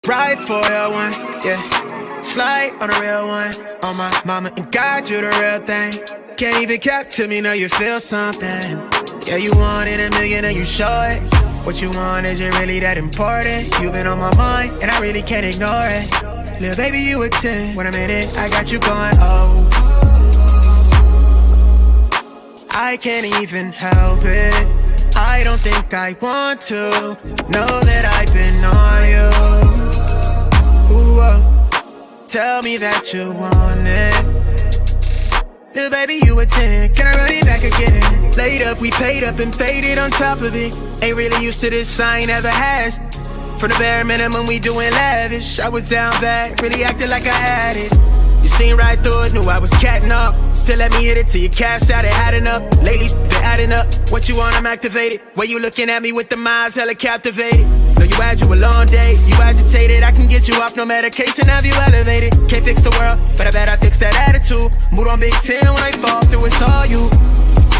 Ride for real one, yeah. Slide on a real one. On my mama and God, you the real thing. Can't even capture me, know you feel something. Yeah, you wanted a million and you show it. What you want, is it really that important? You been on my mind and I really can't ignore it. Little baby, you a 10. When I'm in it, I got you going, oh. I can't even help it. I don't think I want to know that I've been on you. Ooh, oh. Tell me that you want it. Little baby, you a 10. Can I run it back again? Laid up, we paid up and faded on top of it. Ain't really used to this, I ain't ever has. From the bare minimum, we doing lavish. I was down bad, really acted like I had it. You seen right through it, knew I was catting up. Still let me hit it till you cashed out, it had enough. Lately, been adding up. What you want, I'm activated. Way you looking at me with the minds, hella captivated. Know you had you a long day, you agitated. I can get you off no medication, have you elevated. Can't fix the world, but I bet I fix that attitude. Mood on Big 10 when I fall through, it's all you.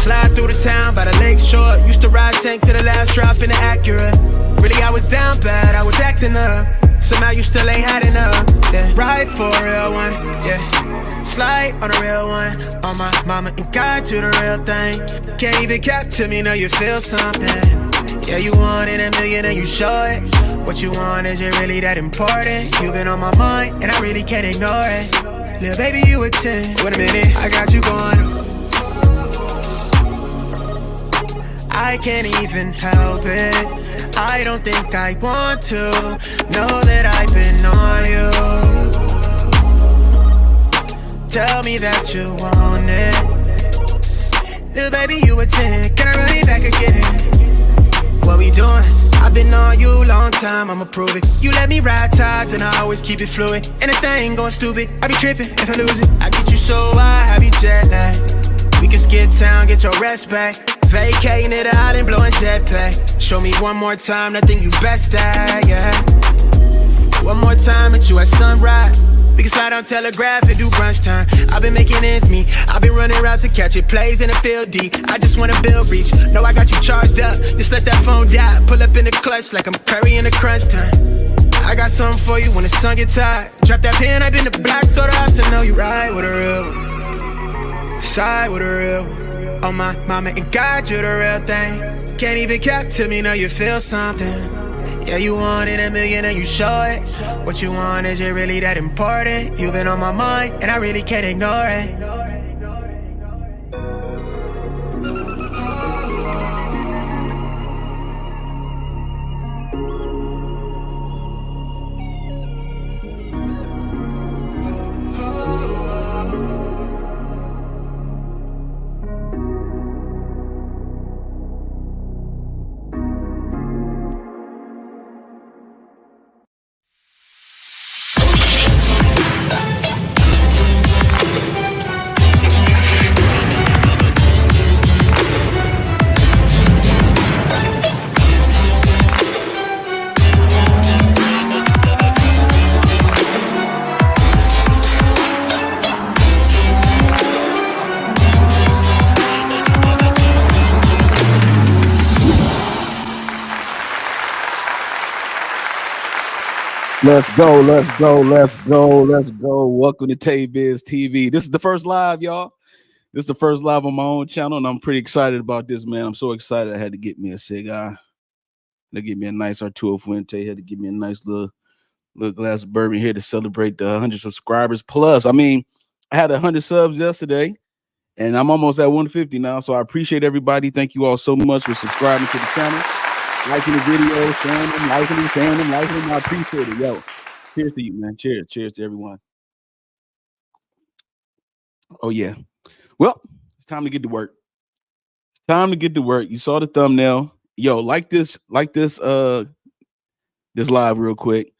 Slide through the town by the lake shore. Used to ride tank to the last drop in the Acura. Really, I was down bad, I was acting up. Somehow you still ain't had enough, yeah. Ride for a real one, yeah. Slide on a real one. On my mama and God, you the real thing. Can't even capture me, know you feel something. Yeah, you wanted a million and you show it. What you want, is it really that important? You been on my mind and I really can't ignore it. Little baby, you a 10. Wait a minute, I got you going. I can't even help it. I don't think I want to know that I've been on you. Tell me that you want it. Little baby, you a 10. Can I run it back again? What we doing? I've been on you long time, I'ma prove it. You let me ride tides and I always keep it fluid. And if they ain't going stupid, I be tripping if I lose it. I get you so high, have you jet lag. We can skip town, get your rest back. Vacating it out and blowing jetpack. Show me one more time, nothing you best at, yeah. One more time at you at sunrise. We can slide on Telegraph and do brunch time. I've been making ends meet. I've been running routes to catch it. Plays in the field deep. I just wanna build reach. Know I got you charged up. Just let that phone die. Pull up in the clutch like I'm Curry in the crunch time. I got something for you when the sun gets hot. Drop that pen, I've been the black soda house. So know you ride with a real one. Side with a real one. Oh my mama and God, you the real thing. Can't even capture me, know you feel something. Yeah, you wanted a million and you show it. What you want, is it really that important? You been on my mind and I really can't ignore it. Let's go, let's go, let's go, let's go. Welcome to Tay-Biz TV. This is the first live, y'all. This is the first live on my own channel, and I'm pretty excited about this, man. I'm so excited I had to get me a cigar. They give me a nice Arturo Fuente. Had to give me a nice little glass of bourbon here to celebrate the 100 subscribers. Plus, I mean, I had 100 subs yesterday, and I'm almost at 150 now, so I appreciate everybody. Thank you all so much for subscribing to the channel. Liking the video, sharing them, liking them, sharing them, liking them. I appreciate it. Yo, cheers to you, man. Cheers. Cheers to everyone. Oh, yeah. Well, it's time to get to work. It's time to get to work. You saw the thumbnail. Yo, like this live real quick.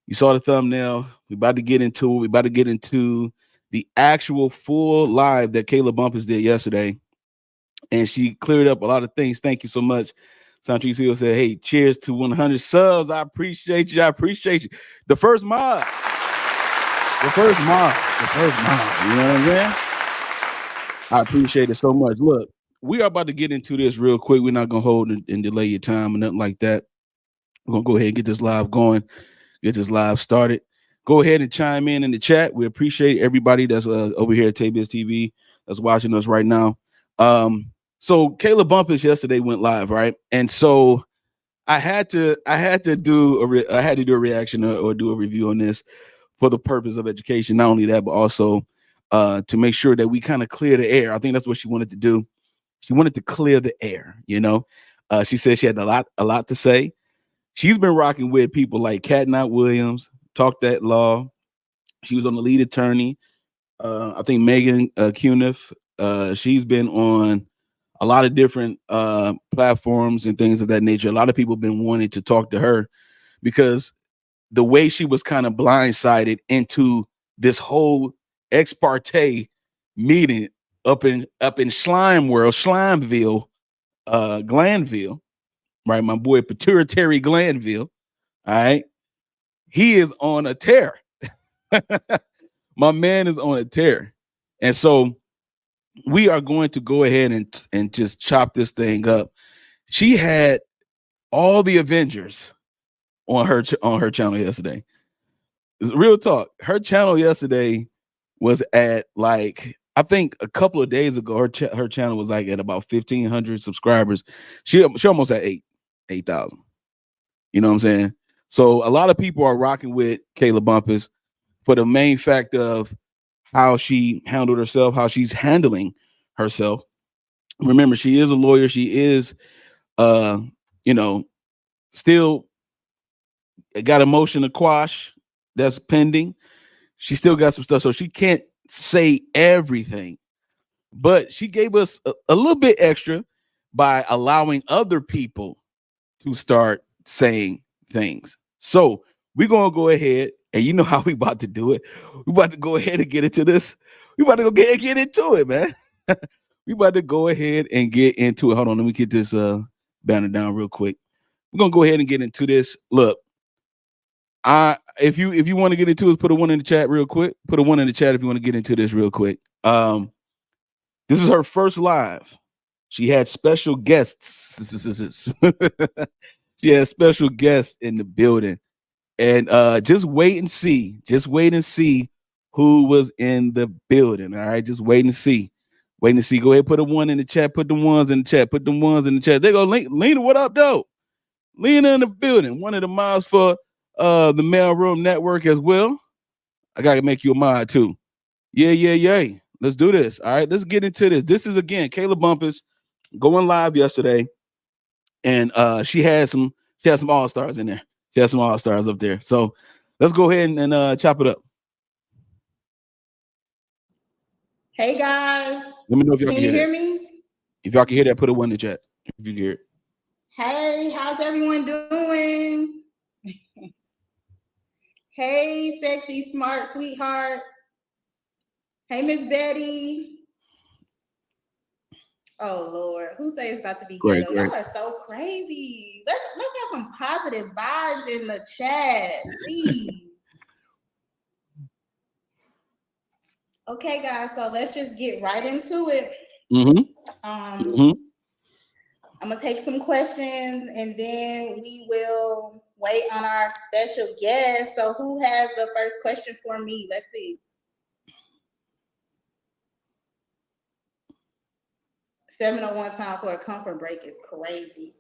You saw the thumbnail. We're about to get into it. We're about to get into the actual full live that Kayla Bumpus did yesterday. And she cleared up a lot of things. Thank you so much. Santrice Hill said, hey, cheers to 100 subs. I appreciate you. I appreciate you. The first mod. The first mod. The first mod. You know what I'm saying? I appreciate it so much. Look, we are about to get into this real quick. We're not going to hold and delay your time or nothing like that. We're going to go ahead and get this live going. get this live started. Go ahead and chime in the chat. We appreciate everybody that's over here at Tabiz TV that's watching us right now. So Kayla Bumpus yesterday went live, right? And so I had to do a reaction or do a review on this for the purpose of education. Not only that, but also to make sure that we kind of clear the air. I think that's what she wanted to do. She wanted to clear the air, you know. She said she had a lot to say. She's been rocking with people like Attny Williams, Talk That Law. She was on the lead attorney. I think Megan Cuniff. She's been on a lot of different platforms and things of that nature. A lot of people have been wanting to talk to her because the way she was kind of blindsided into this whole ex parte meeting up in Slime World, Slimeville, Glanville, right? My boy Pituitary Glanville. All right. He is on a tear. My man is on a tear. And so we are going to go ahead and just chop this thing up. She had all the Avengers on her channel yesterday. Real talk. Her channel yesterday was at, like, I think a couple of days ago, her channel was like at about 1,500 subscribers. She almost at 8,000. You know what I'm saying? So a lot of people are rocking with Kayla Bumpus for the main fact of how she handled herself, how she's handling herself. Remember, she is a lawyer. She is, still got a motion to quash that's pending. She still got some stuff, so she can't say everything. But she gave us a little bit extra by allowing other people to start saying things. So we're going to go ahead, and you know how we about to do it. We about to go ahead and get into this. We about to go get into it, man. We about to go ahead and get into it. Hold on, let me get this banner down real quick. We're going to go ahead and get into this. Look, if you want to get into it, put a 1 in the chat real quick. Put a 1 in the chat if you want to get into this real quick. This is her first live. She had special guests. She had special guests in the building. And just wait and see. Just wait and see who was in the building. All right. Just wait and see. Wait and see. Go ahead, put a 1 in the chat. Put the ones in the chat. Put the ones in the chat. There go Lena. What up, though? Lena in the building. One of the mods for the Mailroom Network as well. I gotta make you a mod too. Yeah. Let's do this. All right, let's get into this. This is again Kayla Bumpus going live yesterday, and she had some all-stars in there. She had some all-stars up there. So let's go ahead and chop it up. Hey guys. Let me know if y'all can you hear me? If y'all can hear that, put a 1 in the chat. If you can hear it. Hey, how's everyone doing? Hey, sexy, smart, sweetheart. Hey, Miss Betty. Oh Lord, who say it's about to be ghetto? Y'all are so crazy. Let's have some positive vibes in the chat, please. Okay, guys, so let's just get right into it. I'm gonna take some questions and then we will wait on our special guest. So who has the first question for me? Let's see. 7:01 time for a comfort break is crazy.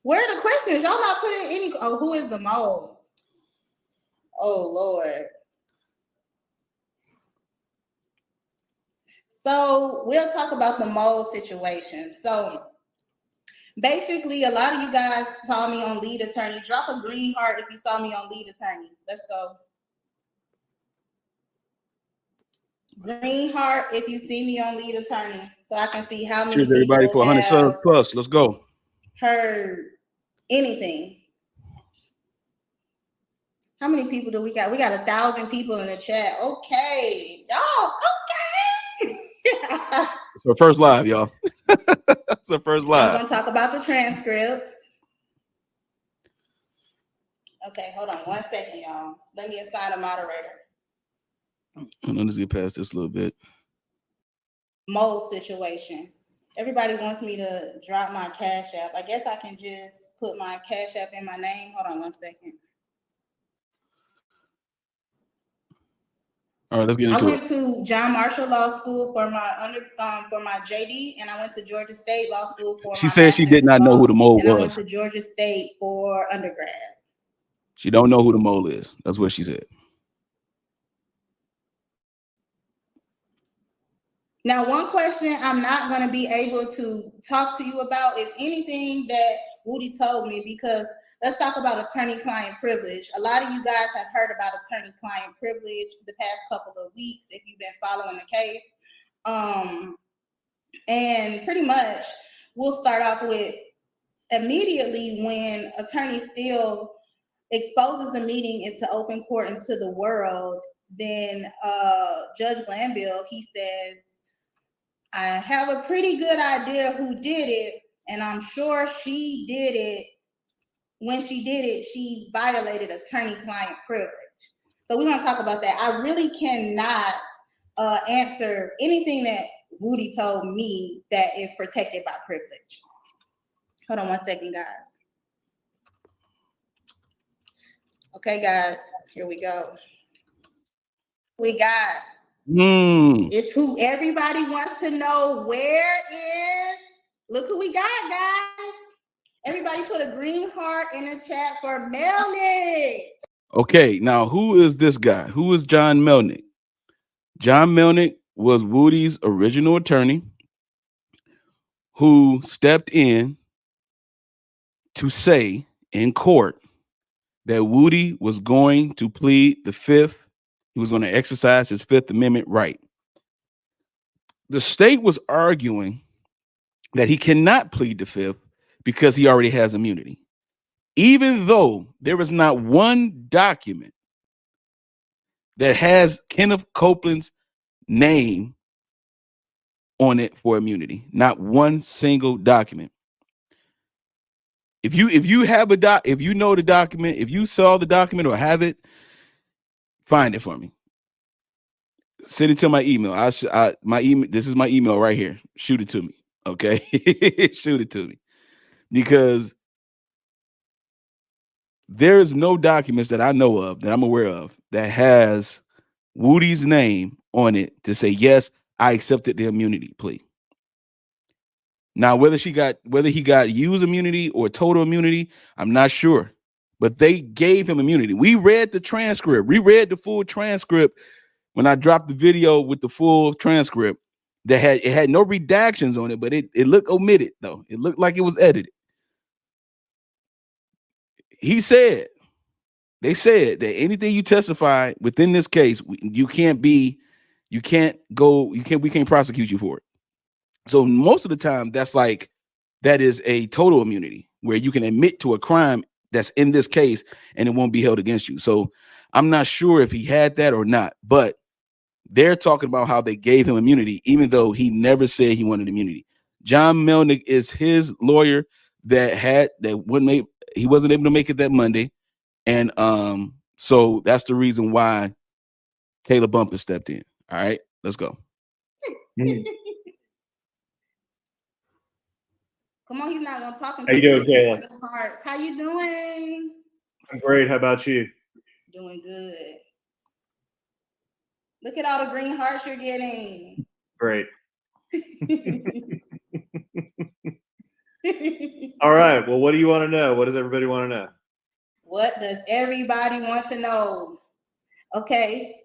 Where are the questions? Y'all not putting any. Oh, who is the mole? Oh Lord. So we'll talk about the mole situation. So basically, a lot of you guys saw me on Lead Attorney. Drop a green heart if you saw me on Lead Attorney. Let's go. Green heart if you see me on Lead Attorney, so I can see how many people everybody for 100 subs plus. Let's go. Heard anything. How many people do we got? We got 1,000 people in the chat. Okay, y'all. Okay. It's our first live, y'all. It's our first live. I'm gonna talk about the transcripts. Okay, hold on 1 second, y'all. Let me assign a moderator. Let's get past this a little bit. Mole situation. Everybody wants me to drop my Cash App. I guess I can just put my Cash App in my name. Hold on 1 second. All right, let's get I into it. went to John Marshall Law School for my JD, and I went to Georgia State Law School for She my said she master's did in not know law, who the mole and I went was. to Georgia State for undergrad. She don't know who the mole is. That's what she said. Now, one question I'm not going to be able to talk to you about is anything that Woody told me, because let's talk about attorney-client privilege. A lot of you guys have heard about attorney-client privilege the past couple of weeks if you've been following the case. And pretty much, we'll start off with immediately when Attorney Steele exposes the meeting into open court into the world, then Judge Glanville, he says, I have a pretty good idea who did it, and I'm sure she did it. When she did it, she violated attorney-client privilege. So we're going to talk about that. I really cannot answer anything that Woody told me that is protected by privilege. Hold on 1 second, guys. Okay, guys, here we go. We got it's who everybody wants to know. Where is, look who we got, guys. Everybody put a green heart in the chat for Melnick. Okay, now who is this guy? Who is John Melnick? John Melnick was Woody's original attorney who stepped in to say in court that Woody was going to plead the fifth. He was going to exercise his Fifth Amendment right. The state was arguing that he cannot plead the fifth because he already has immunity, even though there is not one document that has Kenneth Copeland's name on it for immunity. Not one single document. If you have if you know the document, if you saw the document or have it, find it for me. Send it to my email. My email. This is my email right here. Shoot it to me. Okay, shoot it to me, because there is no documents that I know of, that I'm aware of, that has Woody's name on it to say, yes, I accepted the immunity plea. Now, whether he got used immunity or total immunity, I'm not sure, but they gave him immunity. We read the transcript. We read the full transcript when I dropped the video with the full transcript. It had no redactions on it, but it looked omitted though. It looked like it was edited. They said that anything you testify within this case, we can't prosecute you for it. So most of the time, that is a total immunity where you can admit to a crime that's in this case and it won't be held against you. So I'm not sure if he had that or not, but they're talking about how they gave him immunity, even though he never said he wanted immunity. John Melnick is his lawyer he wasn't able to make it that Monday. And so that's the reason why Caleb Bumpus stepped in. All right, let's go. Come on, he's not gonna talk. How you doing, Caleb? How you doing? I'm great. How about you? Doing good. Look at all the green hearts you're getting. Great. All right. Well, what do you want to know? What does everybody want to know? What does everybody want to know? Okay.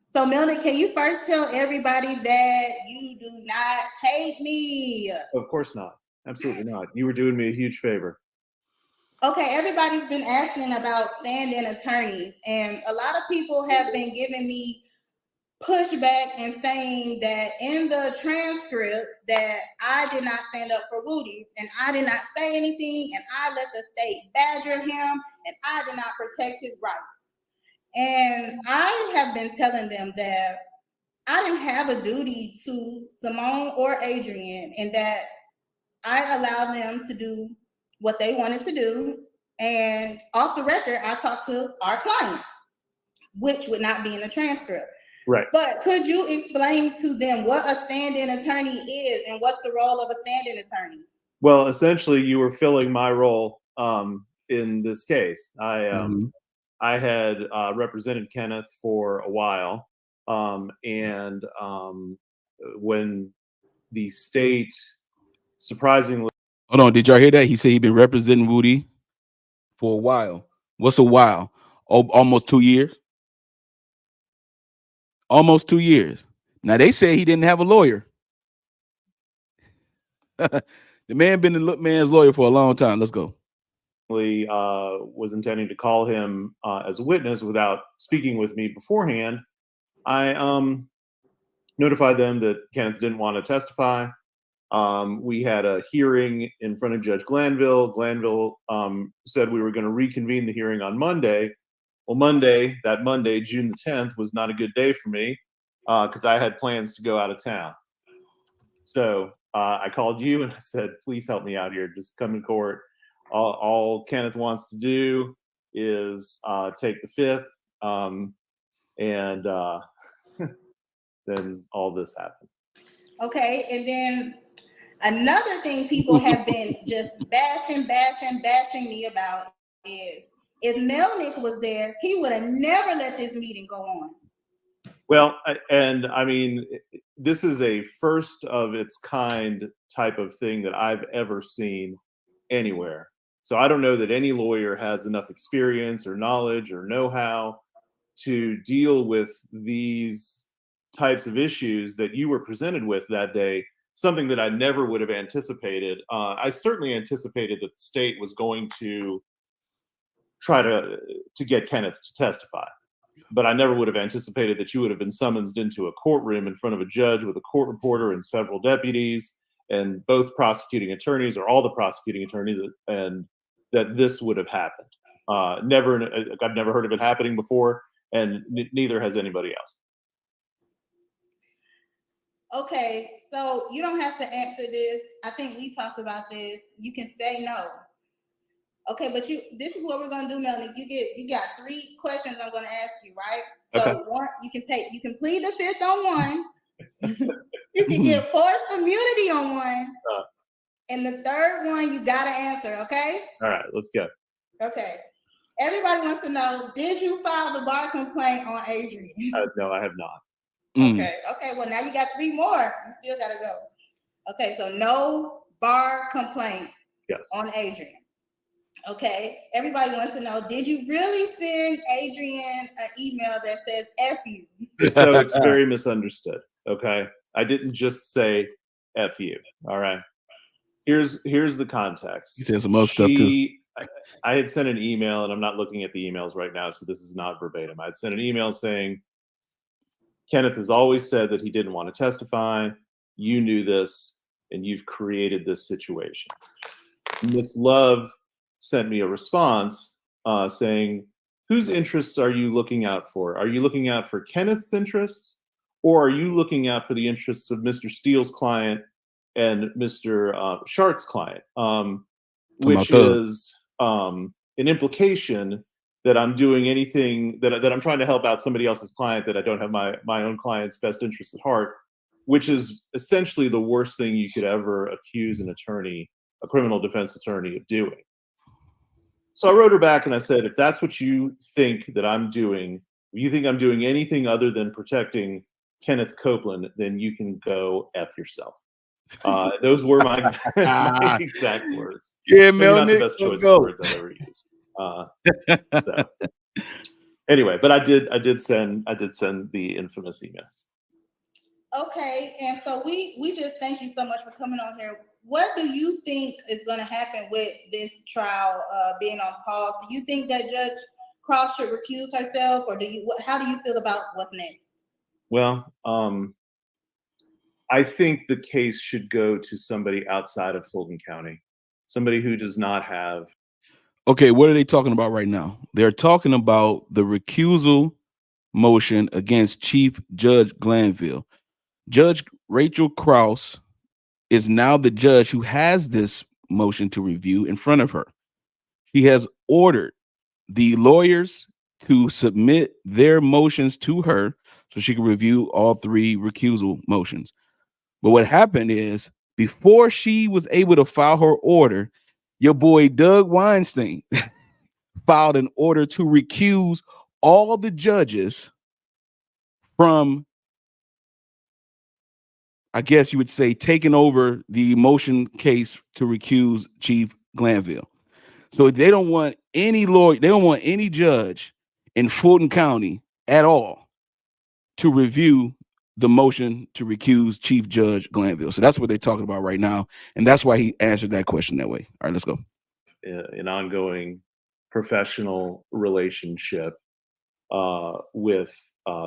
So, Melnick, can you first tell everybody that you do not hate me? Of course not. Absolutely not. You were doing me a huge favor. Okay, everybody's been asking about stand-in attorneys, and a lot of people have been giving me pushback and saying that in the transcript that I did not stand up for Woody, and I did not say anything, and I let the state badger him, and I did not protect his rights. And I have been telling them that I didn't have a duty to Simone or Adrian, and that I allowed them to do what they wanted to do. And off the record, I talked to our client, which would not be in the transcript. Right. But could you explain to them what a stand-in attorney is and what's the role of a stand-in attorney? Well, essentially, you were filling my role in this case. I had represented Kenneth for a while, and when the state surprisingly. Hold on, did y'all hear that? He said he'd been representing Woody for a while. What's a while? Oh, almost 2 years. Almost 2 years. Now they say he didn't have a lawyer. The man been the man's lawyer for a long time. Let's go. Was intending to call him as a witness without speaking with me beforehand. I notified them that Kenneth didn't want to testify. We had a hearing in front of Judge Glanville. Glanville said we were going to reconvene the hearing on Monday. Well, that Monday, June the 10th, was not a good day for me because I had plans to go out of town. So I called you and I said, please help me out here. Just come in court. All Kenneth wants to do is take the fifth. And then all this happened. Okay, and then another thing people have been just bashing me about is if Melnick was there, he would have never let this meeting go on. Well, and I mean, this is a first of its kind type of thing that I've ever seen anywhere. So I don't know that any lawyer has enough experience or knowledge or know-how to deal with these types of issues that you were presented with that day, something that I never would have anticipated. I certainly anticipated that the state was going to try to get Kenneth to testify, but I never would have anticipated that you would have been summoned into a courtroom in front of a judge with a court reporter and several deputies and both prosecuting attorneys or all the prosecuting attorneys, and that this would have happened. I've never heard of it happening before, and neither has anybody else. Okay, so you don't have to answer this. I think we talked about this. You can say no. Okay, but this is what we're gonna do, Melanie. You got 3 questions I'm gonna ask you, right? So okay. One, you can plead the fifth on one. You can get forced immunity on one. And the third one you gotta answer, okay? All right, let's go. Okay. Everybody wants to know, did you file the bar complaint on Adrian? No, I have not. Okay, well now you got 3 more. You still gotta go. Okay, so no bar complaint on Adrian. Okay, everybody wants to know, did you really send Adrian an email that says F you? So it's very misunderstood, okay? I didn't just say F you, all right? Here's the context. He said some other stuff too. I had sent an email, and I'm not looking at the emails right now, so this is not verbatim. I had sent an email saying, Kenneth has always said that he didn't want to testify. You knew this, and you've created this situation. Miss Love sent me a response saying, whose interests are you looking out for? Are you looking out for Kenneth's interests, or are you looking out for the interests of Mr. Steele's client and Mr. Shart's client? Which is an implication that I'm doing anything that I'm trying to help out somebody else's client, that I don't have my own client's best interests at heart, which is essentially the worst thing you could ever accuse an attorney, a criminal defense attorney, of doing. So I wrote her back and I said, if that's what you think that I'm doing, you think I'm doing anything other than protecting Kenneth Copeland, then you can go F yourself. Those were my exact words. Yeah, Maybe not the Melnick, best choice of words I've ever used. So anyway, but I did send the infamous email. Okay, and so we just thank you so much for coming on here. What do you think is going to happen with this trial being on pause? Do you think that Judge Cross should recuse herself, or how do you feel about what's next? Well, I think the case should go to somebody outside of Fulton County, somebody who does not have. Okay, what are they talking about right now? They're talking about the recusal motion against Chief Judge Glanville. Judge Rachel Krause is now the judge who has this motion to review in front of her. She has ordered the lawyers to submit their motions to her so she could review all 3 recusal motions. But what happened is, before she was able to file her order, your boy Doug Weinstein filed an order to recuse all the judges from, I guess you would say, taking over the motion case to recuse Chief Glanville. So they don't want any lawyer, they don't want any judge in Fulton County at all to review the motion to recuse Chief Judge Glanville. So that's what they're talking about right now. And that's why he answered that question that way. All right, let's go. An ongoing professional relationship with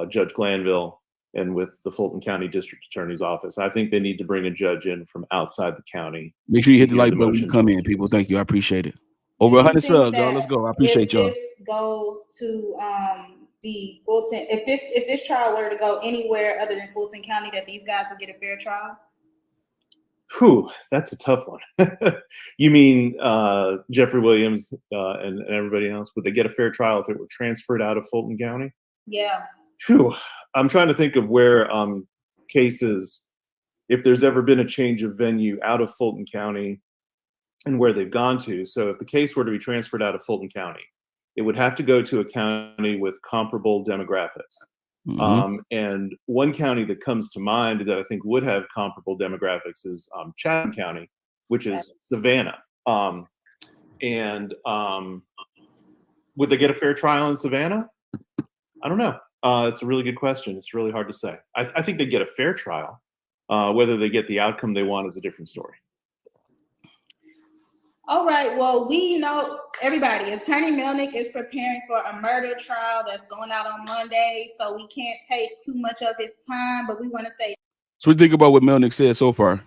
Judge Glanville and with the Fulton County District Attorney's Office. I think they need to bring a judge in from outside the county. Make sure you hit the like button when you come in, people. Thank you. I appreciate it. Over 100 subs, y'all. Let's go. I appreciate y'all. If this goes to the Fulton, if this trial were to go anywhere other than Fulton County, that these guys would get a fair trial? Whew, that's a tough one. You mean Jeffrey Williams and everybody else? Would they get a fair trial if it were transferred out of Fulton County? Yeah. Whew. I'm trying to think of where cases, if there's ever been a change of venue out of Fulton County and where they've gone to. So if the case were to be transferred out of Fulton County, it would have to go to a county with comparable demographics. Mhm. And one county that comes to mind that I think would have comparable demographics is Chatham County, which is Savannah. Would they get a fair trial in Savannah? I don't know. It's a really good question. It's really hard to say. I think they get a fair trial. Whether they get the outcome they want is a different story. All right. Well, we know, everybody, Attorney Melnick is preparing for a murder trial that's going out on Monday, so we can't take too much of his time, but we want to say. So we think about what Melnick said so far.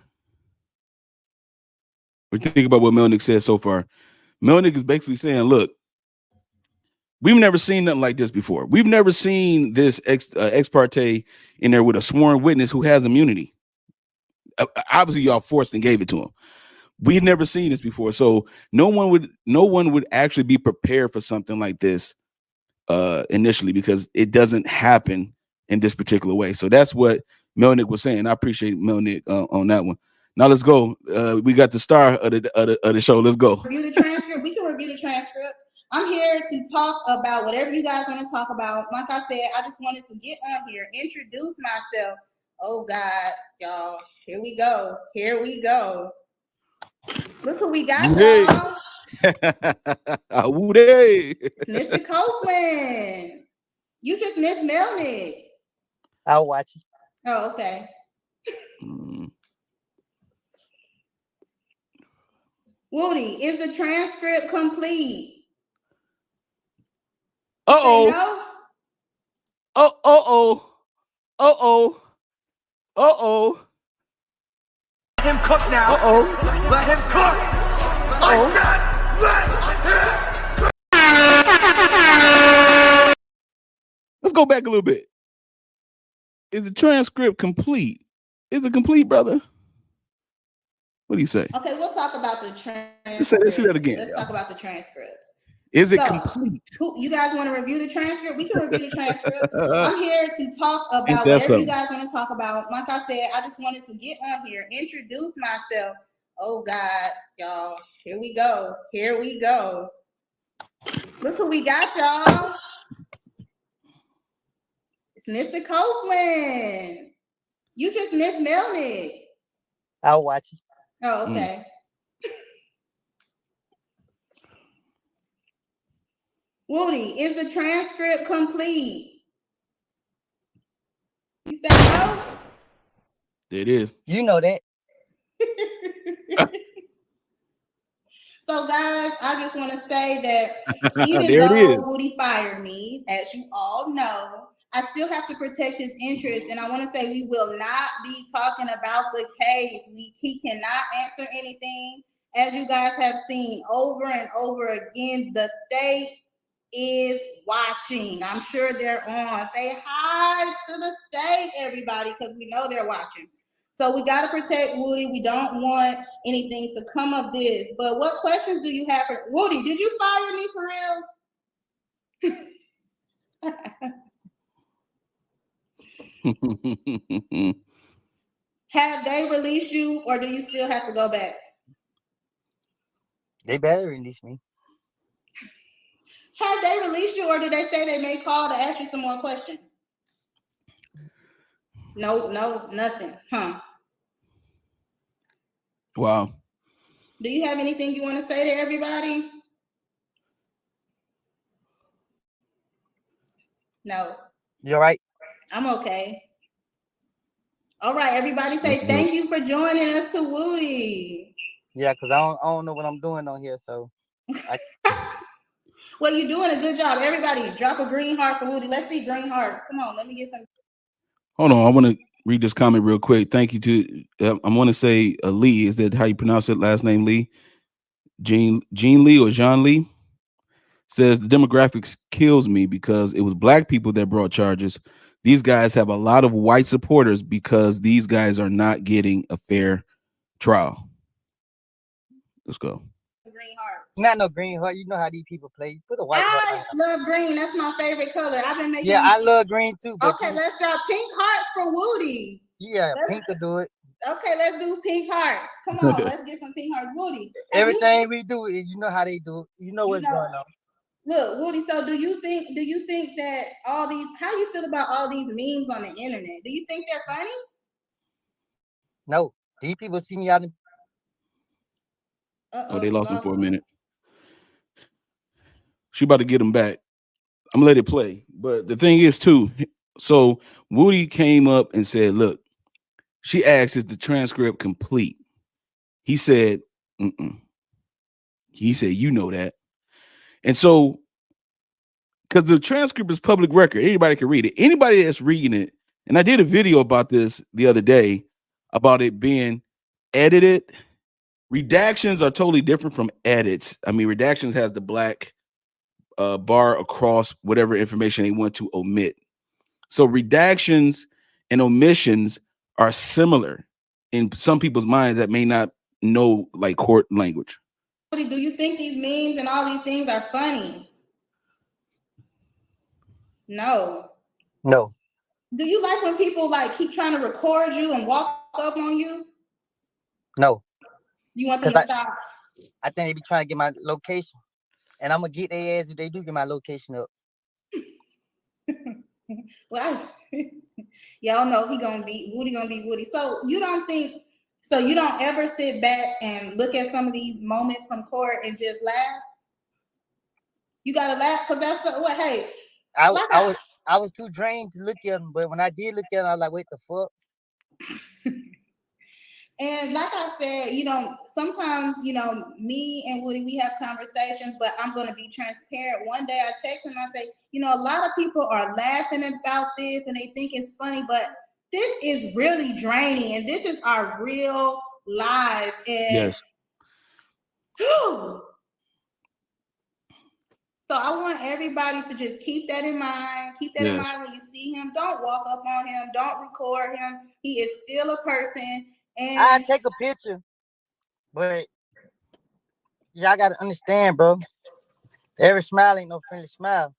Melnick is basically saying, look, we've never seen nothing like this before. We've never seen this ex parte in there with a sworn witness who has immunity. Obviously, y'all forced and gave it to him. We've never seen this before, so no one would actually be prepared for something like this initially, because it doesn't happen in this particular way. So that's what Melnick was saying. I appreciate Melnick on that one. Now let's go. We got the star of the show. Let's go. Review the transcript. We can review the transcript. I'm here to talk about whatever you guys want to talk about. Like I said, I just wanted to get on here, introduce myself. Oh God, y'all, here we go. Look who we got, y'all. It's Mr. Copeland. You just missed Melnick. I'll watch it. Oh, okay. Woody, is the transcript complete? Uh-oh. No? Uh-oh. Let him cook now. Let him cook. Let's go back a little bit. Is the transcript complete? Is it complete, brother? What do you say? Okay, we'll talk about the transcript. Let's say that again. Let's talk about the transcripts. Is it complete? You guys want to review the transcript? We can review the transcript. I'm here to talk about that's whatever you guys want to talk about. Like I said, I just wanted to get on here, introduce myself. Oh God, y'all, here we go. Look who we got, y'all. It's Mr. Copeland. You just missed Melnick. I'll watch it. Oh, okay. Woody, is the transcript complete? You say no? It is. You know that. So, guys, I just want to say that even There it though is. Woody fired me, as you all know, I still have to protect his interests. And I want to say we will not be talking about the case. He cannot answer anything. As you guys have seen over and over again, the state is watching. I'm sure they're on. Say hi to the state, everybody, because we know they're watching. So we got to protect Woody. We don't want anything to come of this. But what questions do you have for Woody? Did you fire me for real? Have they released you, or do you still have to go back? They better release me. Have they released you, or did they say they may call to ask you some more questions? No, nothing. Huh? Wow. Do you have anything you want to say to everybody? No. You all right? I'm okay. All right, everybody say That's good. thank you for joining us to Woody. Yeah, because I don't know what I'm doing on here, so Well, you're doing a good job. Everybody, drop a green heart for Woody. Let's see green hearts. Come on, let me get some. Hold on, I want to read this comment real quick. Thank you to I want to say Lee. Is that how you pronounce it? Last name Lee, Jean Lee or Jean Lee says the demographics kills me because it was black people that brought charges. These guys have a lot of white supporters because these guys are not getting a fair trial. Let's go. Green heart. not no green heart. You know how these people play. Put a white heart I on it. love green. That's my favorite color. I've been making. Yeah, I love green too. But Okay, let's drop pink hearts for Woody. Yeah, pink will do it. Okay, let's do pink hearts. Come on, let's get some pink hearts. Woody. Everything we do is, you know how they do it. You know what's going on. Look, Woody, so do you think that all these, how you feel about all these memes on the internet? Do you think they're funny? No. These people see me out in... Oh, they lost him for a minute. She about to get him back. I'm gonna let it play. But the thing is too, so Woody came up and said, look, she asked, is the transcript complete? He said, mm-mm. He said, you know that. And so, because the transcript is public record, anybody can read it. Anybody that's reading it, and I did a video about this the other day about it being edited. Redactions are totally different from edits. I mean, redactions has the black bar across whatever information they want to omit. So redactions and omissions are similar in some people's minds that may not know like court language. Do you think these memes and all these things are funny? No. No. Do you like when people like keep trying to record you and walk up on you? No. You want them to stop? I think they be trying to get my location. And I'm going to get their ass if they do get my location up. Well, y'all know Woody gonna be Woody. So you don't ever sit back and look at some of these moments from court and just laugh? You gotta laugh because that's what. Hey, I was too drained to look at them, but when I did look at them, I was like, wait, the fuck? And like I said, sometimes, me and Woody, we have conversations, but I'm going to be transparent. One day I text him, I say, a lot of people are laughing about this and they think it's funny, but this is really draining and this is our real lives. And yes. So I want everybody to just keep that in mind. Keep that in mind when you see him. Don't walk up on him. Don't record him. He is still a person. And I take a picture, but y'all got to understand, bro. Every smile ain't no friendly smile.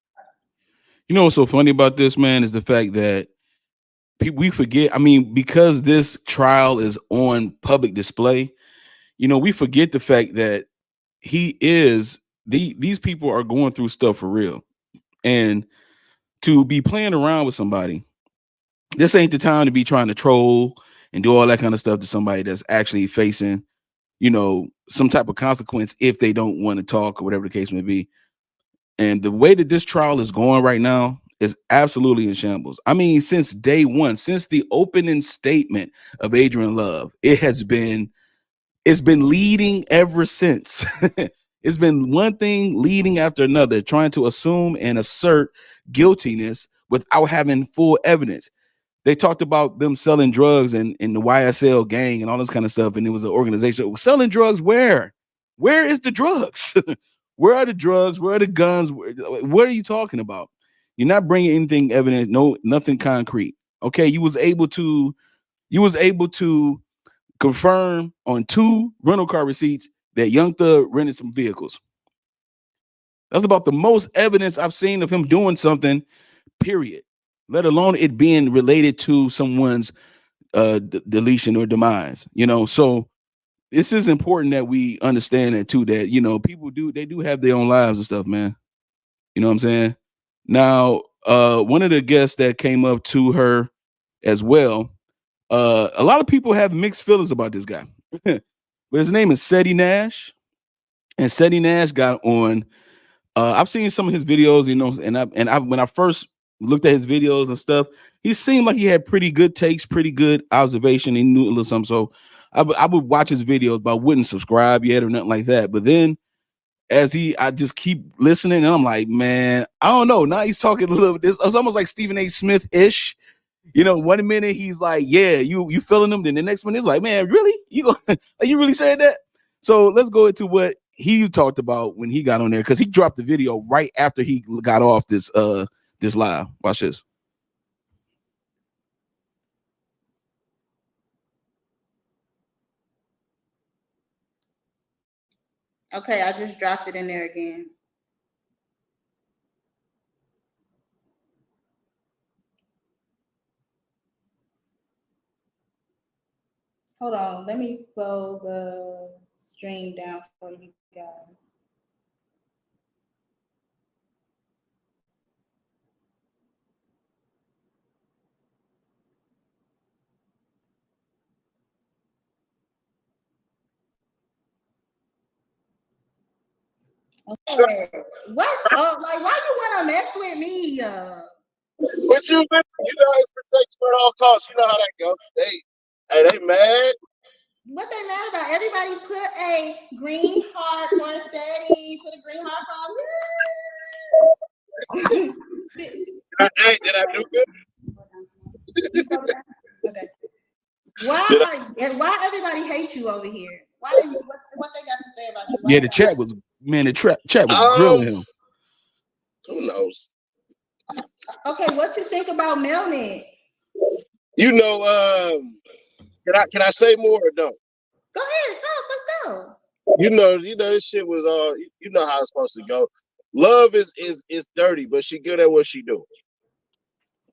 You know what's so funny about this, man, is the fact that we forget. I mean, because this trial is on public display, we forget the fact that these people are going through stuff for real. And to be playing around with somebody, this ain't the time to be trying to troll and do all that kind of stuff to somebody that's actually facing, some type of consequence if they don't want to talk or whatever the case may be. And the way that this trial is going right now is absolutely in shambles. I mean, since day one, since the opening statement of Adrian Love, it's been leading ever since. It's been one thing leading after another, trying to assume and assert guiltiness without having full evidence. They talked about them selling drugs and the YSL gang and all this kind of stuff. And it was an organization selling drugs. Where is the drugs? Where are the drugs? Where are the guns? What are you talking about? You're not bringing anything evident. Nothing concrete. Okay. You was able to confirm on 2 rental car receipts that Young Thug rented some vehicles. That's about the most evidence I've seen of him doing something, period. let alone it being related to someone's deletion or demise. So this is important that we understand that too. That people do have their own lives and stuff, man. You know what I'm saying? Now, one of the guests that came up to her as well. A lot of people have mixed feelings about this guy, but his name is Seti Nash, and Seti Nash got on. I've seen some of his videos, and I when I first looked at his videos and stuff, he seemed like he had pretty good takes, pretty good observation. He knew a little something, so I would watch his videos, but I wouldn't subscribe yet or nothing like that. But then I just keep listening, and I'm like, man, I don't know. Now he's talking a little bit. It's almost like Stephen A. Smith ish. 1 minute he's like, yeah, you feeling them. Then the next minute it's like, man, really? Like, you really said that? So let's go into what he talked about when he got on there, because he dropped the video right after he got off this live. Watch this. Okay, I just dropped it in there again. Hold on, let me slow the stream down for you guys. Okay, what's up? Like, why you wanna mess with me? But you it's protection at all costs. You know how that goes. They mad. What they mad about? Everybody put a green heart for Seti. Put a green heart from Did I do good? Okay. Why everybody hates you over here? What they got to say about you? Yeah, the chat was grilling him. Who knows? Okay, what you think about Melnick? Can I say more or no? Go ahead, talk. Let's go. This shit was you know how it's supposed to go. Love is dirty, but she good at what she do.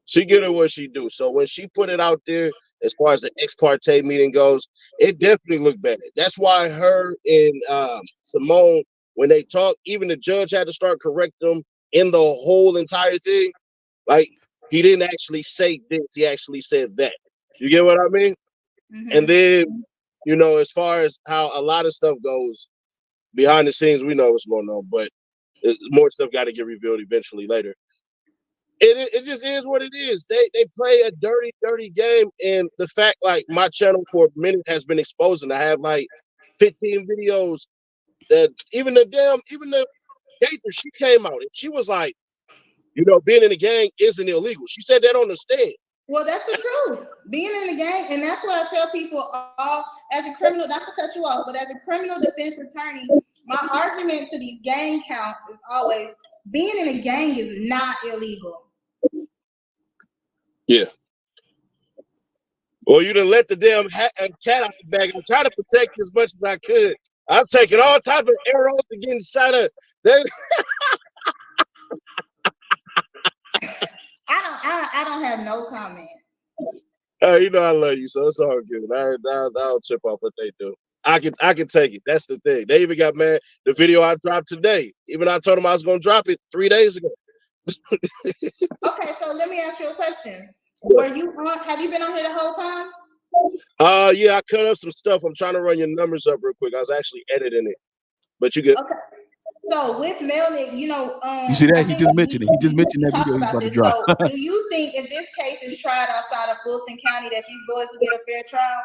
She good at what she do. So when she put it out there, as far as the ex parte meeting goes, it definitely looked better. That's why her and Simone, when they talked, even the judge had to start correct them in the whole entire thing. Like, he didn't actually say this, he actually said that. You get what I mean? Mm-hmm. And then, as far as how a lot of stuff goes behind the scenes, we know what's going on, but more stuff got to get revealed eventually later. It just is what it is. They play a dirty game, and the fact, like, my channel for a minute has been exposed, and I have like 15 videos that even the Gaither, she came out and she was like, being in a gang isn't illegal. She said that on the stand. Well, that's the truth. Being in the gang, and that's what I tell people all as a criminal, not to cut you off, but as a criminal defense attorney, my argument to these gang counts is always being in a gang is not illegal. Yeah. Well, you done let the damn cat out the bag. I'm trying to protect as much as I could. I was taking all type of arrows to getting shot at. I don't have no comment. I love you, so it's all good. I don't chip off what they do. I can take it. That's the thing. They even got mad. The video I dropped today, even I told them I was going to drop it 3 days ago. Okay, so let me ask you a question. Have you been on here the whole time? Yeah, I cut up some stuff. I'm trying to run your numbers up real quick. I was actually editing it, but you good. Okay. So with Melnick, you see that he just mentioned it. He just mentioned that video he's about to drop. So do you think if this case is tried outside of Fulton County that these boys will get a fair trial?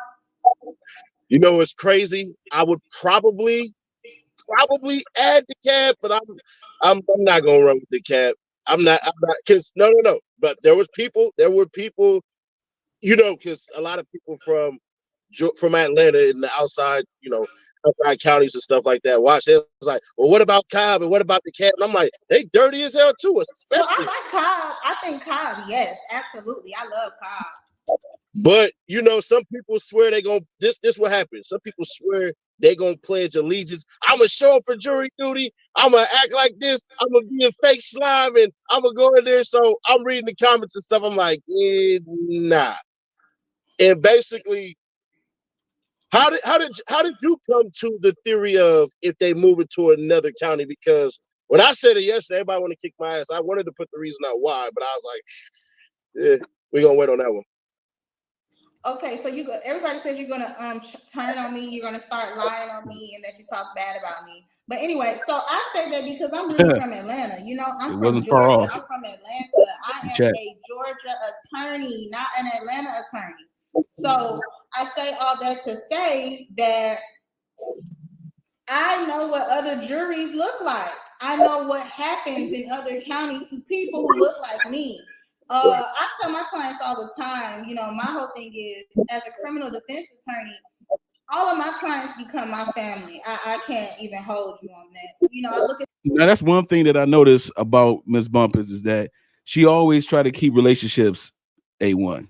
It's crazy. I would probably add the cap, but I'm not gonna run with the cap. I'm not because no. But there were people, because a lot of people from Atlanta and the outside, outside counties and stuff like that watch. It was like, well, what about Cobb and what about the cat? And I'm like, they dirty as hell too, especially. Well, I like Cobb. I think Cobb, yes, absolutely. I love Cobb. But some people swear they gonna this what happens. Some people swear they gonna pledge allegiance. I'm gonna show up for jury duty. I'm gonna act like this. I'm gonna be a fake slime, and I'm gonna go in there. So I'm reading the comments and stuff. I'm like, nah. And basically, how did you come to the theory of if they move it to another county? Because when I said it yesterday, everybody want to kick my ass. I wanted to put the reason out why, but I was like, yeah, we're gonna wait on that one. Okay, so everybody says you're gonna turn on me, you're gonna start lying on me, and that you talk bad about me. But anyway, so I say that because I'm really from Atlanta. You know, I'm from Georgia. I'm from Atlanta. I am a Georgia attorney, not an Atlanta attorney. So I say all that to say that I know what other juries look like. I know what happens in other counties to people who look like me. I tell my clients all the time, you know, my whole thing is, as a criminal defense attorney, all of my clients become my family. I can't even hold you on that. You know, I look at. Now, that's one thing that I notice about Miss Bumpers is that she always try to keep relationships A1.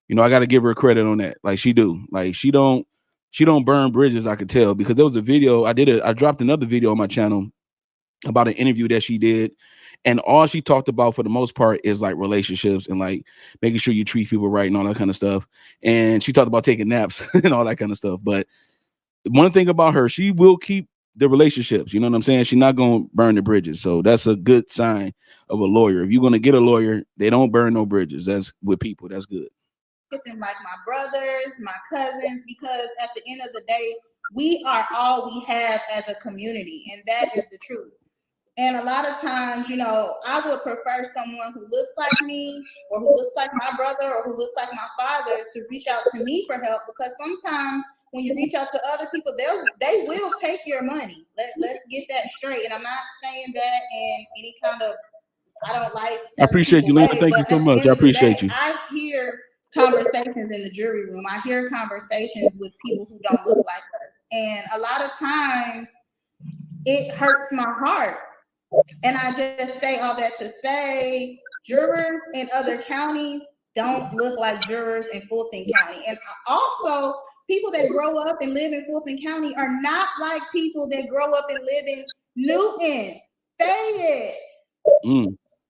You know, I got to give her credit on that. Like she do. Like she don't burn bridges, I could tell, because there was a video I dropped another video on my channel about an interview that she did, and all she talked about for the most part is like relationships and like making sure you treat people right and all that kind of stuff. And she talked about taking naps and all that kind of stuff. But one thing about her, she will keep the relationships. You know what I'm saying? She's not going to burn the bridges. So that's a good sign of a lawyer. If you're going to get a lawyer, they don't burn no bridges. That's with people. That's good. Like my brothers, my cousins, because at the end of the day, we are all we have as a community, and that is the truth. And a lot of times, you know, I would prefer someone who looks like me, or who looks like my brother, or who looks like my father to reach out to me for help, because sometimes when you reach out to other people, they will take your money. Let's get that straight. And I'm not saying that in any kind of, I don't like. I appreciate you, Lena. Thank you so much. I appreciate you. I hear conversations in the jury room. I hear conversations with people who don't look like her. And a lot of times it hurts my heart. And I just say all that to say jurors in other counties don't look like jurors in Fulton County. And also, people that grow up and live in Fulton County are not like people that grow up and live in Newton, Fayette,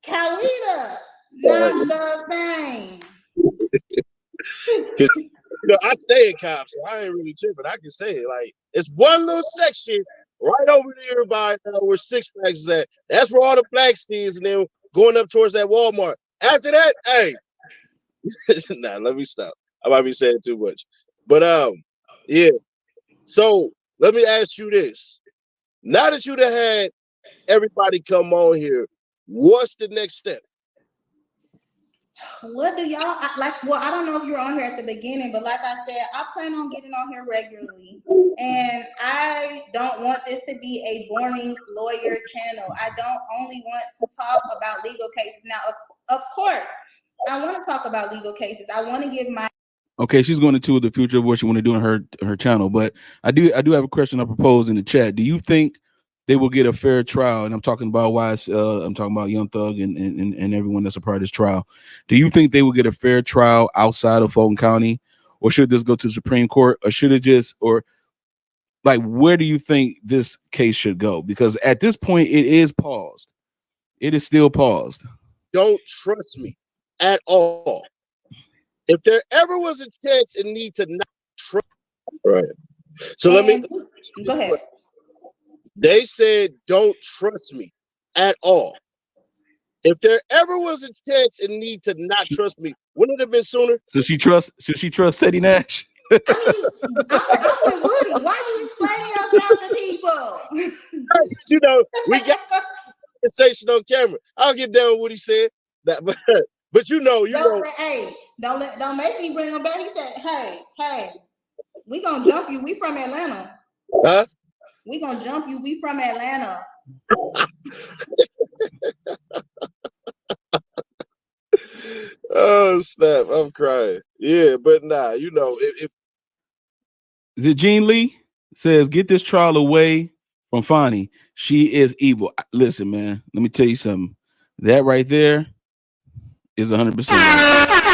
Coweta. Not the same. You know, I stay in cops, so I ain't really tripping. I can say it. Like, it's one little section right over there by where Six Flags is at. That's where all the black scenes, and then going up towards that Walmart. After that, hey, nah, let me stop. I might be saying too much. But yeah. So let me ask you this. Now that you've had everybody come on here, what's the next step? What do y'all like? Well, I don't know if you were on here at the beginning, but like I said, I plan on getting on here regularly. And I don't want this to be a boring lawyer channel. I don't only want to talk about legal cases. Now, of course, I want to talk about legal cases. I want to give my. Okay, she's going into the future of what she want to do in her channel, but I do have a question I proposed in the chat. Do you think they will get a fair trial? And I'm talking about I'm talking about Young Thug and everyone that's a part of this trial. Do you think they will get a fair trial outside of Fulton County, or should this go to the Supreme Court, or should it just, or like, where do you think this case should go? Because at this point, it is paused. It is still paused. Don't trust me at all. If there ever was a chance in need to not trust, right? So let me go ahead. They said, don't trust me at all. If there ever was a chance in need to not trust me, wouldn't it have been sooner? Should she trust Sadie Nash? I mean, I'm with Woody. Why are you explaining yourself to people? You know, we got conversation on camera. I'll get down with what he said. But you know. Hey, don't make me bring him back. He said, hey, we gonna jump you. We from Atlanta. Huh? We gonna jump you. We from Atlanta. Oh snap! I'm crying. Yeah, but nah, you know, if is it Jean Lee says, get this trial away from Fonnie. She is evil. Listen, man, let me tell you something. That right there is 100% right.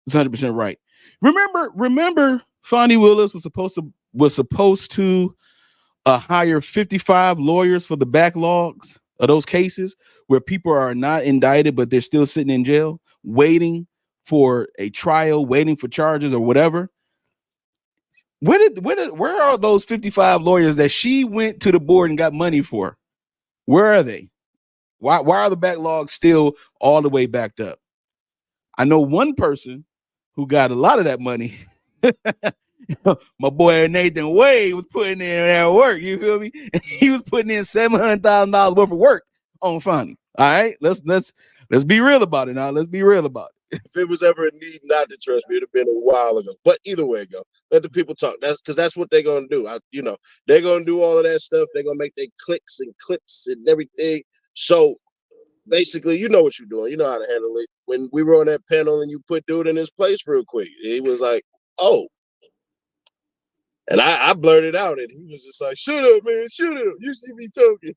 It's 100% right. Remember Fonnie Willis was supposed to hire 55 lawyers for the backlogs of those cases where people are not indicted, but they're still sitting in jail, waiting for a trial, waiting for charges or whatever. Where are those 55 lawyers that she went to the board and got money for? Where are they? Why are the backlogs still all the way backed up? I know one person who got a lot of that money. My boy Nathan Wade was putting in that work. You feel me? He was putting in $700,000 worth of work on Fonnie. All right, let's be real about it now. Let's be real about it. If it was ever a need not to trust me, it'd have been a while ago. But either way, go let the people talk. That's because that's what they're gonna do. They're gonna do all of that stuff. They're gonna make their clicks and clips and everything. So basically, you know what you're doing. You know how to handle it. When we were on that panel and you put dude in his place real quick, he was like, "Oh." And I blurted out, and he was just like, "Shut up, man! Shut up! You see me talking."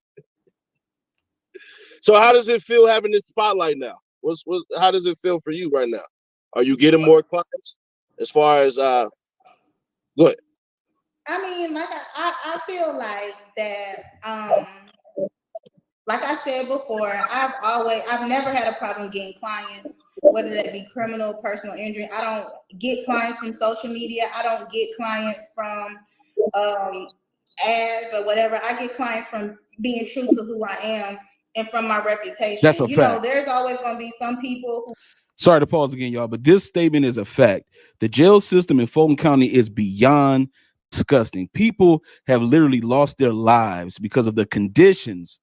So how does it feel having this spotlight now? How does it feel for you right now? Are you getting more clients? As far as go ahead. I mean, like I feel like that. Like I said before, I've never had a problem getting clients, whether that be criminal, personal injury. I don't get clients from social media. I don't get clients from ads or whatever. I get clients from being true to who I am and from my reputation. That's a fact. There's always going to be some people who. Sorry to pause again, y'all, but this statement is a fact. The jail system in Fulton County is beyond disgusting. People have literally lost their lives because of the conditions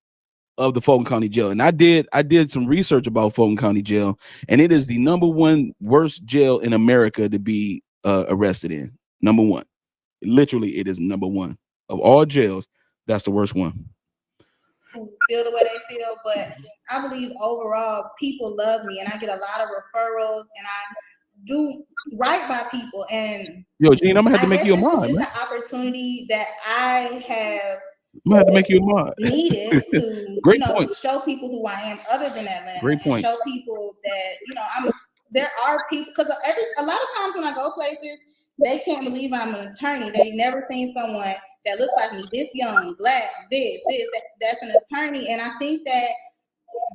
of the Fulton County Jail. And I did some research about Fulton County Jail, and it is the number one worst jail in America to be arrested in. Number one. Literally, it is number one. Of all jails, that's the worst one. Feel the way they feel, but I believe overall people love me, and I get a lot of referrals, and I do right by people. And yo, Gene, I'm gonna have to make you a mod. It's an opportunity that I have. I'm gonna have to make you a mod. Needed to, Great points. show people who I am, other than Atlanta. Great point. Show people that there are people, because a lot of times when I go places, they can't believe I'm an attorney. They never seen someone that looks like me, this young, black, that's an attorney. And I think that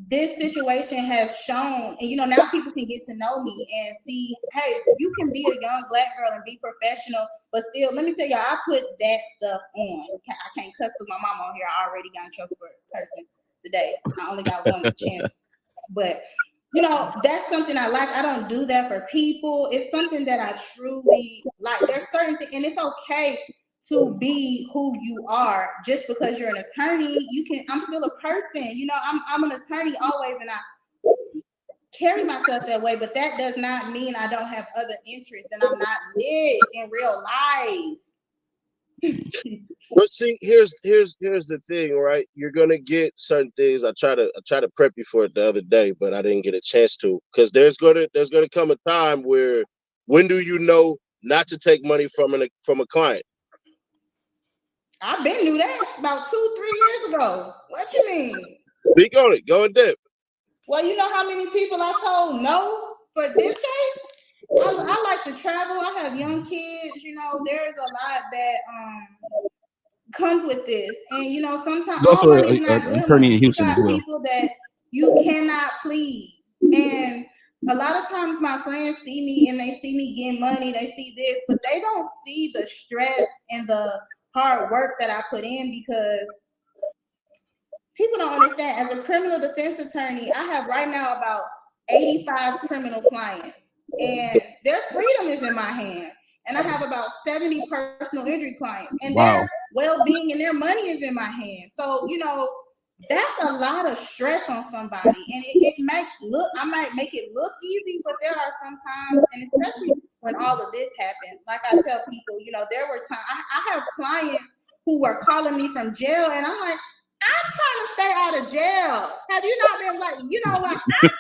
this situation has shown, and now people can get to know me and see, hey, you can be a young black girl and be professional, but still, let me tell y'all, I put that stuff on. I can't cuss because my mom on here already got in trouble for person today. I only got one chance, but that's something I like. I don't do that for people. It's something that I truly like. There's certain things, and it's okay to be who you are. Just because you're an attorney, I'm still a person. I'm an attorney always, and I carry myself that way, but that does not mean I don't have other interests and I'm not lit in real life. But see, here's the thing, right? You're gonna get certain things. I try to prep you for it the other day, but I didn't get a chance to, because there's gonna come a time where, when do you know not to take money from a client? I've been knew that about 2-3 years ago. What you mean? Speak on it. Go in depth. Well, you know how many people I told no for this case? I like to travel. I have young kids. There's a lot that comes with this, and sometimes There's also all money's not good attorney in money. Houston You as got well. people that you cannot please, and a lot of times my friends see me and they see me getting money. They see this, but they don't see the stress and the hard work that I put in, because people don't understand. As a criminal defense attorney, I have right now about 85 criminal clients, and their freedom is in my hand. And I have about 70 personal injury clients, and their well-being and their money is in my hand. So, that's a lot of stress on somebody. And I might make it look easy, but there are some times, and especially when all of this happened, like I tell people, there were times I have clients who were calling me from jail, and I'm like, I'm trying to stay out of jail. Have you not been like, I'm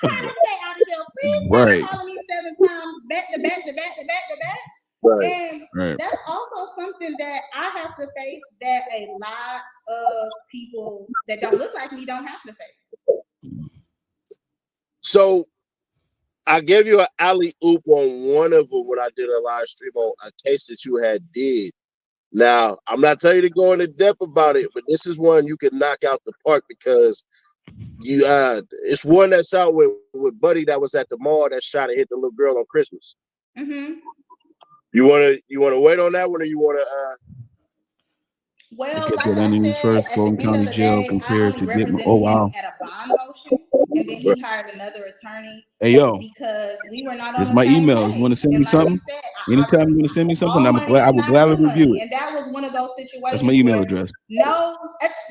trying to stay out of jail. Please stop calling me 7 times back to back to back to back to back. Right. And that's also something that I have to face, that a lot of people that don't look like me don't have to face. So I gave you an alley oop on one of them when I did a live stream on a case that you had did. Now, I'm not telling you to go into depth about it, but this is one you can knock out the park because you it's one that's out with Buddy that was at the mall that shot and hit the little girl on Christmas. Mm-hmm. You wanna wait on that one, or you wanna Well, Okay, like so that I news said, first, at the Fulton end of County the Jail day, I compared only to get. represented Oh him wow. at a bond motion, and then he hired another attorney Hey yo, because we were not this on is the my same email. You want to page. send And me like he something? said, Anytime you want to send me something, all money I is will not gladly good review money. it. And that was one of those That's my situations email where address. no,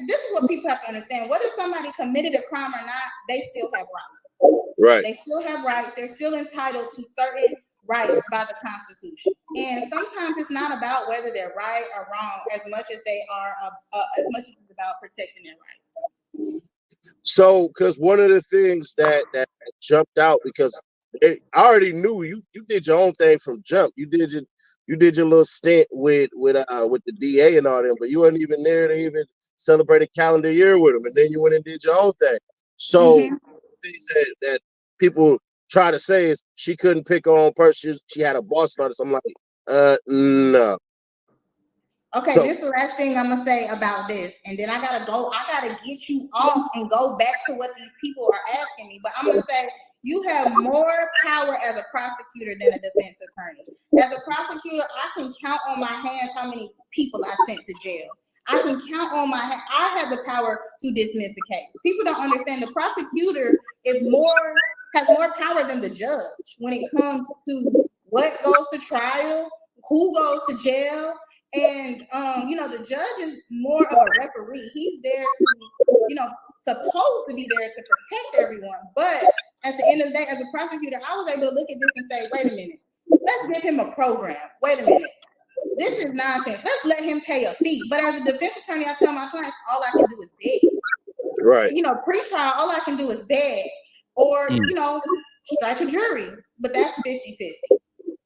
this is what people have to understand. Whether somebody committed a crime or not, they still have rights. right? They still have rights. They're still entitled to certain rights by the Constitution. And sometimes it's not about whether they're right or wrong as much as they are, as much as it's about protecting their rights. So, because one of the things that jumped out, because I already knew you did your own thing from jump. You did your little stint with the DA and all them, but you weren't even there to even celebrate a calendar year with them, and then you went and did your own thing. So things that people try to say is she couldn't pick her own person. She had a boss notice. I'm like, no. Okay, So, this is the last thing I'm gonna say about this, and then I gotta get you off and go back to what these people are asking me. But I'm gonna say you have more power as a prosecutor than a defense attorney. As a prosecutor, I can count on my hands how many people I sent to jail. I can count on I have the power to dismiss a case. People don't understand the prosecutor has more power than the judge when it comes to what goes to trial, who goes to jail. And the judge is more of a referee. He's there to, supposed to be there to protect everyone. But at the end of the day, as a prosecutor, I was able to look at this and say, wait a minute, let's give him a program. Wait a minute. This is nonsense. Let's let him pay a fee. But as a defense attorney, I tell my clients, all I can do is beg. right. Pre-trial, all I can do is beg or, strike a jury. But that's 50-50.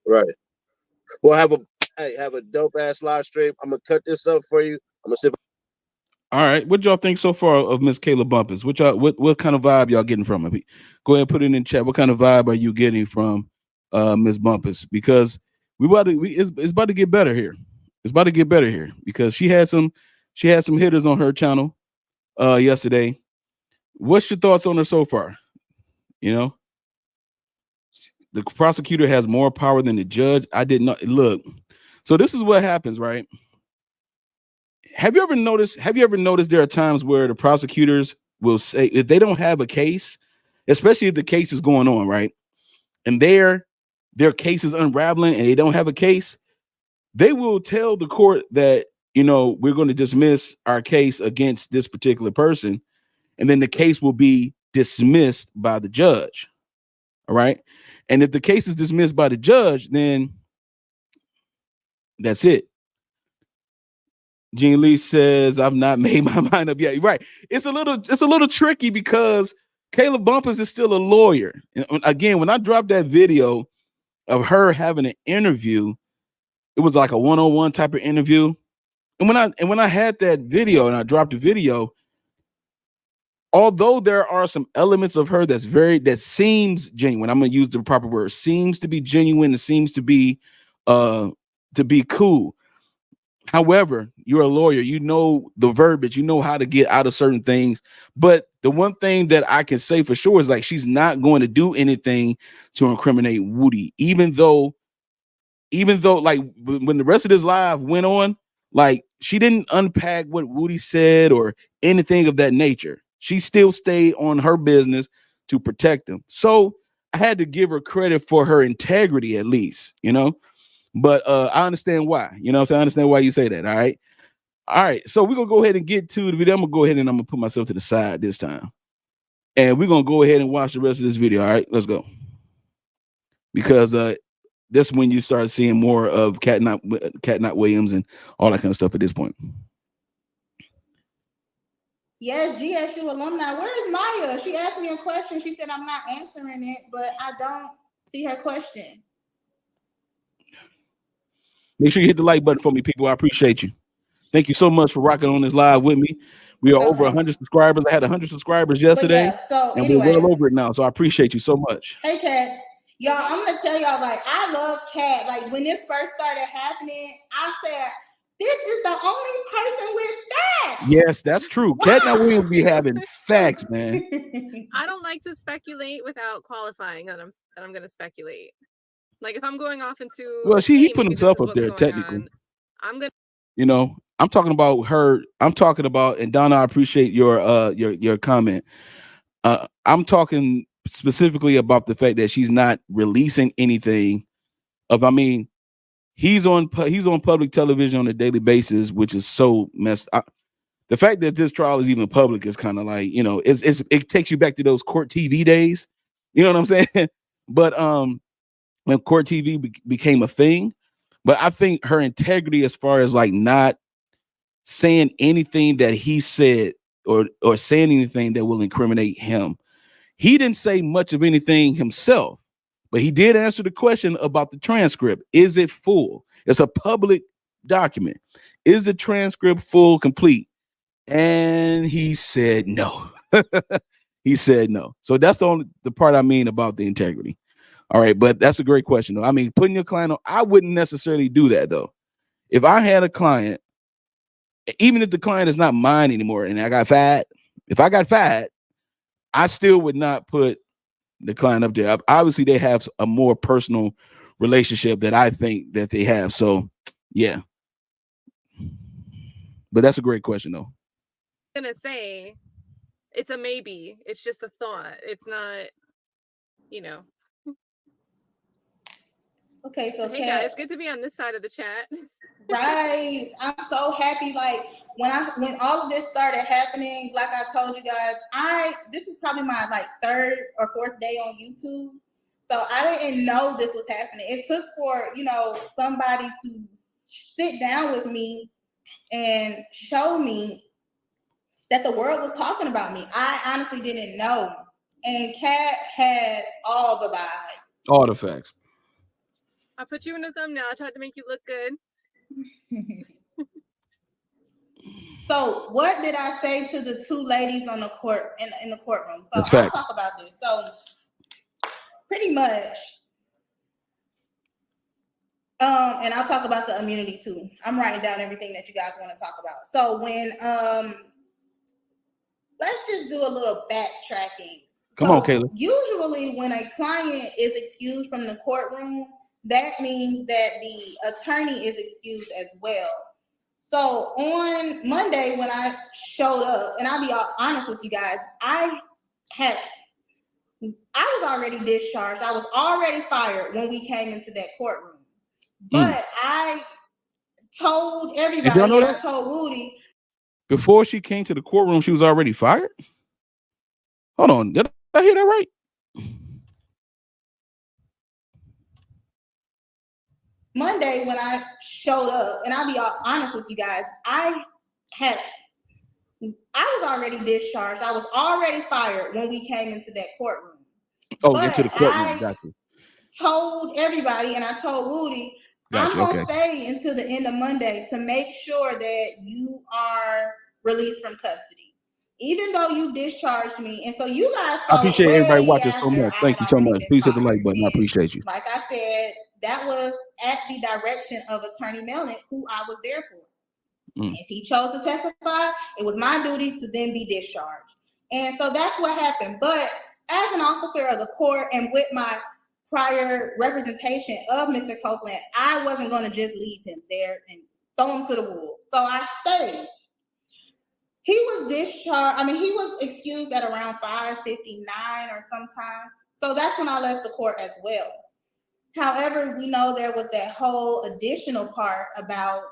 Right. We'll have a dope ass live stream. I'm gonna cut this up for you. I'm gonna see. All right, what y'all think so far of Miss Kayla Bumpus? What kind of vibe y'all getting from her? Go ahead and put it in chat. What kind of vibe are you getting from Miss Bumpus? Because it's about to get better here. It's about to get better here because she had some hitters on her channel yesterday. What's your thoughts on her so far? The prosecutor has more power than the judge. I did not look. So this is what happens, right? Have you ever noticed there are times where the prosecutors will say, if they don't have a case, especially if the case is going on, right? And their case is unraveling and they don't have a case, they will tell the court that, we're going to dismiss our case against this particular person. And then the case will be dismissed by the judge. All right. And if the case is dismissed by the judge, then that's it. Jean Lee says, I've not made my mind up yet. Right. It's a little tricky because Kayla Bumpus is still a lawyer. And again, when I dropped that video of her having an interview, it was like a one-on-one type of interview. And when I had that video and I dropped the video, although there are some elements of her that seems genuine, I'm gonna use the proper word, seems to be genuine, it seems to be cool. However, you're a lawyer, you know the verbiage, you know how to get out of certain things. But the one thing that I can say for sure is like she's not going to do anything to incriminate Woody, even though like when the rest of this live went on, like she didn't unpack what Woody said or anything of that nature. She still stayed on her business to protect him. So I had to give her credit for her integrity, at least, But I understand why, I understand why you say that. All right. So we're gonna go ahead and get to the video. I'm gonna go ahead and I'm gonna put myself to the side this time, and we're gonna go ahead and watch the rest of this video. All right, let's go. Because that's when you start seeing more of Cat Not Williams and all that kind of stuff at this point. Yes, GSU alumni. Where is Maya? She asked me a question. She said I'm not answering it, but I don't see her question. Make sure you hit the like button for me, people. I appreciate you. Thank you so much for rocking on this live with me. We are over 100 subscribers. I had 100 subscribers yesterday, so and anyways, we're well over it now. So I appreciate you so much. Hey, Kat. Y'all, I'm gonna tell y'all, like, I love Kat. Like, when this first started happening, I said, this is the only person with facts. Yes, that's true. Wow. Kat and I will be having facts, man. I don't like to speculate without qualifying that I'm going to speculate. Like if I'm going off into He put himself up there technically. I'm gonna, you know, I'm talking about her. I'm talking about, and Donna, I appreciate your comment. I'm talking specifically about the fact that she's not releasing anything of. I mean, he's on public television on a daily basis, which is so messed up. The fact that this trial is even public is kind of like, it takes you back to those court TV days. You know what I'm saying? But when court TV became a thing, but I think her integrity as far as like not saying anything that he said or saying anything that will incriminate him. He didn't say much of anything himself, but he did answer the question about the transcript. Is it full? It's a public document. Is the transcript full, complete? And he said no. He said no. So that's the part I mean about the integrity. All right, but that's a great question though. I mean, putting your client on, I wouldn't necessarily do that though. If I had a client, even if the client is not mine anymore and I got fired, if I got fired, I still would not put the client up there. Obviously, they have a more personal relationship that I think that they have. So, yeah. But that's a great question, though. I'm gonna say it's a maybe. It's just a thought. It's not, Okay, so hey guys, good to be on this side of the chat. Right. I'm so happy. Like when all of this started happening, like I told you guys, this is probably my like third or fourth day on YouTube. So I didn't know this was happening. It took for, somebody to sit down with me and show me that the world was talking about me. I honestly didn't know. And Kat had all the vibes. All the facts. I put you in a thumbnail. I tried to make you look good. So what did I say to the two ladies on the court in the courtroom? So That's I'll facts. talk about this. So pretty much, and I'll talk about the immunity too. I'm writing down everything that you guys want to talk about. So when let's just do a little backtracking. Come on, Kayla. Usually when a client is excused from the courtroom, that means that the attorney is excused as well. So on Monday when I showed up, and I'll be honest with you guys, I was already discharged. I was already fired when we came into that courtroom. But I told everybody, I told Woody. Before she came to the courtroom, she was already fired? Hold on. Did I hear that right? Monday when I showed up, and I'll be honest with you guys, I was already discharged. I was already fired when we came into that courtroom. Into the courtroom. Gotcha. Told everybody, and I told Woody, I'm going to stay until the end of Monday to make sure that you are released from custody, even though you discharged me. And so you guys saw, I appreciate everybody watching so much. Thank you so much. Please hit the like button. I appreciate you. Like I said, that was at the direction of Attorney Melnick, who I was there for. If he chose to testify, it was my duty to then be discharged. And so that's what happened. But as an officer of the court and with my prior representation of Mr. Copeland, I wasn't going to just leave him there and throw him to the wolves. So I stayed. He was discharged. I mean, he was excused at around 5:59 or sometime. So that's when I left the court as well. However, we know there was that whole additional part about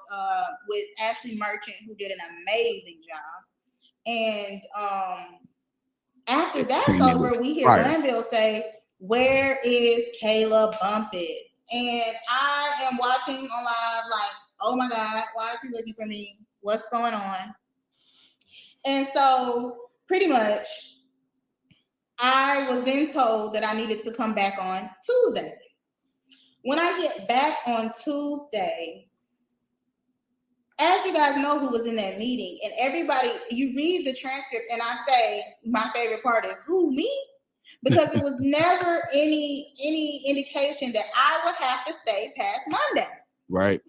with Ashley Merchant, who did an amazing job. And after that's over, we hear Glanville say, "Where is Kayla Bumpus?" And I am watching on live like, oh my God, why is he looking for me? What's going on? And so pretty much, I was then told that I needed to come back on Tuesday. When I get back on Tuesday, as you guys know who was in that meeting, and everybody, you read the transcript and I say, my favorite part is, who, me? because it was never any indication that I would have to stay past Monday. Right.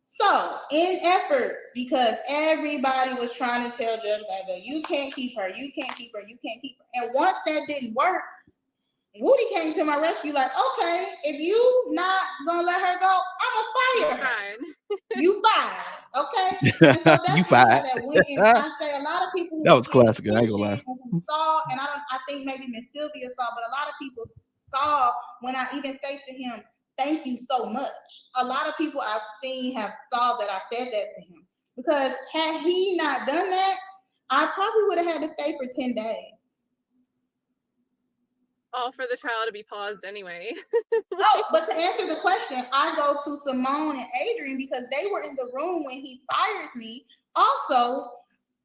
So, in efforts, because everybody was trying to tell Judge Gabby, you can't keep her, you can't keep her, you can't keep her. And once that didn't work, Woody came to my rescue like, okay, if you not gonna let her go, I'm gonna fire her. Fine. You fired, okay? And so that's You really how fired. that went. And I say a lot of people who That was were paying classic. I ain't gonna lie. attention and who saw, and I think maybe Miss Sylvia saw, but a lot of people saw when I even say to him, thank you so much. A lot of people I've seen have saw that I said that to him. Because had he not done that, I probably would have had to stay for 10 days. All for the trial to be paused anyway. Oh, but to answer the question, I go to Simone and Adrian because they were in the room when he fires me. Also,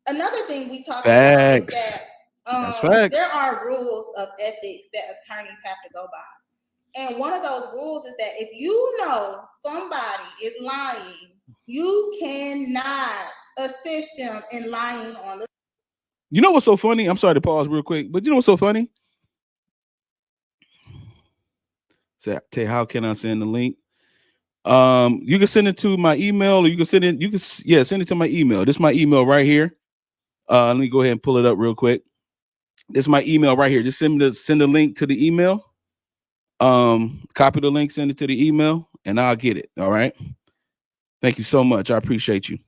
another thing we talked about is that That's facts. there are rules of ethics that attorneys have to go by. And one of those rules is that if you know somebody is lying, you cannot assist them in lying on the. You know what's so funny? I'm sorry to pause real quick, but you know what's so funny? Say, how can I send the link? You can send it to my email, or you can send it. Send it to my email. This is my email right here. Let me go ahead and pull it up real quick. This is my email right here. Just send the link to the email. Copy the link, send it to the email, and I'll get it. All right. Thank you so much. I appreciate you.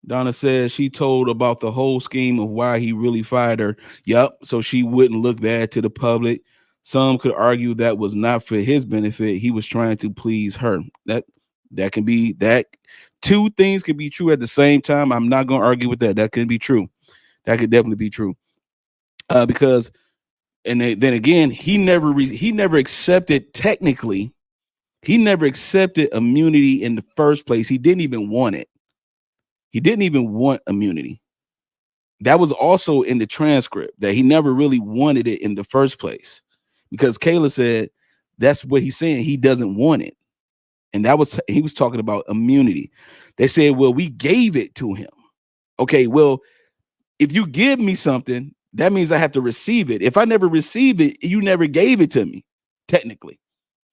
Donna says she told about the whole scheme of why he really fired her. Yep. So she wouldn't look bad to the public. Some could argue that was not for his benefit. He was trying to please her. That can be that. Two things can be true at the same time. I'm not going to argue with that. That can be true. That could definitely be true. Because, and then again, he never accepted technically. He never accepted immunity in the first place. He didn't even want it. He didn't even want immunity. That was also in the transcript that he never really wanted it in the first place, because Kayla said that's what he's saying. He doesn't want it. And he was talking about immunity. They said, well, we gave it to him. Okay, well, if you give me something, that means I have to receive it. If I never receive it, you never gave it to me, technically.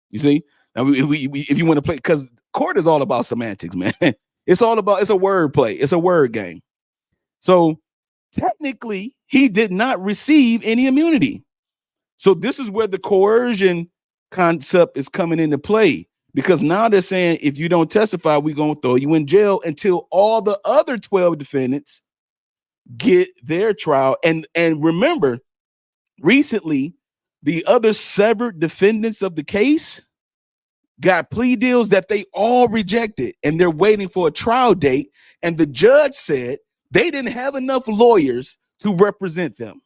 You see? Now, if you want to play, because court is all about semantics, man. It's a word play. It's a word game. So technically, he did not receive any immunity. So this is where the coercion concept is coming into play, because now they're saying, if you don't testify, we're going to throw you in jail until all the other 12 defendants get their trial. And remember, recently, the other severed defendants of the case got plea deals that they all rejected, and they're waiting for a trial date. And the judge said they didn't have enough lawyers to represent them.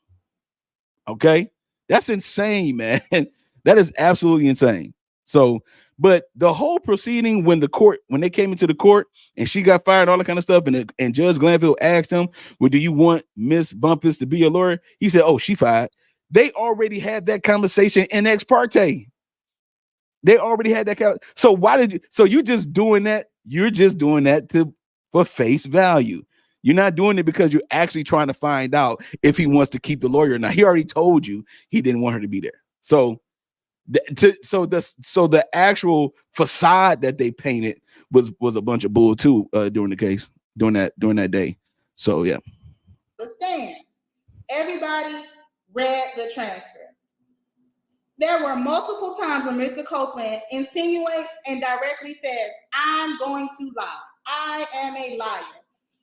Okay, that's insane, man. That is absolutely insane. So, but the whole proceeding, when they came into the court and she got fired, all that kind of stuff, and Judge Glanville asked him, well, do you want Miss Bumpus to be a lawyer? He said, oh, she fired. They already had that conversation in ex parte. They already had that. So why did you? So you just doing that? You're just doing that for face value. You're not doing it because you're actually trying to find out if he wants to keep the lawyer or not. He already told you he didn't want her to be there. So, the actual facade that they painted was a bunch of bull too during the case during that day. So yeah. Listen, everybody read the transcript. There were multiple times when Mr. Copeland insinuates and directly says, I'm going to lie. I am a liar.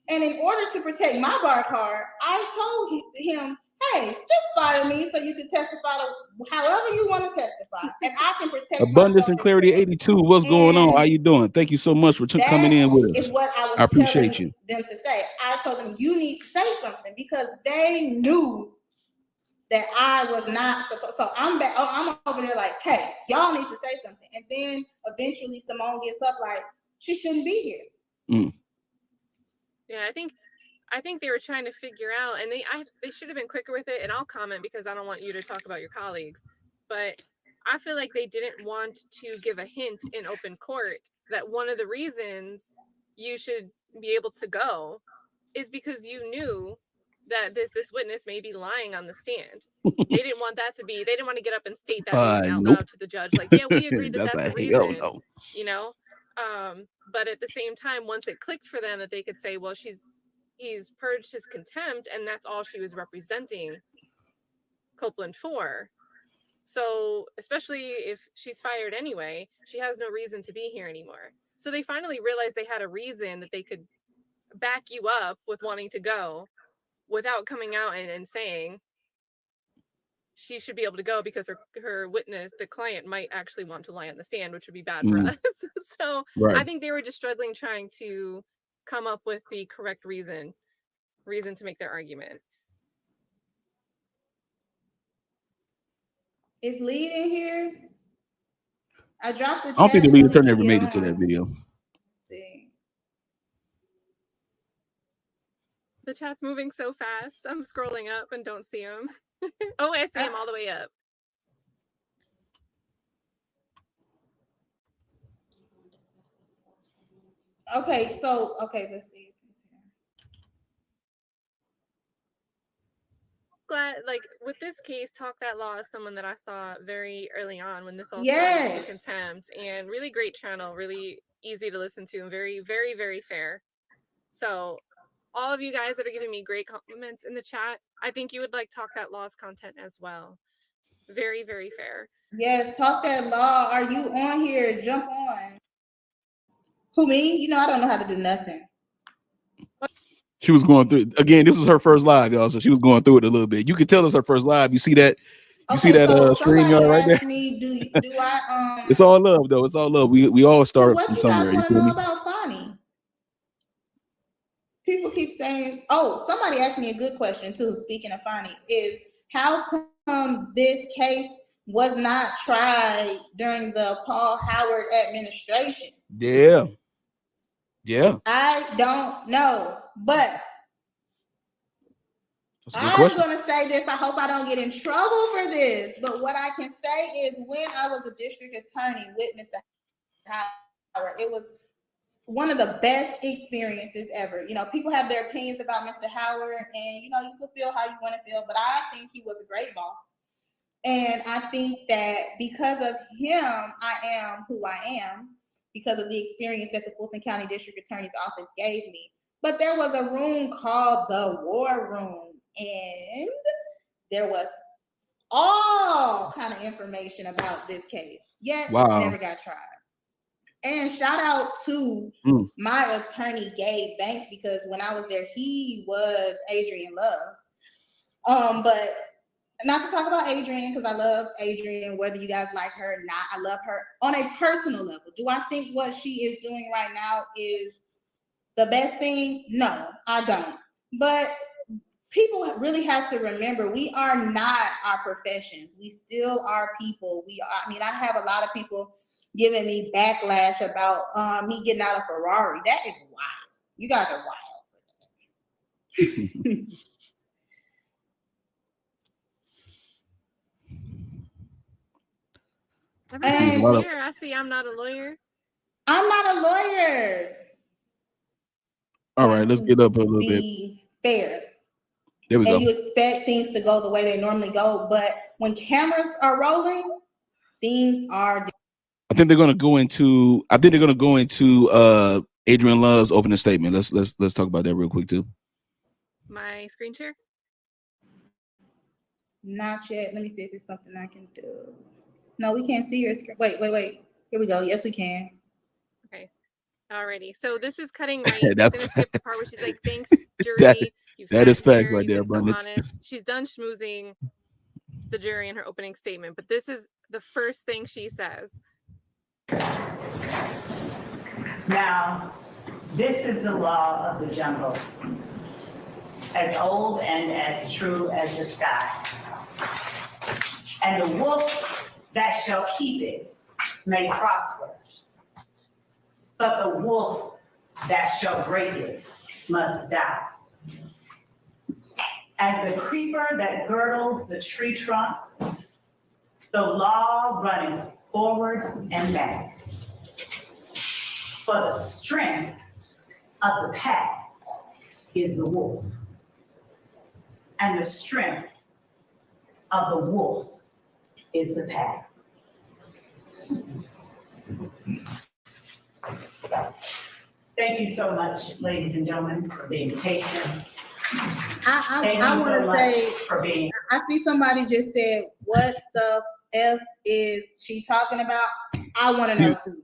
And in order to protect my bar card, I told him, hey, just fire me so you can testify to however you want to testify. And I can protect Abundance and Clarity 82. What's going on? How you doing? Thank you so much for coming in with us. Is what I appreciate telling them to say. I told them, you need to say something, because they knew that I was not supposed. So I'm back. Oh, I'm over there like, hey, y'all need to say something. And then eventually Simone gets up like, she shouldn't be here. Mm. Yeah, I think they were trying to figure out, and they should have been quicker with it. And I'll comment because I don't want you to talk about your colleagues, but I feel like they didn't want to give a hint in open court that one of the reasons you should be able to go is because you knew that this witness may be lying on the stand. They didn't want that to be, they didn't want to get up and state that reason out Nope. loud to the judge. Like, yeah, we agree that that's a hell reason, no. you know? But at the same time, once it clicked for them that they could say, well, he's purged his contempt, and that's all she was representing Copeland for. So, especially if she's fired anyway, she has no reason to be here anymore. So they finally realized they had a reason that they could back you up with wanting to go without coming out and saying she should be able to go because her witness, the client, might actually want to lie on the stand, which would be bad for us. So Right. I think they were just struggling trying to come up with the correct reason to make their argument. Is Lead in here? I dropped the chat. I don't think the lead so he attorney can ever get made it to on. that video. Let's see. The chat's moving so fast. I'm scrolling up and don't see him. Oh, I see him all the way up. Okay, so let's see. Glad, like, with this case, Talk That Law is someone that I saw very early on when this all Yes. started in contempt, and really great channel, really easy to listen to, and very, very, very fair. So all of you guys that are giving me great compliments in the chat, I think you would like Talk That Law's content as well. Very, very fair. Yes, Talk That Law. Are you on here? Jump on. Who, me? You know I don't know how to do nothing. She was going through again. This was her first live, y'all. So she was going through it a little bit. You could tell it's her first live. You see that? You see that screen, y'all, right there? Me, do I It's all love, though. It's all love. We all start what from you somewhere. guys You want to feel know me? about Fonnie? People keep saying, oh, somebody asked me a good question too. Speaking of Fonnie, is how come this case was not tried during the Paul Howard administration? Yeah. I don't know, but I'm going to say this. I hope I don't get in trouble for this, but what I can say is when I was a district attorney with Mr. Howard, it was one of the best experiences ever. You know, people have their opinions about Mr. Howard, and you know, you can feel how you want to feel, but I think he was a great boss. And I think that because of him, I am who I am, because of the experience that the Fulton County District Attorney's Office gave me. But there was a room called the War Room, and there was all kind of information about this case, yet never got tried. And shout out to my attorney, Gabe Banks, because when I was there, he was Adrian Love. But not to talk about Adrian, because I love Adrian, whether you guys like her or not. I love her on a personal level. Do I think what she is doing right now is the best thing? No, I don't. But people really have to remember, we are not our professions. We still are people. I have a lot of people giving me backlash about me getting out of Ferrari. That is wild. You guys are wild. Everybody's here. I see I'm not a lawyer. I'm not a lawyer. All right, let's get up a little bit. Fair. There we go. And you expect things to go the way they normally go, but when cameras are rolling, things are. I think they're going to go into. Adrian Love's opening statement. Let's talk about that real quick too. My screen share? Not yet. Let me see if it's something I can do. No, we can't see your screen. Wait. Here we go. Yes, we can. Okay. Alrighty. So this is cutting right. She's gonna skip the part where she's like, "Thanks, jury. That is fact right there, bro. So honest." She's done schmoozing the jury in her opening statement, but this is the first thing she says. Now, this is the law of the jungle, as old and as true as the sky. And the wolf that shall keep it may prosper, but the wolf that shall break it must die. As the creeper that girdles the tree trunk, the law running forward and back, for the strength of the pack is the wolf. And the strength of the wolf is the pack. Thank you so much, ladies and gentlemen, for being patient. Thank I you so want to much say, for being. I see somebody just said, what the F is she talking about? I want to know too.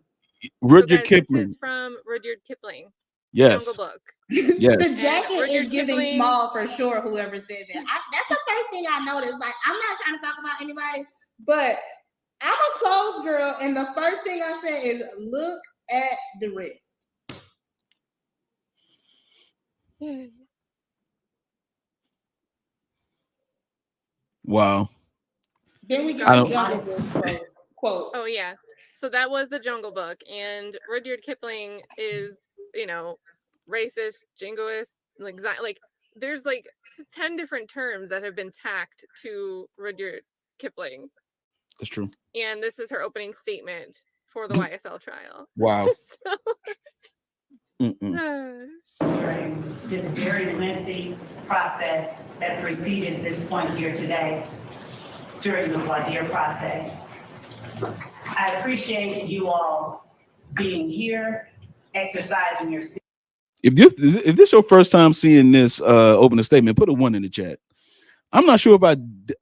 Rudyard This Kipling. is from Rudyard Kipling. Yes. Jungle Book. Yes. The jacket is Rudyard giving Kipling- small for sure, whoever said that. That's the first thing I noticed. Like, I'm not trying to talk about anybody, but I'm a clothes girl, and the first thing I said is look at the wrist. Wow. Then we get I the don't- Jungle Book quote. Oh yeah. So that was the Jungle Book, and Rudyard Kipling is, racist, jingoist, like there's like 10 different terms that have been tacked to Rudyard Kipling, That's true. and this is her opening statement for the YSL trial. Wow. So, During this very lengthy process that preceded this point here today, during the voir dire process. I appreciate you all being here, exercising your. If this your first time seeing this opening statement, put a 1 in the chat. I'm not sure if I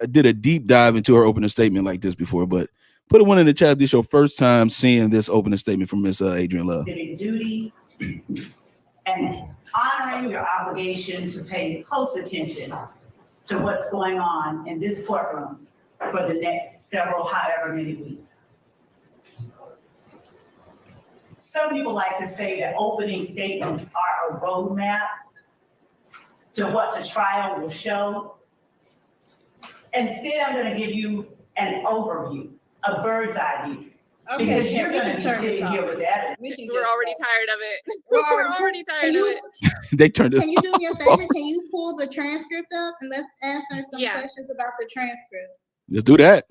did a deep dive into her opening statement like this before, but put a 1 in the chat if this your first time seeing this opening statement from Miss Adrienne Love. Civic duty and honoring your obligation to pay close attention to what's going on in this courtroom for the next several, however many weeks. Some people like to say that opening statements are a roadmap to what the trial will show. Instead, I'm going to give you an overview, a bird's eye view. Okay, Because yeah, you're we going to can be turn sitting this here off. with evidence. We can We're just- already tired of it. We're We're already tired Can of you, it. They turned it. can you do me a favor? Can you pull the transcript up and let's answer some Yeah. questions about the transcript? Let's do that.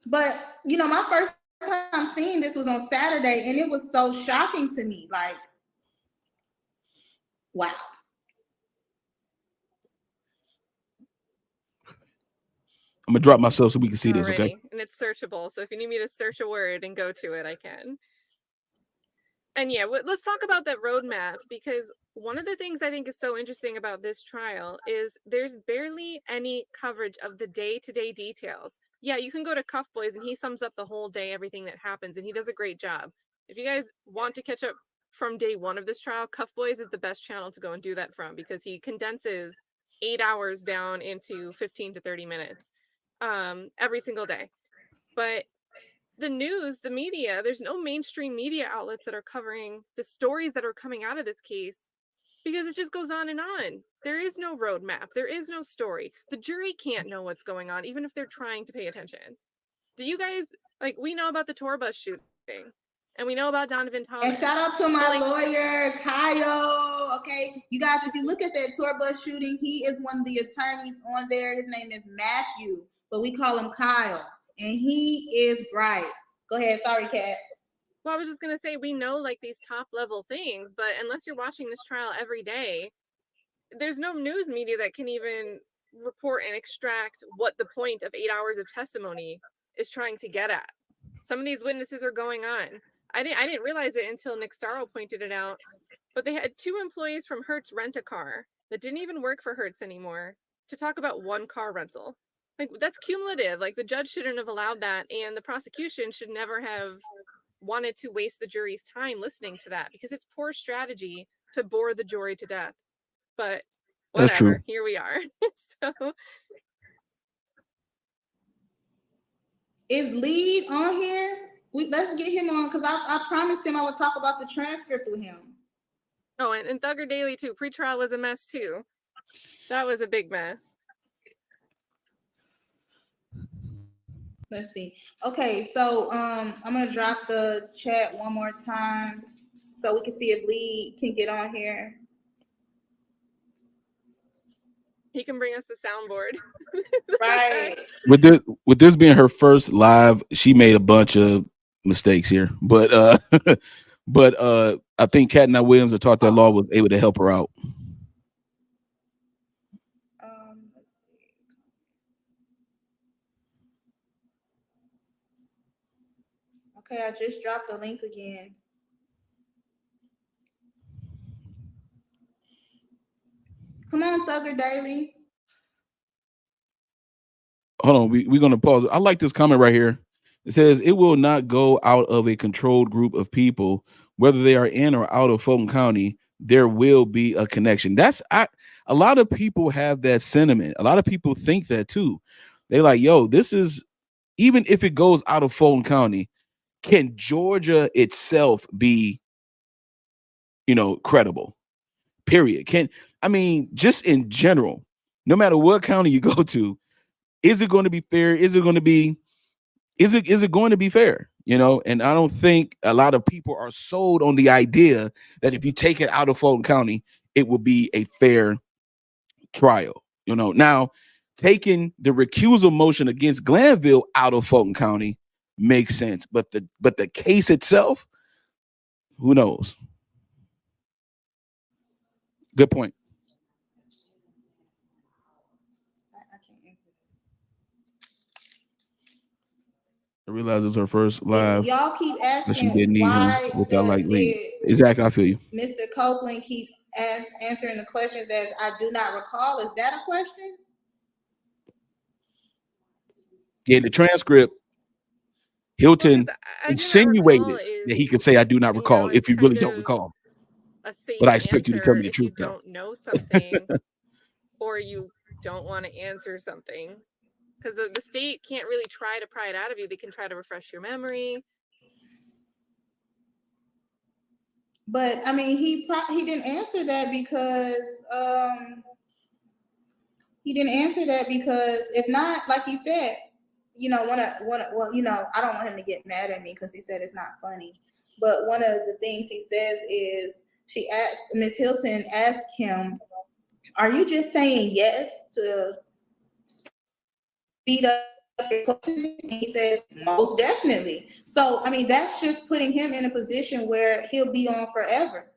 But my first time seeing this was on Saturday, and it was so shocking to me. Like, wow. I'm gonna drop myself so we can see this, okay? Alrighty. And it's searchable. So if you need me to search a word and go to it, I can. And yeah, let's talk about that roadmap, because one of the things I think is so interesting about this trial is there's barely any coverage of the day-to-day details. Yeah, you can go to Cuff Boys and he sums up the whole day, everything that happens, and he does a great job. If you guys want to catch up from day one of this trial, Cuff Boys is the best channel to go and do that from, because he condenses 8 hours down into 15 to 30 minutes every single day. But the news, the media, there's no mainstream media outlets that are covering the stories that are coming out of this case, because it just goes on and on. There is no roadmap. There is no story. The jury can't know what's going on, even if they're trying to pay attention. Do you guys, we know about the tour bus shooting, and we know about Donovan Thomas. And shout out to my lawyer, Kyle. Okay, you guys, if you look at that tour bus shooting, he is one of the attorneys on there. His name is Matthew, but we call him Kyle, and he is bright. Go ahead. Sorry, Kat. Well, I was just going to say, we know these top level things, but unless you're watching this trial every day, there's no news media that can even report and extract what the point of 8 hours of testimony is trying to get at. Some of these witnesses are going on. I didn't realize it until Nick Starro pointed it out, but they had 2 employees from Hertz Rent-A-Car that didn't even work for Hertz anymore to talk about one car rental. That's cumulative. The judge shouldn't have allowed that, and the prosecution should never have wanted to waste the jury's time listening to that, because it's poor strategy to bore the jury to death. But whatever, that's true. Here we are. So is Lead on here? Let's get him on, because I promised him I would talk about the transcript with him. Oh, and Thugger Daily too. Pretrial was a mess too. That was a big mess. Let's see. Okay, so I'm gonna drop the chat one more time so we can see if Lead can get on here. He can bring us the soundboard. Right. With this being her first live, she made a bunch of mistakes here, but I think Kat and Williams that taught that law was able to help her out. Okay, I just dropped the link again. Come on, Thugger Daily. Hold on, we're gonna pause. I like this comment right here. It says it will not go out of a controlled group of people, whether they are in or out of Fulton County. There will be a connection. A lot of people have that sentiment. A lot of people think that too. They like, yo, this is, even if it goes out of Fulton County, can Georgia itself be, credible? Period. Just in general, no matter what county you go to, is it going to be fair? Is it going to be fair? And I don't think a lot of people are sold on the idea that if you take it out of Fulton County, it will be a fair trial. Now taking the recusal motion against Glanville out of Fulton County makes sense, but the case itself, who knows? Good point. I realize it's her first live. Y'all keep but she asking didn't need why him without like link. did Exactly, I feel you. Mr. Copeland keep answering the questions as I do not recall. Is that a question? Yeah, the transcript, Hilton insinuated that he could say, I do not recall, if you really don't recall. But I expect you to tell me the truth, if you don't know something or you don't want to answer something. Because the state can't really try to pry it out of you. They can try to refresh your memory. But I mean, he didn't answer that because if not, like he said, I don't want him to get mad at me because he said it's not funny. But one of the things he says is Ms. Hilton asked him, "Are you just saying yes to speed up your question?" And he says, "Most definitely." So, I mean, that's just putting him in a position where he'll be on forever.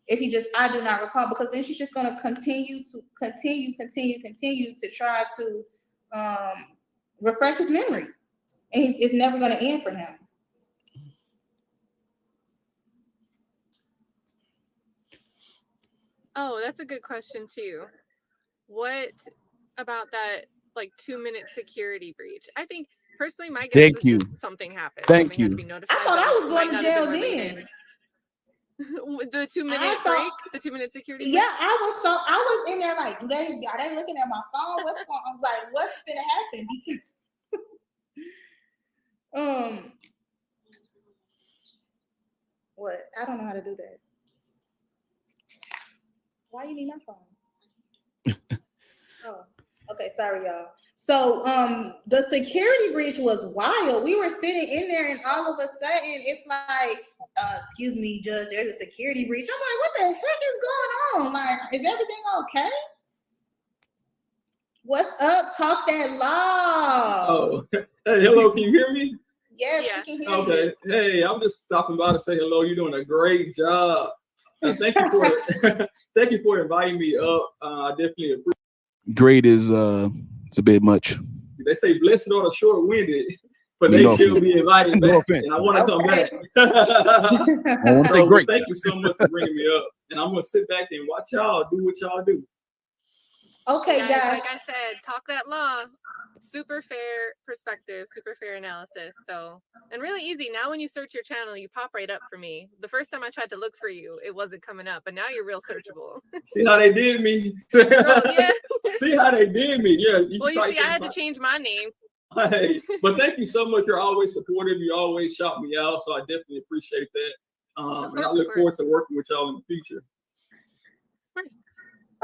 If he just, I do not recall, because then she's just going to continue to try to refresh his memory. And it's never going to end for him. Oh, that's a good question too. What about that 2-minute security breach? I think personally my guess was just something happened. Thank you. Had to be notified, I thought I was going to jail then. The 2-minute break, the 2-minute security break? Yeah, I was in there like, are they looking at my phone? What's going on? Like, what's gonna happen? What? I don't know how to do that. Why you need my phone? Oh, okay. Sorry, y'all. So, the security breach was wild. We were sitting in there, and all of a sudden, it's like, "Excuse me, Judge, there's a security breach." I'm like, "What the heck is going on? Like, is everything okay?" What's up? Talk that loud. Oh, hey, hello. Can you hear me? Yes, we can hear you. Okay. Hey, I'm just stopping by to say hello. You're doing a great job. Thank you for thank you for inviting me up. I definitely appreciate. Great is it's a bit much. They say blessed or the short-winded, but they shall be invited back, and I want to come back. So thank you so much for bringing me up, and I'm gonna sit back and watch y'all do what y'all do. Okay, guys. Like I said, talk that law. Super fair perspective, super fair analysis. So, and really easy. Now when you search your channel, you pop right up for me. The first time I tried to look for you, it wasn't coming up, but now you're real searchable. See how they did me? Yeah. See how they did me? Yeah. You see, I had to change my name. Hey, but thank you so much. You're always supportive. You always shout me out, so I definitely appreciate that. And I look forward to working with y'all in the future.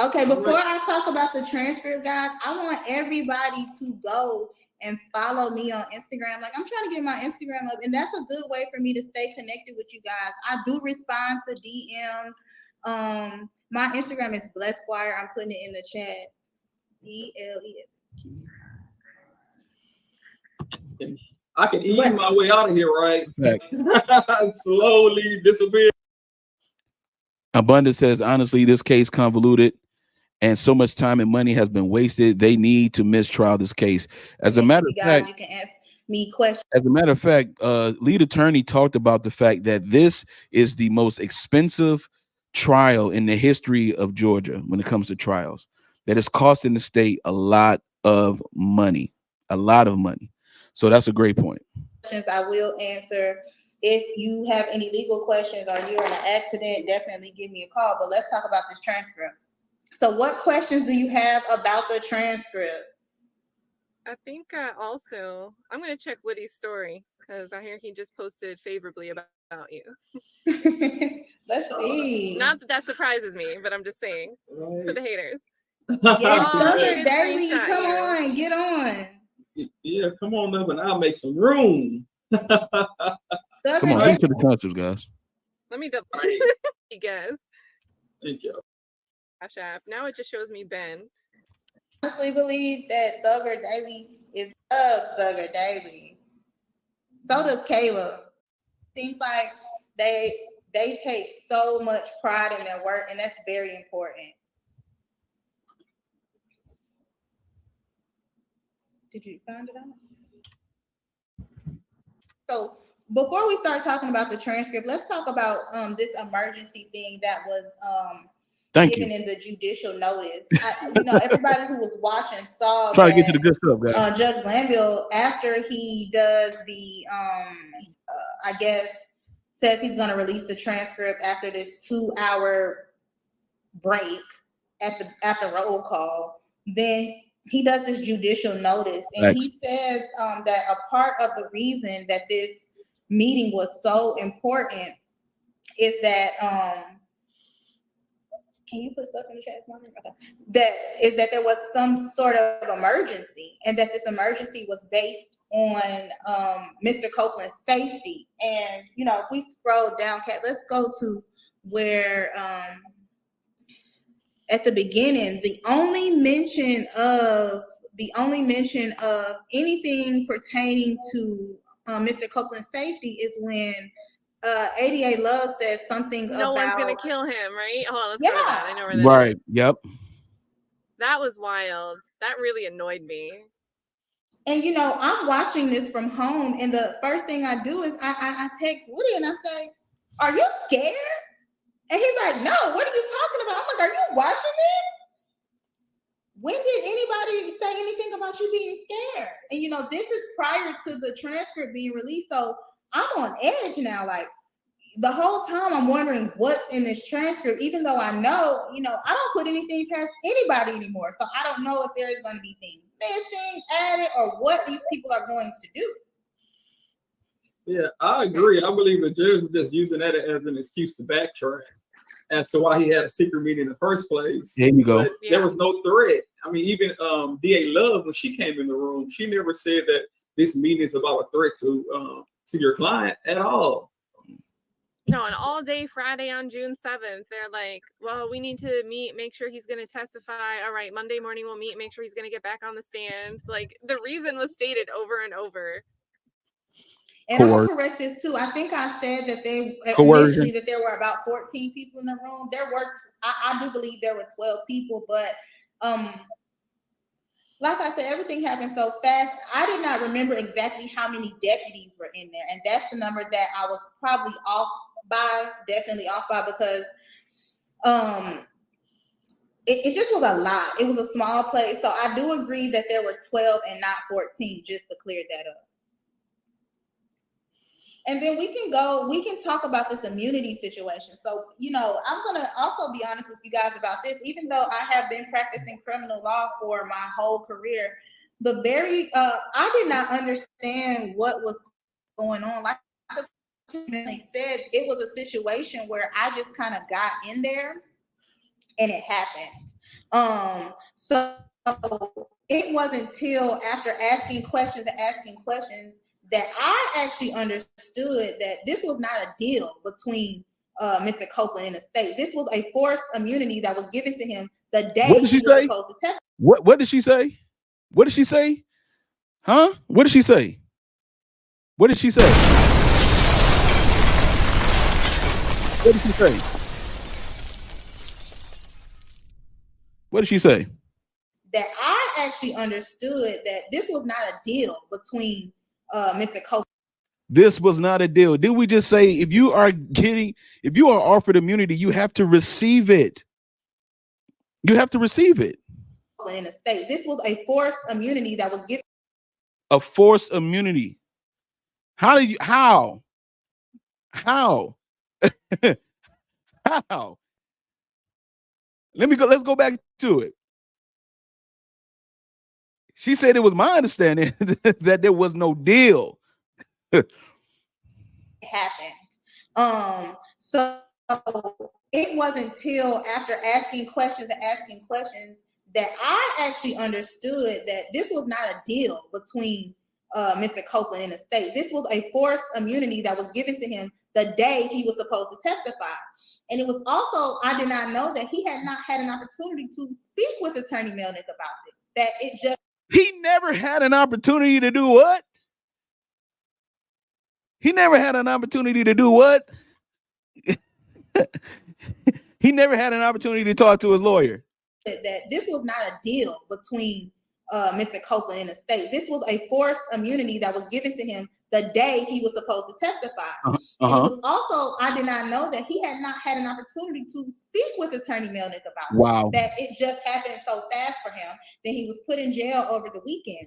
Okay, before I talk about the transcript, guys, I want everybody to go and follow me on Instagram. Like, I'm trying to get my Instagram up, and that's a good way for me to stay connected with you guys. I do respond to DMs. My Instagram is Blessquire. I'm putting it in the chat. BLES. I can ease my way out of here, right? Slowly disappear. Abundance says, honestly, this case convoluted and so much time and money has been wasted. They need to mistrial this case. As a matter of fact, you can ask. me question. As a matter of fact, lead attorney talked about the fact that this is the most expensive trial in the history of Georgia when it comes to trials. That is costing the state a lot of money, So that's a great point. Questions I will answer. If you have any legal questions or you're in an accident, definitely give me a call. But let's talk about this transcript. So what questions do you have about the transcript? I think also I'm going to check Woody's story because I hear he just posted favorably about you. Let's see. Not that surprises me, but I'm just saying for the haters. Yes, Oh, he Thugger did Daily, screenshot come you. on, get on. Yeah, come on up and I'll make some room. Come Thugger on, Daily. into the concepts, guys. Let me double guess. Thank you. Cash App. Now it just shows me Ben. I honestly believe that Thugger Daily is Thugger Daily. So does Caleb. Seems like they take so much pride in their work, and that's very important. Did you find it out? So before we start talking about the transcript, let's talk about this emergency thing that was given in the judicial notice. Everybody who was watching saw Try to get to the good stuff, guys. Judge Glanville, after he does the I guess says he's going to release the transcript after this 2-hour break after roll call, then he does this judicial notice, and he says that a part of the reason that this meeting was so important is that can you put stuff in the chat? Okay. That there was some sort of emergency, and that this emergency was based on Mr. Copeland's safety. And if we scroll down, Kat, let's go to where at the beginning, the only mention of anything pertaining to Mr. Copeland's safety is when ADA Love says something no about one's gonna kill him, right? Hold on, let's go to that. I know where that is. Right. Yep. That was wild. That really annoyed me. And I'm watching this from home, and the first thing I do is I text Woody and I say, "Are you scared?" And he's like, "No, what are you talking about?" I'm like, "Are you watching this? When did anybody say anything about you being scared?" And this is prior to the transcript being released, so I'm on edge now. Like the whole time I'm wondering what's in this transcript, even though I know, I don't put anything past anybody anymore. So I don't know if there's going to be things missing, added, or what these people are going to do. Yeah, I agree. I believe the judge was just using that as an excuse to backtrack as to why he had a secret meeting in the first place. There you go. But there was no threat. I mean, even DA Love, when she came in the room, she never said that this meeting is about a threat to your client at all. No, and all day Friday on June 7th, they're like, well, we need to meet, make sure he's going to testify. All right, Monday morning we'll meet, make sure he's going to get back on the stand. Like the reason was stated over and over. And I'm gonna correct this too. I think I said that initially that there were about 14 people in the room. I do believe there were 12 people, but like I said, everything happened so fast. I did not remember exactly how many deputies were in there, and that's the number that I was probably definitely off by, because it just was a lot. It was a small place, so I do agree that there were 12 and not 14. Just to clear that up. And then we can talk about this immunity situation. So, I'm going to also be honest with you guys about this. Even though I have been practicing criminal law for my whole career, I did not understand what was going on. Like they said, it was a situation where I just kind of got in there and it happened. So it wasn't until after asking questions that I actually understood that this was not a deal between Mr. Copeland and the state. This was a forced immunity that was given to him the day he was supposed to testify. What did she say? What did she say? Huh? What did she say? What did she say? What did she say? What did she say? That I actually understood that this was not a deal between Mr. Copeland. This was not a deal. Didn't we just say if you are offered immunity, you have to receive it? You have to receive it. In the state, this was a forced immunity that was given. A forced immunity. How did you? How? How? How? Let's go back to it. She said it was my understanding that there was no deal. It happened. So it wasn't until after asking questions that I actually understood that this was not a deal between Mr. Copeland and the state. This was a forced immunity that was given to him the day he was supposed to testify. And it was also, I did not know that he had not had an opportunity to speak with Attorney Melnick about this. That it just He never had an opportunity to do what? He never had an opportunity to do what? He never had an opportunity to talk to his lawyer. That this was not a deal between Mr. Copeland and the state. This was a forced immunity that was given to him the day he was supposed to testify. And it was also, I did not know that he had not had an opportunity to speak with Attorney Melnick about it. That it just happened so fast for him. Then he was put in jail over the weekend.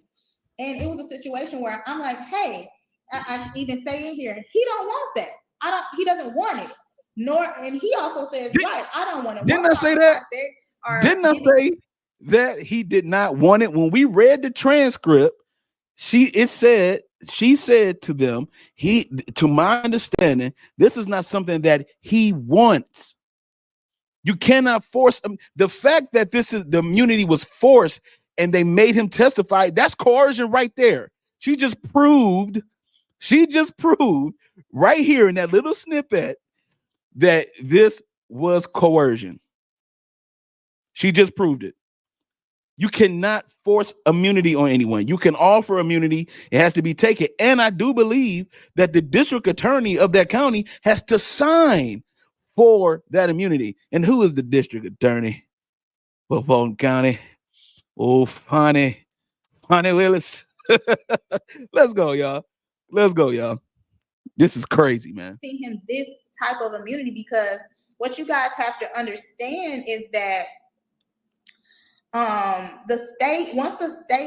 And it was a situation where I'm like, hey, I even say in here, he don't want that. He doesn't want it. And he also says, right, I don't want to. Didn't I say that? Didn't I say that he did not want it? When we read the transcript, she said to them, to my understanding, this is not something that he wants. You cannot force him. The fact that the immunity was forced and they made him testify, that's coercion right there. She just proved right here in that little snippet that this was coercion. She just proved it. You cannot force immunity on anyone. You can offer immunity. It has to be taken. And I do believe that the district attorney of that county has to sign for that immunity. And who is the district attorney for Fulton County? Oh, Honey Willis. Let's go, y'all. Let's go, y'all. This is crazy, man. Him this type of immunity, because what you guys have to understand is that the state,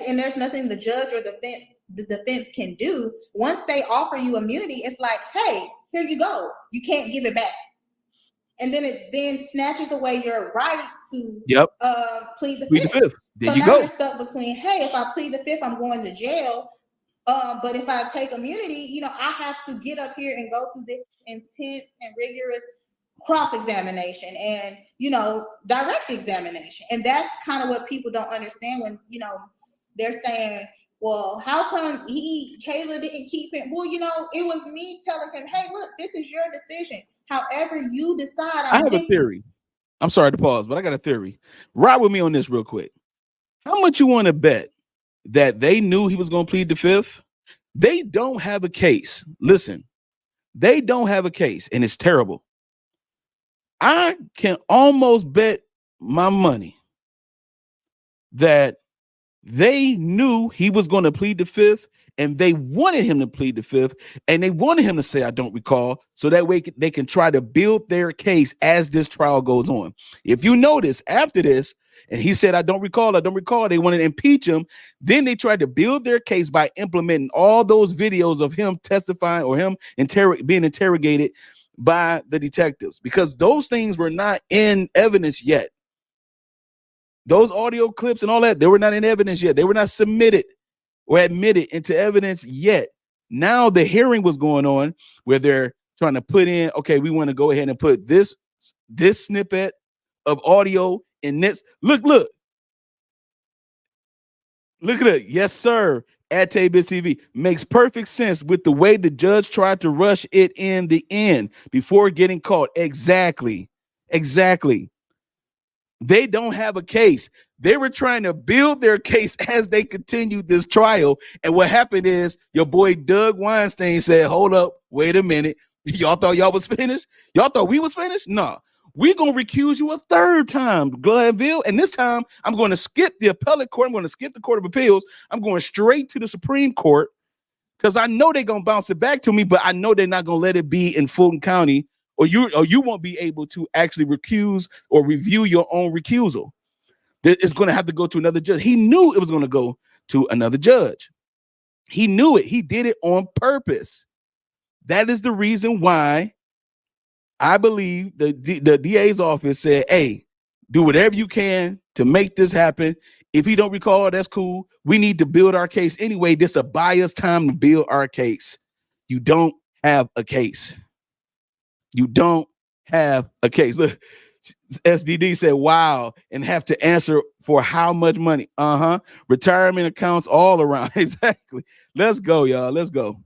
and there's nothing the judge or the defense can do. Once they offer you immunity, it's like, hey, here you go. You can't give it back. And then it snatches away your right to plead the fifth. There so you now go. You're stuck between, hey, if I plead the fifth, I'm going to jail. But if I take immunity, I have to get up here and go through this intense and rigorous cross-examination and, direct examination. And that's kind of what people don't understand when, they're saying, well, how come Kayla didn't keep him? Well, it was me telling him, hey, look, this is your decision. However you decide. I have a theory. I'm sorry to pause, but I got a theory. Ride with me on this real quick. How much you want to bet that they knew he was going to plead the fifth? They don't have a case. Listen, they don't have a case, and it's terrible. I can almost bet my money that they knew he was going to plead the fifth, and they wanted him to plead the fifth, and they wanted him to say, I don't recall, so that way they can try to build their case as this trial goes on. If you notice, after this, and he said, I don't recall, they wanted to impeach him. Then they tried to build their case by implementing all those videos of him testifying or him being interrogated by the detectives, because those things were not in evidence yet. Those audio clips and all that, they were not in evidence yet. They were not submitted or admitted into evidence yet. Now the hearing was going on where they're trying to put in, okay, we want to go ahead and put this snippet of audio in this. Look at it. Yes, sir. At Tabis TV makes perfect sense with the way the judge tried to rush it in the end before getting caught. Exactly. They don't have a case. They were trying to build their case as they continued this trial. And what happened is your boy Doug Weinstein said, hold up, wait a minute. Y'all thought y'all was finished? Y'all thought we was finished? No. We're going to recuse you a third time, Glanville. And this time, I'm going to skip the appellate court. I'm going to skip the Court of Appeals. I'm going straight to the Supreme Court because I know they're gonna bounce it back to me, but I know they're not gonna let it be in Fulton County, or you won't be able to actually recuse or review your own recusal. It's gonna have to go to another judge. He knew it was gonna go to another judge. He knew it. He did it on purpose. That is the reason why I believe the DA's office said, hey, do whatever you can to make this happen. If he don't recall, that's cool. We need to build our case anyway. This a buy us time to build our case. You don't have a case. You don't have a case. Look, SDD said, wow, and have to answer for how much money? Retirement accounts all around. Exactly. Let's go, y'all. Let's go.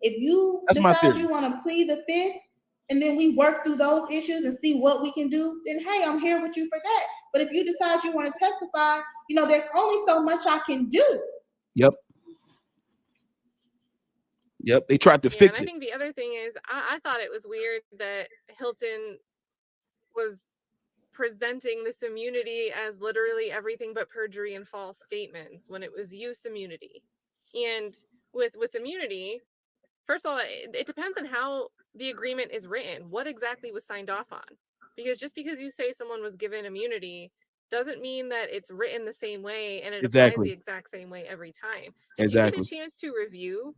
If you decide you want to plead the fifth, and then we work through those issues and see what we can do, then hey, I'm here with you for that. But if you decide you want to testify, there's only so much I can do. Yep. They tried to fix it. I think the other thing is, I thought it was weird that Hilton was presenting this immunity as literally everything but perjury and false statements when it was use immunity. And with immunity, first of all, it depends on how the agreement is written. What exactly was signed off on? Because just because you say someone was given immunity doesn't mean that it's written the same way and it applies the exact same way every time. Did you get a chance to review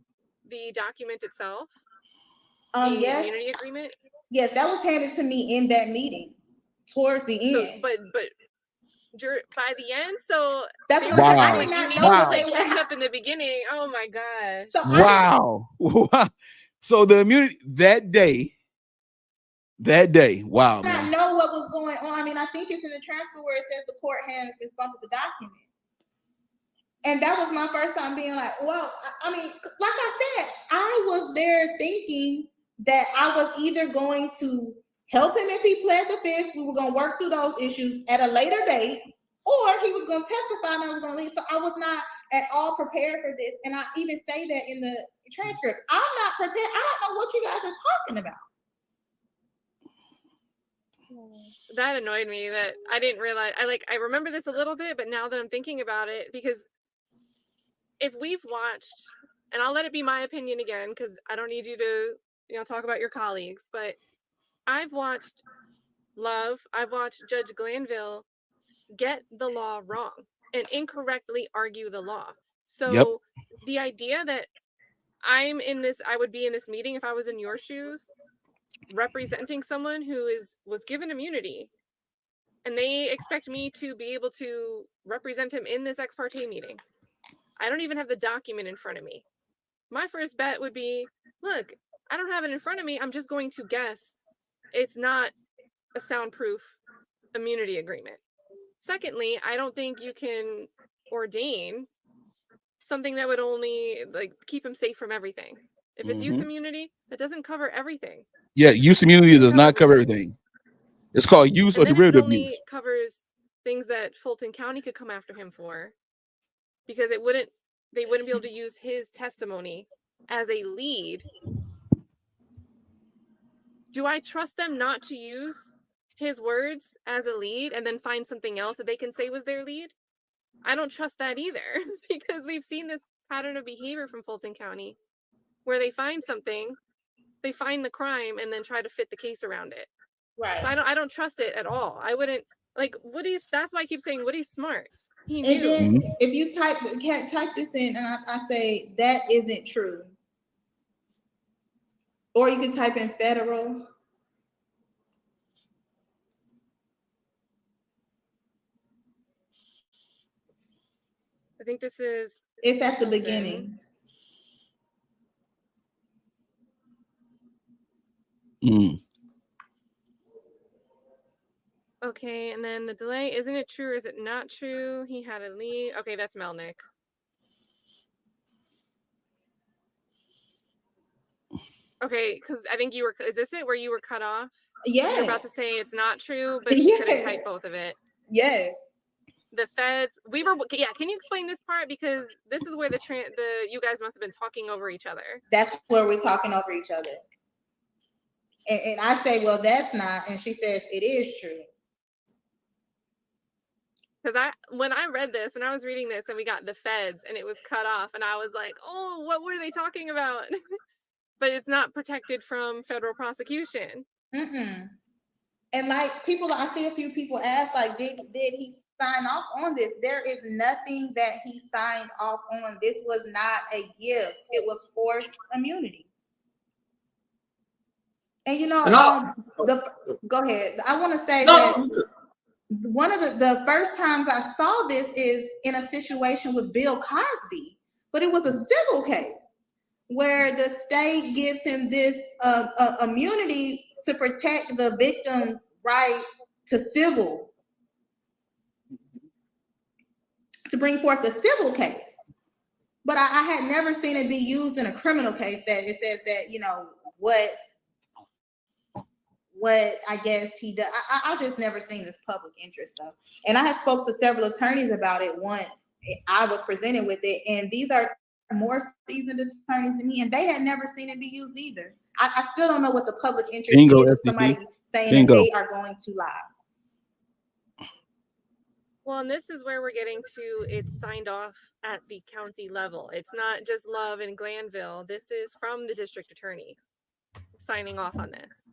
the document itself? Yes. Immunity agreement? Yes, that was handed to me in that meeting towards the end. But by the end, so that's what I did not know that they catch up in the beginning. Oh my gosh! So wow. So the immunity that day. Wow. I did not know what was going on. I mean, I think it's in the transfer where it says the court has this bump as a document. And that was my first time being like, well, I mean, like I said, I was there thinking that I was either going to help him if he pled the fifth, we were going to work through those issues at a later date, or he was going to testify and I was going to leave. So I was not at all prepared for this. And I even say that in the transcript. I'm not prepared. I don't know what you guys are talking about. That annoyed me that I didn't realize. I remember this a little bit, but now that I'm thinking about it, because if we've watched, and I'll let it be my opinion again, because I don't need you to, talk about your colleagues, but I've watched Love, I've watched Judge Glanville get the law wrong and incorrectly argue the law. So the idea that I would be in this meeting if I was in your shoes, representing someone who was given immunity, and they expect me to be able to represent him in this ex parte meeting. I don't even have the document in front of me. My first bet would be, look, I don't have it in front of me. I'm just going to guess it's not a soundproof immunity agreement. Secondly, I don't think you can ordain something that would only keep him safe from everything. If it's use immunity, that doesn't cover everything. Yeah, use immunity does not cover everything. It's called use or derivative use. It only covers things that Fulton County could come after him for, because they wouldn't be able to use his testimony as a lead. Do I trust them not to use his words as a lead and then find something else that they can say was their lead? I don't trust that either, because we've seen this pattern of behavior from Fulton County where they find something, they find the crime, and then try to fit the case around it. Right. So I don't trust it at all. I wouldn't Woody's. That's why I keep saying Woody's smart. He knew. And then if you type this in, and I say that isn't true, or you can type in federal. I think this is. It's at the beginning. Okay, and then the delay, isn't it true or is it not true? He had a lead. Okay, that's Melnick. Okay, because I think is this it where you were cut off? Yeah. You're about to say it's not true, but she could have typed both of it. Yes. The feds, can you explain this part? Because this is where you guys must have been talking over each other. That's where we're talking over each other. And I say, well, that's not. And she says, it is true. Because when I read this, when I was reading this and we got the feds and it was cut off, and I was like, oh, what were they talking about? But it's not protected from federal prosecution. Mm-mm. And like people, I see a few people ask, like, did he sign off on this? There is nothing that he signed off on. This was not a gift. It was forced immunity. And you know, go ahead. I want to say that one of the first times I saw this is in a situation with Bill Cosby, but it was a civil case where the state gives him this immunity to protect the victim's right to bring forth a civil case. But I had never seen it be used in a criminal case that it says that, you know, what I guess he does. I've just never seen this public interest stuff. And I had spoke to several attorneys about it once I was presented with it. And these are more seasoned attorneys than me, and they had never seen it be used either. I still don't know what the public interest is of somebody saying that they are going to lie. Well, and this is where we're getting to, it's signed off at the county level. It's not just Love and Glanville. This is from the district attorney signing off on this.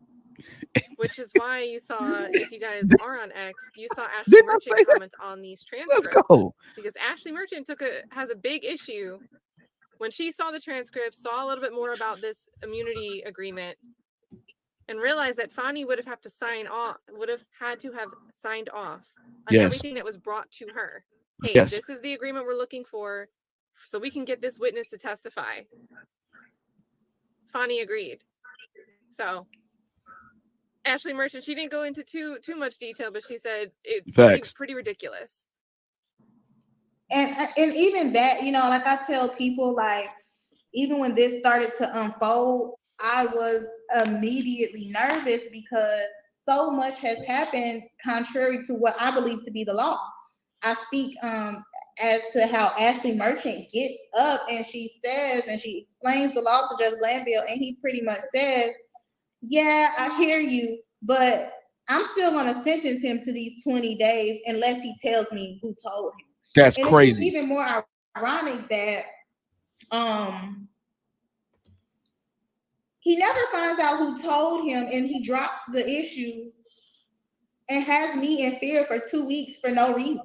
Which is why you saw, if you guys are on X, you saw Ashley Merchant comment on these transcripts. Let's go. Because Ashley Merchant has a big issue when she saw the transcripts, saw a little bit more about this immunity agreement, and realized that Fani would have had to have signed off on everything that was brought to her. Hey, this is the agreement we're looking for, so we can get this witness to testify. Fani agreed. So Ashley Merchant, she didn't go into too much detail, but she said it's pretty ridiculous. And even that, you know, like I tell people, like, even when this started to unfold, I was immediately nervous because so much has happened contrary to what I believe to be the law. I speak as to how Ashley Merchant gets up and she says, and she explains the law to Judge Glanville, and he pretty much says, yeah, I hear you, but I'm still going to sentence him to these 20 days unless he tells me who told him. That's crazy. It's even more ironic that he never finds out who told him, and he drops the issue and has me in fear for 2 weeks for no reason.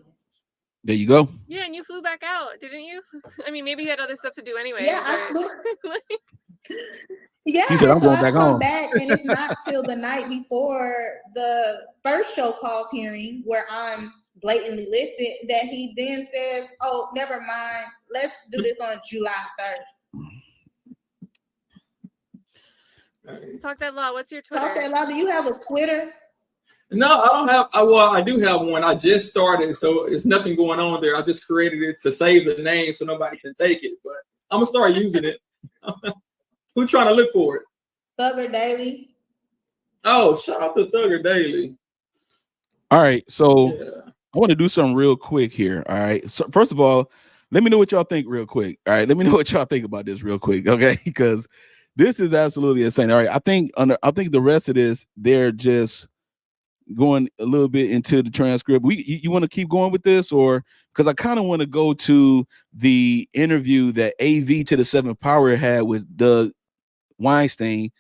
There you go. Yeah, and you flew back out, didn't you? I mean, maybe you had other stuff to do anyway. Yeah, I flew. Yeah, he said, I'm going back home. And it's not till the night before the first show cause hearing, where I'm blatantly listed, that he then says, oh, never mind, let's do this on July 3rd. Talk That Law. What's your Twitter? Talk That Law. Do you have a Twitter? No, I don't have. Well, I do have one. I just started, so it's nothing going on there. I just created it to save the name so nobody can take it. But I'm gonna start using it. Who's trying to look for it? Thugger Daily. Oh, shout out to Thugger Daily. All right, so I want to do something real quick here. All right, so first of all, let me know what y'all think real quick. All right, let me know what y'all think about this real quick, okay? Because this is absolutely insane. All right, I think the rest of this, they're just going a little bit into the transcript. You want to keep going with this, or because I kind of want to go to the interview that AV to the 7th Power had with Doug Weinstein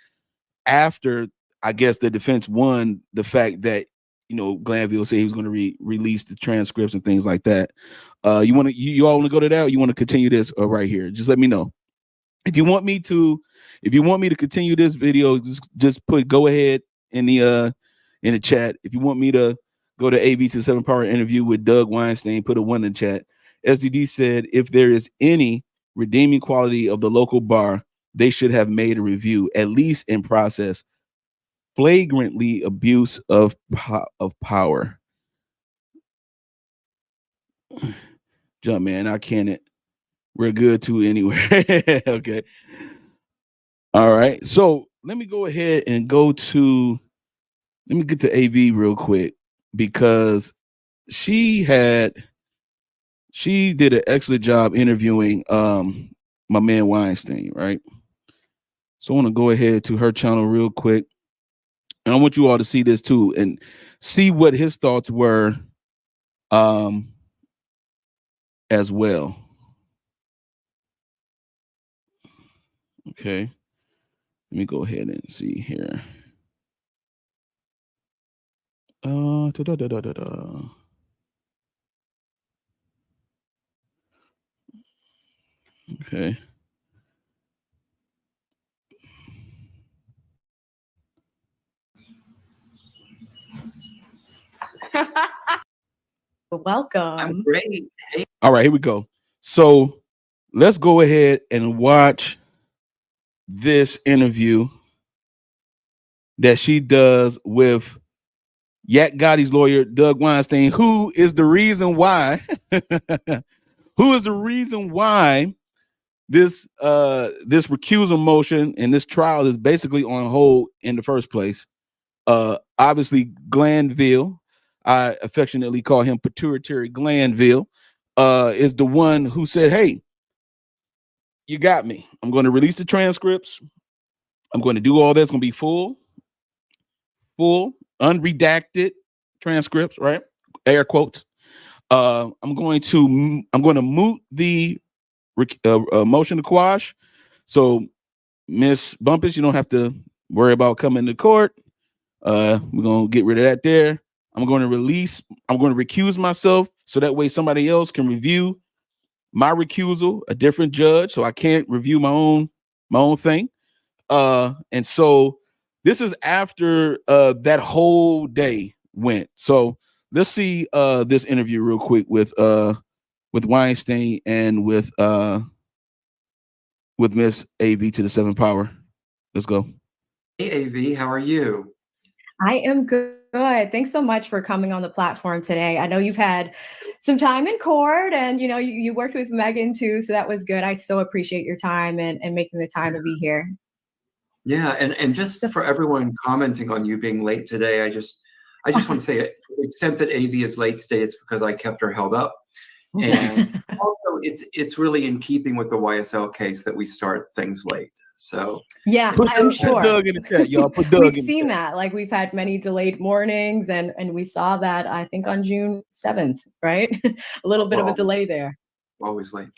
after, I guess, the defense won the fact that, you know, Glanville said he was going to release the transcripts and things like that. You all want to go to that, or you want to continue this right here? Just let me know. If you want me to continue this video, just put go ahead in the chat. If you want me to go to AV to 7 Power interview with Doug Weinstein, put a 1 in the chat. SDD said, if there is any redeeming quality of the local bar, they should have made a review, at least in process. Flagrantly abuse of power. Jump, man, I can't. We're good too anyway. Okay. All right. So let me go ahead and let me get to AV real quick, because she did an excellent job interviewing my man Weinstein, right? So I want to go ahead to her channel real quick, and I want you all to see this too and see what his thoughts were as well. Okay. Let me go ahead and see here. Da-da-da-da-da-da. Okay. Welcome. I'm great. Hey. All right, here we go. So let's go ahead and watch this interview that she does with Yak Gotti's lawyer, Doug Weinstein, who is the reason why this this recusal motion and this trial is basically on hold in the first place. Obviously, Glanville, I affectionately call him Pituitary Glanville, is the one who said, hey, you got me. I'm going to release the transcripts. I'm going to do all that's going to be full, unredacted transcripts, right? Air quotes. I'm going to moot the motion to quash. So, Miss Bumpus, you don't have to worry about coming to court. We're gonna get rid of that there. I'm going to recuse myself so that way somebody else can review my recusal, a different judge, so I can't review my own thing. And so this is after that whole day went. So let's see this interview real quick with Weinstein and with Miss AV to the 7th power. Let's go. Hey, AV, how are you? I am good. Thanks so much for coming on the platform today. I know you've had some time in court and, you know, you worked with Megan too. So that was good. I so appreciate your time and making the time to be here. Yeah. And just for everyone commenting on you being late today, I just want to say, to the extent that AV is late today, it's because I kept her held up. And also it's really in keeping with the YSL case that we start things late. So yeah, I'm sure. Put Doug in the chat, y'all. Put Doug We've seen that. Like we've had many delayed mornings and we saw that I think on June 7th, right? A little bit of a delay there. Always late.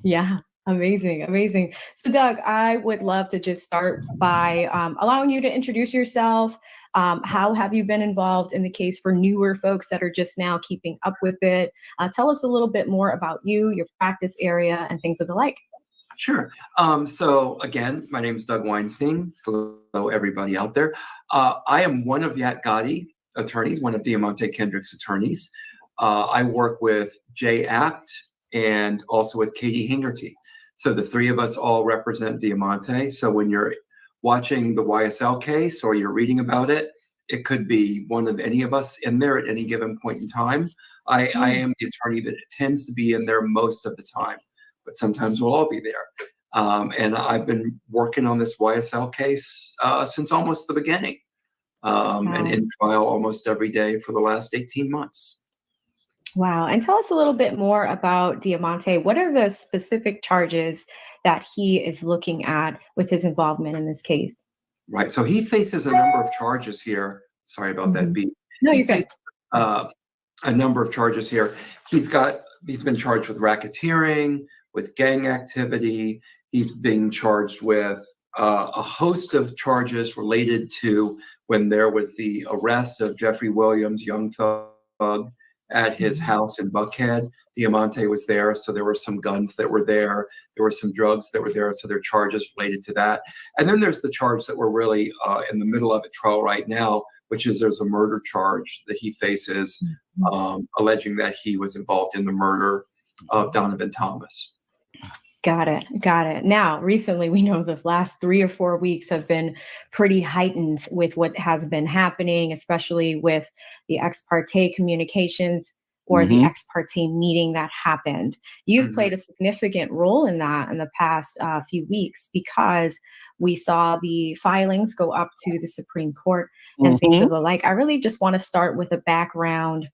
Yeah. Amazing. So Doug, I would love to just start by allowing you to introduce yourself. How have you been involved in the case for newer folks that are just now keeping up with it? Tell us a little bit more about you, your practice area, and things of the like. Sure. So again, my name is Doug Weinstein. Hello, everybody out there. I am one of Yak Gotti attorneys, one of Diamante Kendrick's attorneys. I work with Jay Apt and also with Katie Hingerty. So the three of us all represent Diamante. So when you're watching the YSL case or you're reading about it, it could be one of any of us in there at any given point in time. I am the attorney that tends to be in there most of the time, but sometimes we'll all be there. And I've been working on this YSL case since almost the beginning, and in trial almost every day for the last 18 months. Wow. And tell us a little bit more about Diamante. What are the specific charges that he is looking at with his involvement in this case? Right. So he faces a number of charges here. Sorry about that beat. No, he you're good. A number of charges here. He's been charged with racketeering, with gang activity. He's being charged with a host of charges related to when there was the arrest of Jeffrey Williams, young thug, at his house in Buckhead. Diamante was there, so there were some guns that were there. There were some drugs that were there, so there are charges related to that. And then there's the charge that we're really in the middle of at trial right now, which is there's a murder charge that he faces, alleging that he was involved in the murder of Donovan Thomas. Got it. Now, recently, we know the last 3 or 4 weeks have been pretty heightened with what has been happening, especially with the ex parte communications or the ex parte meeting that happened. You've played a significant role in that in the past few weeks because we saw the filings go up to the Supreme Court and things of the like. I really just want to start with a background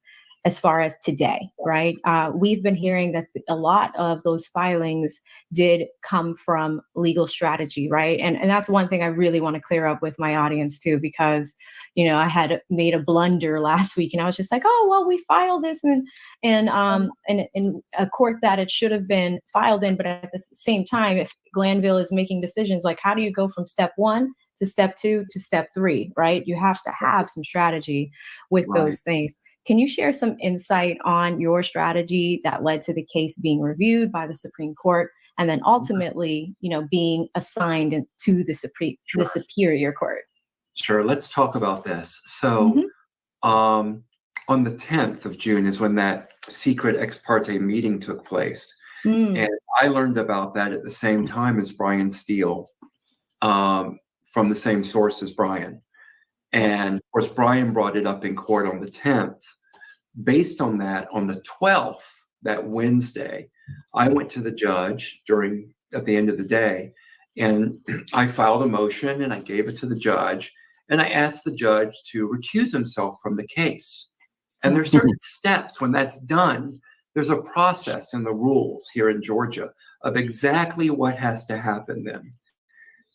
as far as today, right? We've been hearing that a lot of those filings did come from legal strategy, right? And that's one thing I really want to clear up with my audience too, because, you know, I had made a blunder last week and I was just like, oh, well, we filed this in a court that it should have been filed in. But at the same time, if Glanville is making decisions, like how do you go from step 1 to step 2 to step 3, right? You have to have some strategy with those things. Can you share some insight on your strategy that led to the case being reviewed by the Supreme Court and then ultimately, you know, being assigned to the Superior Court? Sure. Let's talk about this. So, on the 10th of June is when that secret ex parte meeting took place. And I learned about that at the same time as Brian Steele, from the same source as Brian. And of course, Brian brought it up in court on the 10th. Based on that, on the 12th, that Wednesday, I went to the judge at the end of the day, and I filed a motion and I gave it to the judge, and I asked the judge to recuse himself from the case. And there's certain steps when that's done. There's a process in the rules here in Georgia of exactly what has to happen then.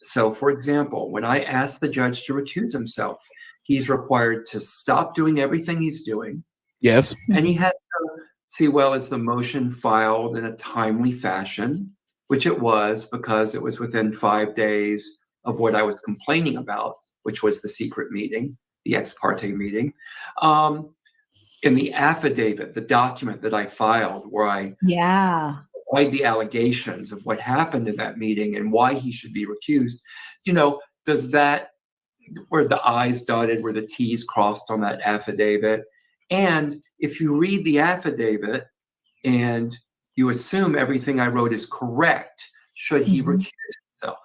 So, for example, when I asked the judge to recuse himself, he's required to stop doing everything he's doing. Yes. And he has to see, well, is the motion filed in a timely fashion, which it was because it was within 5 days of what I was complaining about, which was the secret meeting, the ex parte meeting. In the affidavit, the document that I filed where I provide the allegations of what happened in that meeting and why he should be recused, you know, does that, were the I's dotted, were the T's crossed on that affidavit? And if you read the affidavit and you assume everything I wrote is correct, should he recuse himself?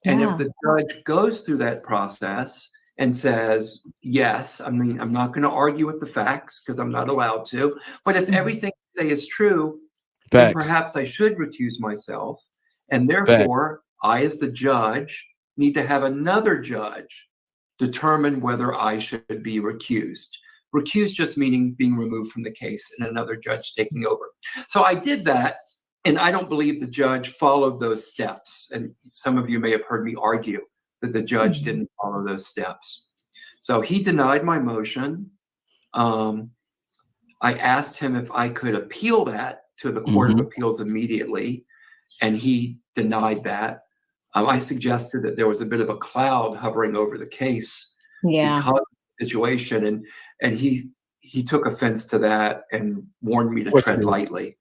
And if the judge goes through that process and says, yes, I mean, I'm not going to argue with the facts because I'm not allowed to, but if everything you say is true, then perhaps I should recuse myself. And therefore, I, as the judge, need to have another judge determine whether I should be recused. Recused just meaning being removed from the case and another judge taking over. So I did that, and I don't believe the judge followed those steps. And some of you may have heard me argue that the judge didn't follow those steps. So he denied my motion. I asked him if I could appeal that to the Court of Appeals immediately, and he denied that. I suggested that there was a bit of a cloud hovering over the case because of the situation, and he took offense to that and warned me to tread lightly.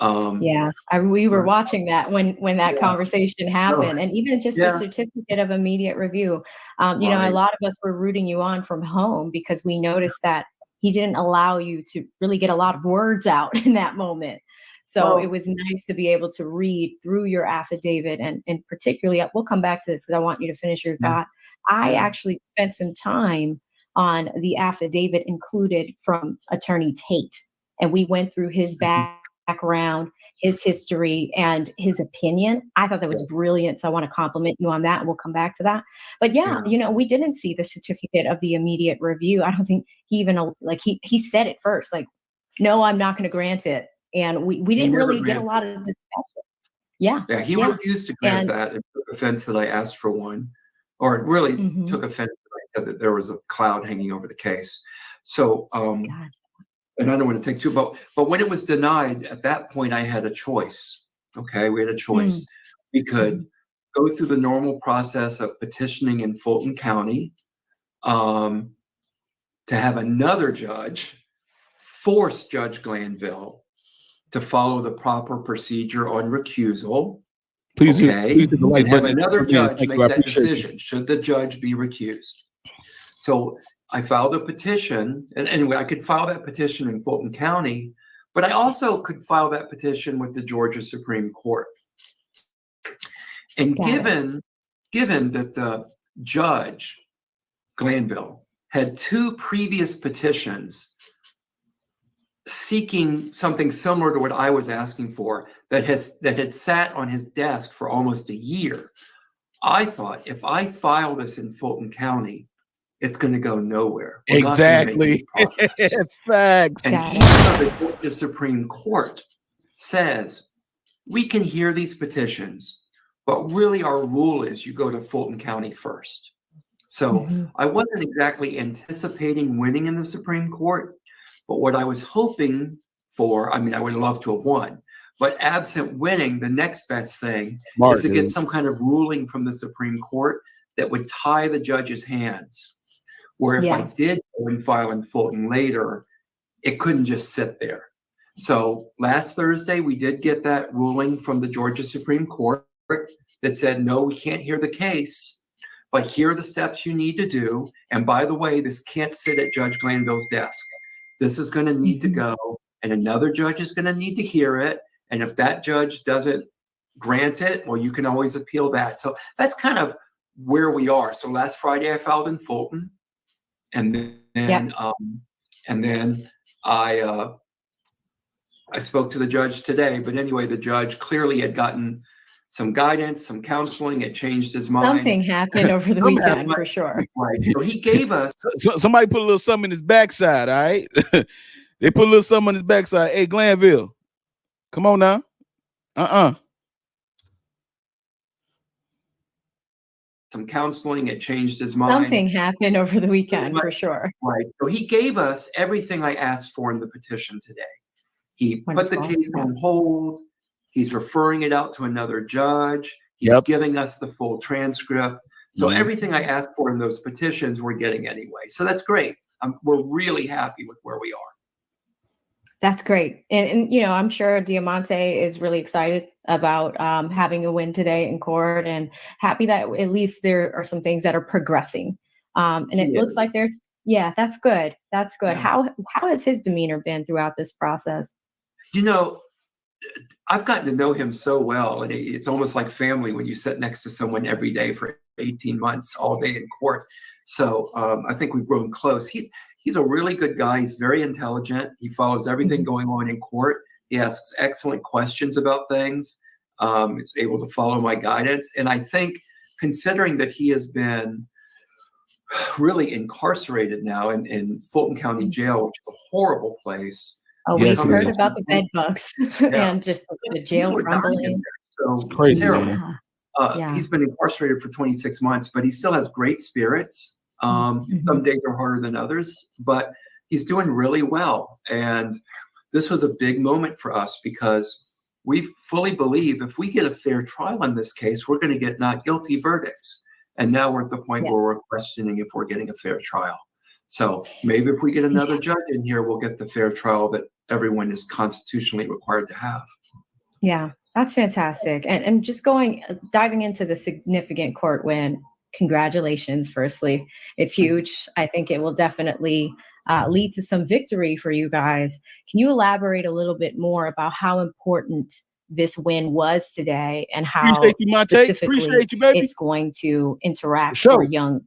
We were watching that when that conversation happened, and even just the certificate of immediate review. You know, a lot of us were rooting you on from home because we noticed that he didn't allow you to really get a lot of words out in that moment. So it was nice to be able to read through your affidavit, and particularly, we'll come back to this because I want you to finish your thought. I actually spent some time on the affidavit included from Attorney Tate, and we went through his background, his history, and his opinion. I thought that was brilliant. So I want to compliment you on that. And we'll come back to that. But you know, we didn't see the certificate of the immediate review. I don't think he even, like, he said it first, like, no, I'm not going to grant it. And we didn't really get a lot of discussion. He refused to grant that and took offense that I asked for one, or it really took offense that I said that there was a cloud hanging over the case. So, and I don't want to take too, but when it was denied, at that point, I had a choice. Okay, we had a choice. We could go through the normal process of petitioning in Fulton County to have another judge force Judge Glanville to follow the proper procedure on recusal. Please, and have another judge make that decision. Should the judge be recused? So I filed a petition, and anyway, I could file that petition in Fulton County, but I also could file that petition with the Georgia Supreme Court. And given that the judge, Glanville, had 2 previous petitions seeking something similar to what I was asking for that had sat on his desk for almost a year, I thought if I file this in Fulton County, it's going to go nowhere. We're not gonna make any Exactly. progress. Facts. And Got even it. though the Georgia Supreme Court says we can hear these petitions, but really our rule is you go to Fulton County first. So Mhm. I wasn't exactly anticipating winning in the Supreme Court, but what I was hoping for, I mean, I would love to have won, but absent winning, the next best thing Smart, is to get dude. some kind of ruling from the Supreme Court that would tie the judge's hands. Where if I Yeah. did go and file in Fulton later, it couldn't just sit there. So last Thursday, we did get that ruling from the Georgia Supreme Court that said, no, we can't hear the case, but here are the steps you need to do. And by the way, this can't sit at Judge Glanville's desk. This is going to need to go, and another judge is going to need to hear it. And if that judge doesn't grant it, well, you can always appeal that. So that's kind of where we are. So last Friday, I filed in Fulton, and then I spoke to the judge today. But anyway, the judge clearly had gotten some guidance, some counseling. It changed his mind. Something happened over the Something weekend happened. for sure. Right. So he gave us So somebody put a little something in his backside, all right? They put a little something on his backside. Hey, Glanville, come on now. some counseling. It changed his mind. Something happened over the weekend for sure. Right. So he gave us everything I asked for in the petition today. He put the Wonderful. case on hold. He's referring it out to another judge. He's Yep. giving us the full transcript. So Mhm. everything I asked for in those petitions, we're getting anyway. So that's great. We're really happy with where we are. That's great. And you know, I'm sure Diamante is really excited about having a win today in court, and happy that at least there are some things that are progressing. And it looks like there's, that's good. That's good. Yeah. How has his demeanor been throughout this process? You know, I've gotten to know him so well, and it's almost like family when you sit next to someone every day for 18 months, all day in court. So I think we've grown close. He's a really good guy. He's very intelligent. He follows everything going on in court. He asks excellent questions about things. He's able to follow my guidance. And I think, considering that he has been really incarcerated now in Fulton County Jail, which is a horrible place. Oh, Yes, we've it heard is. about the bed bugs and just the jail People are dying in crumbling. there. So Crazy, terrible. man. Yeah. He's been incarcerated for 26 months, but he still has great spirits. Some days are harder than others, but he's doing really well. And this was a big moment for us because we fully believe if we get a fair trial in this case, we're going to get not guilty verdicts. And now we're at the point where we're questioning if we're getting a fair trial. So maybe if we get another judge in here, we'll get the fair trial that everyone is constitutionally required to have. Yeah, that's fantastic. And just diving into the significant court win, congratulations, firstly. It's huge. I think it will definitely lead to some victory for you guys. Can you elaborate a little bit more about how important this win was today and how Appreciate you, Monte. specifically Appreciate you, baby. it's going to interact Sure. for young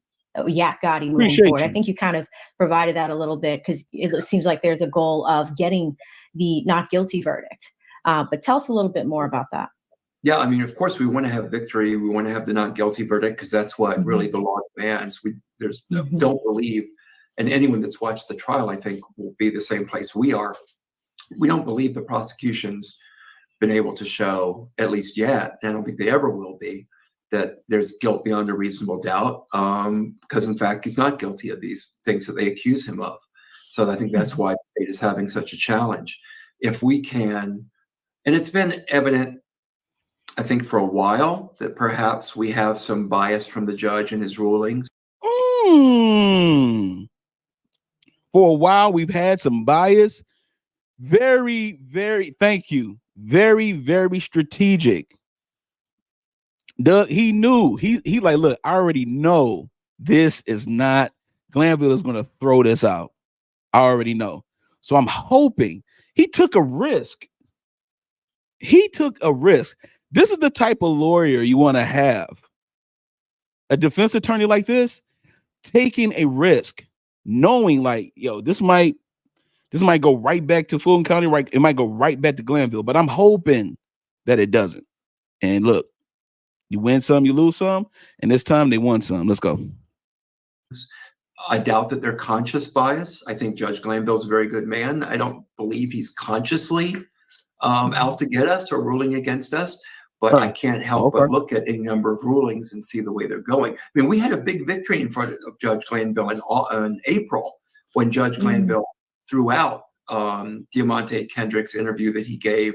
Yak Gotti moving Appreciate forward? you. I think you kind of provided that a little bit because it seems like there's a goal of getting the not guilty verdict. But tell us a little bit more about that. Yeah, I mean, of course, we want to have victory. We want to have the not guilty verdict because that's what really the law demands. Don't believe, and anyone that's watched the trial, I think, will be the same place we are. We don't believe the prosecution's been able to show, at least yet, and I don't think they ever will be, that there's guilt beyond a reasonable doubt, because in fact, he's not guilty of these things that they accuse him of. So I think that's why the state is having such a challenge. If we can, and it's been evident, I think, for a while that perhaps we have some bias from the judge in his rulings. For a while, we've had some bias. Very, very, thank you. Very, very strategic. He knew. He like, look, I already know this is not, Glanville is going to throw this out. I already know. So I'm hoping he took a risk. He took a risk. This is the type of lawyer you want to have. A defense attorney like this, taking a risk, knowing like, yo, this might go right back to Fulton County, right? It might go right back to Glanville, but I'm hoping that it doesn't. And look, you win some, you lose some, and this time they won some. Let's go. I doubt that they're conscious bias. I think Judge Glanville's a very good man. I don't believe he's consciously out to get us or ruling against us, but I can't help but look at a number of rulings and see the way they're going. I mean, we had a big victory in front of Judge Glanville in April when Judge Glanville threw out Diamante Kendrick's interview that he gave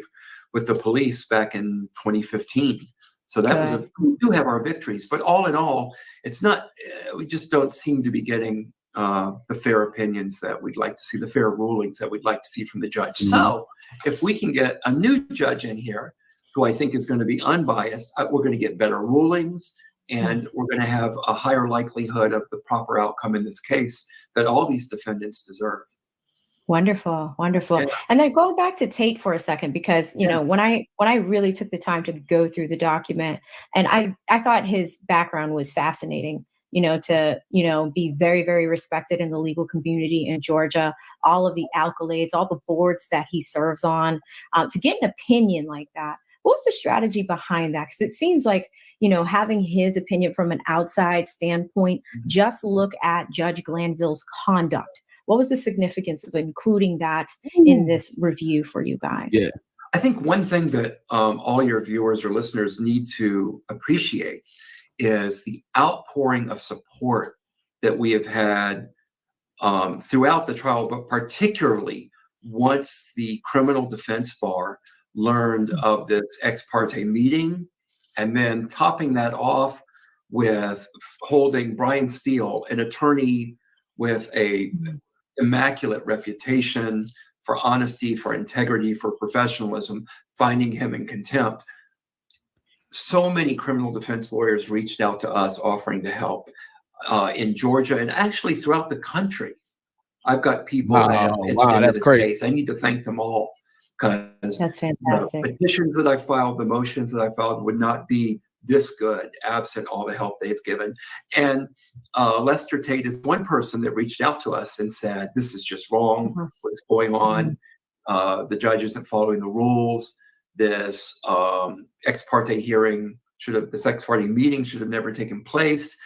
with the police back in 2015. So that we do have our victories, but all in all, it's not, we just don't seem to be getting the fair opinions that we'd like to see, the fair rulings that we'd like to see from the judge. So if we can get a new judge in here who I think is going to be unbiased, we're going to get better rulings, and we're going to have a higher likelihood of the proper outcome in this case that all these defendants deserve. Wonderful, wonderful. Yeah. And then going back to Tate for a second, because you know, when I really took the time to go through the document, and I thought his background was fascinating. You know, to be very, very respected in the legal community in Georgia, all of the accolades, all the boards that he serves on, to get an opinion like that. What was the strategy behind that? Because it seems like, having his opinion from an outside standpoint, just look at Judge Glanville's conduct. What was the significance of including that in this review for you guys? Yeah, I think one thing that all your viewers or listeners need to appreciate is the outpouring of support that we have had throughout the trial, but particularly once the criminal defense bar learned of this ex parte meeting, and then topping that off with holding Brian Steele, an attorney with a immaculate reputation for honesty, for integrity, for professionalism, finding him in contempt. So many criminal defense lawyers reached out to us offering to help in Georgia and actually throughout the country. I've got people that have pitched into this case. I need to thank them all, because that's fantastic. The petitions that I filed, the motions that I filed would not be this good absent all the help they've given. And Lester Tate is one person that reached out to us and said, this is just wrong. What's going on? The judge isn't following the rules. This ex parte hearing this ex parte meeting should have never taken place.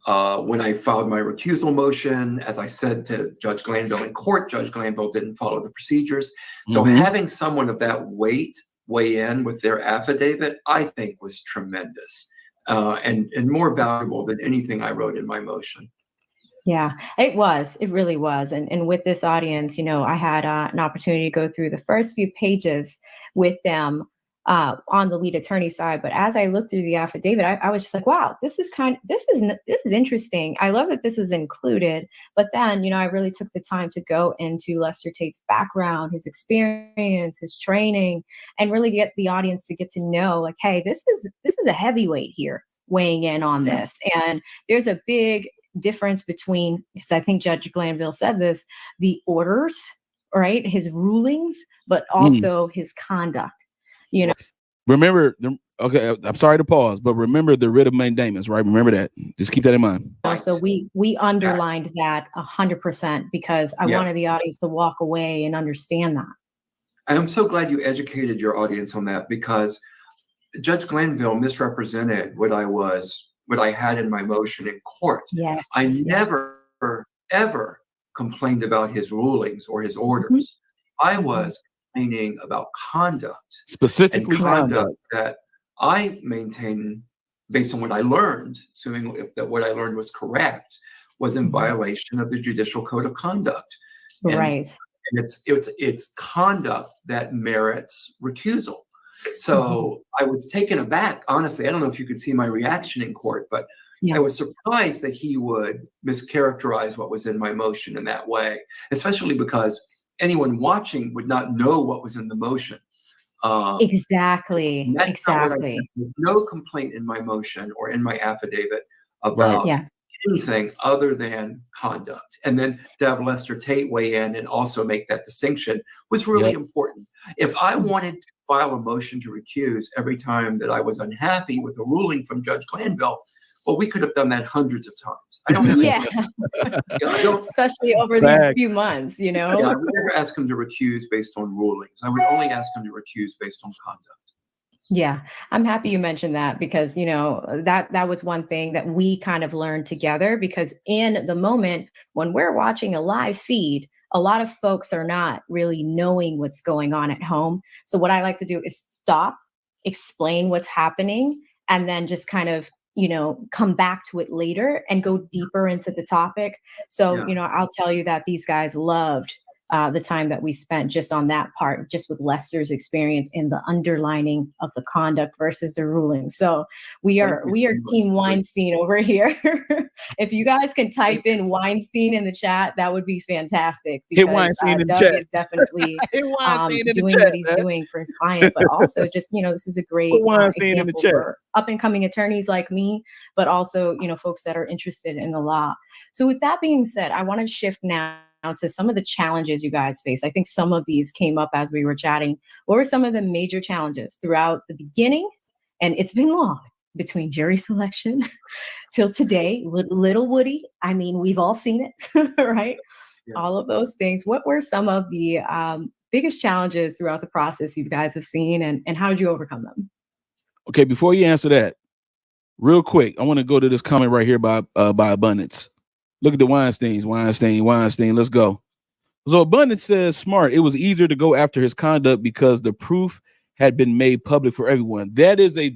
When I filed my recusal motion, as I said to Judge Glanville in court, Judge Glanville didn't follow the procedures. So having someone of that weight weigh in with their affidavit, I think was tremendous and more valuable than anything I wrote in my motion. Yeah, it was. It really was. And with this audience, I had an opportunity to go through the first few pages with them on the lead attorney side. But as I looked through the affidavit, I was just like, wow, this is interesting. I love that this was included. But then, I really took the time to go into Lester Tate's background, his experience, his training, and really get the audience to get to know, like, hey, this is a heavyweight here weighing in on this. And there's a big difference between, because I think Judge Glanville said this, the orders, right, his rulings, but also his conduct. Remember, okay, I'm sorry to pause, but remember the writ of mandamus, right? Remember that. Just keep that in mind. So we underlined that 100% because I wanted the audience to walk away and understand that. I'm so glad you educated your audience on that, because Judge Glanville misrepresented what I had in my motion in court. Yes. I never, ever complained about his rulings or his orders. I was complaining about conduct. Specifically conduct that I maintain based on what I learned, assuming that what I learned was correct, was in violation of the Judicial Code of Conduct. Right. And it's conduct that merits recusal. So I was taken aback, honestly. I don't know if you could see my reaction in court, but I was surprised that he would mischaracterize what was in my motion in that way, especially because anyone watching would not know what was in the motion. Exactly. There's no complaint in my motion or in my affidavit about anything other than conduct. And then to have Lester Tate weigh in and also make that distinction was really important. If I wanted to file a motion to recuse every time that I was unhappy with a ruling from Judge Glanville, well, we could have done that hundreds of times. I don't have especially over these few months, I would never ask him to recuse based on rulings. I would only ask him to recuse based on conduct. Yeah, I'm happy you mentioned that because, you know, that was one thing that we kind of learned together because in the moment when we're watching a live feed, a lot of folks are not really knowing what's going on at home. So what I like to do is stop, explain what's happening, and then just kind of, you know, come back to it later and go deeper into the topic. So, Yeah. you know, I'll tell you that these guys loved the time that we spent just on that part, just with Lester's experience in the underlining of the conduct versus the ruling. So Thank you we are so much. Team Weinstein over here. If you guys can type in Weinstein in the chat, that would be fantastic Hit because Weinstein in the Doug chat. is definitely Hit Weinstein in the doing chat, what he's man. doing for his client, but also just, you know, this is a great Put Weinstein in the example chat. for up and coming attorneys like me, but also, you know, folks that are interested in the law. So with that being said, I want to shift now to some of the challenges you guys face. I think some of these came up as we were chatting. What were some of the major challenges throughout the beginning? And it's been long between jury selection till today. Little Woody, I mean, we've all seen it, right? Yeah. All of those things. What were some of the biggest challenges throughout the process you guys have seen, and how did you overcome them? Okay, before you answer that, real quick, I want to go to this comment right here by Abundance. Look at the Weinstein. Let's go. So Abundance says, smart. It was easier to go after his conduct because the proof had been made public for everyone. That is a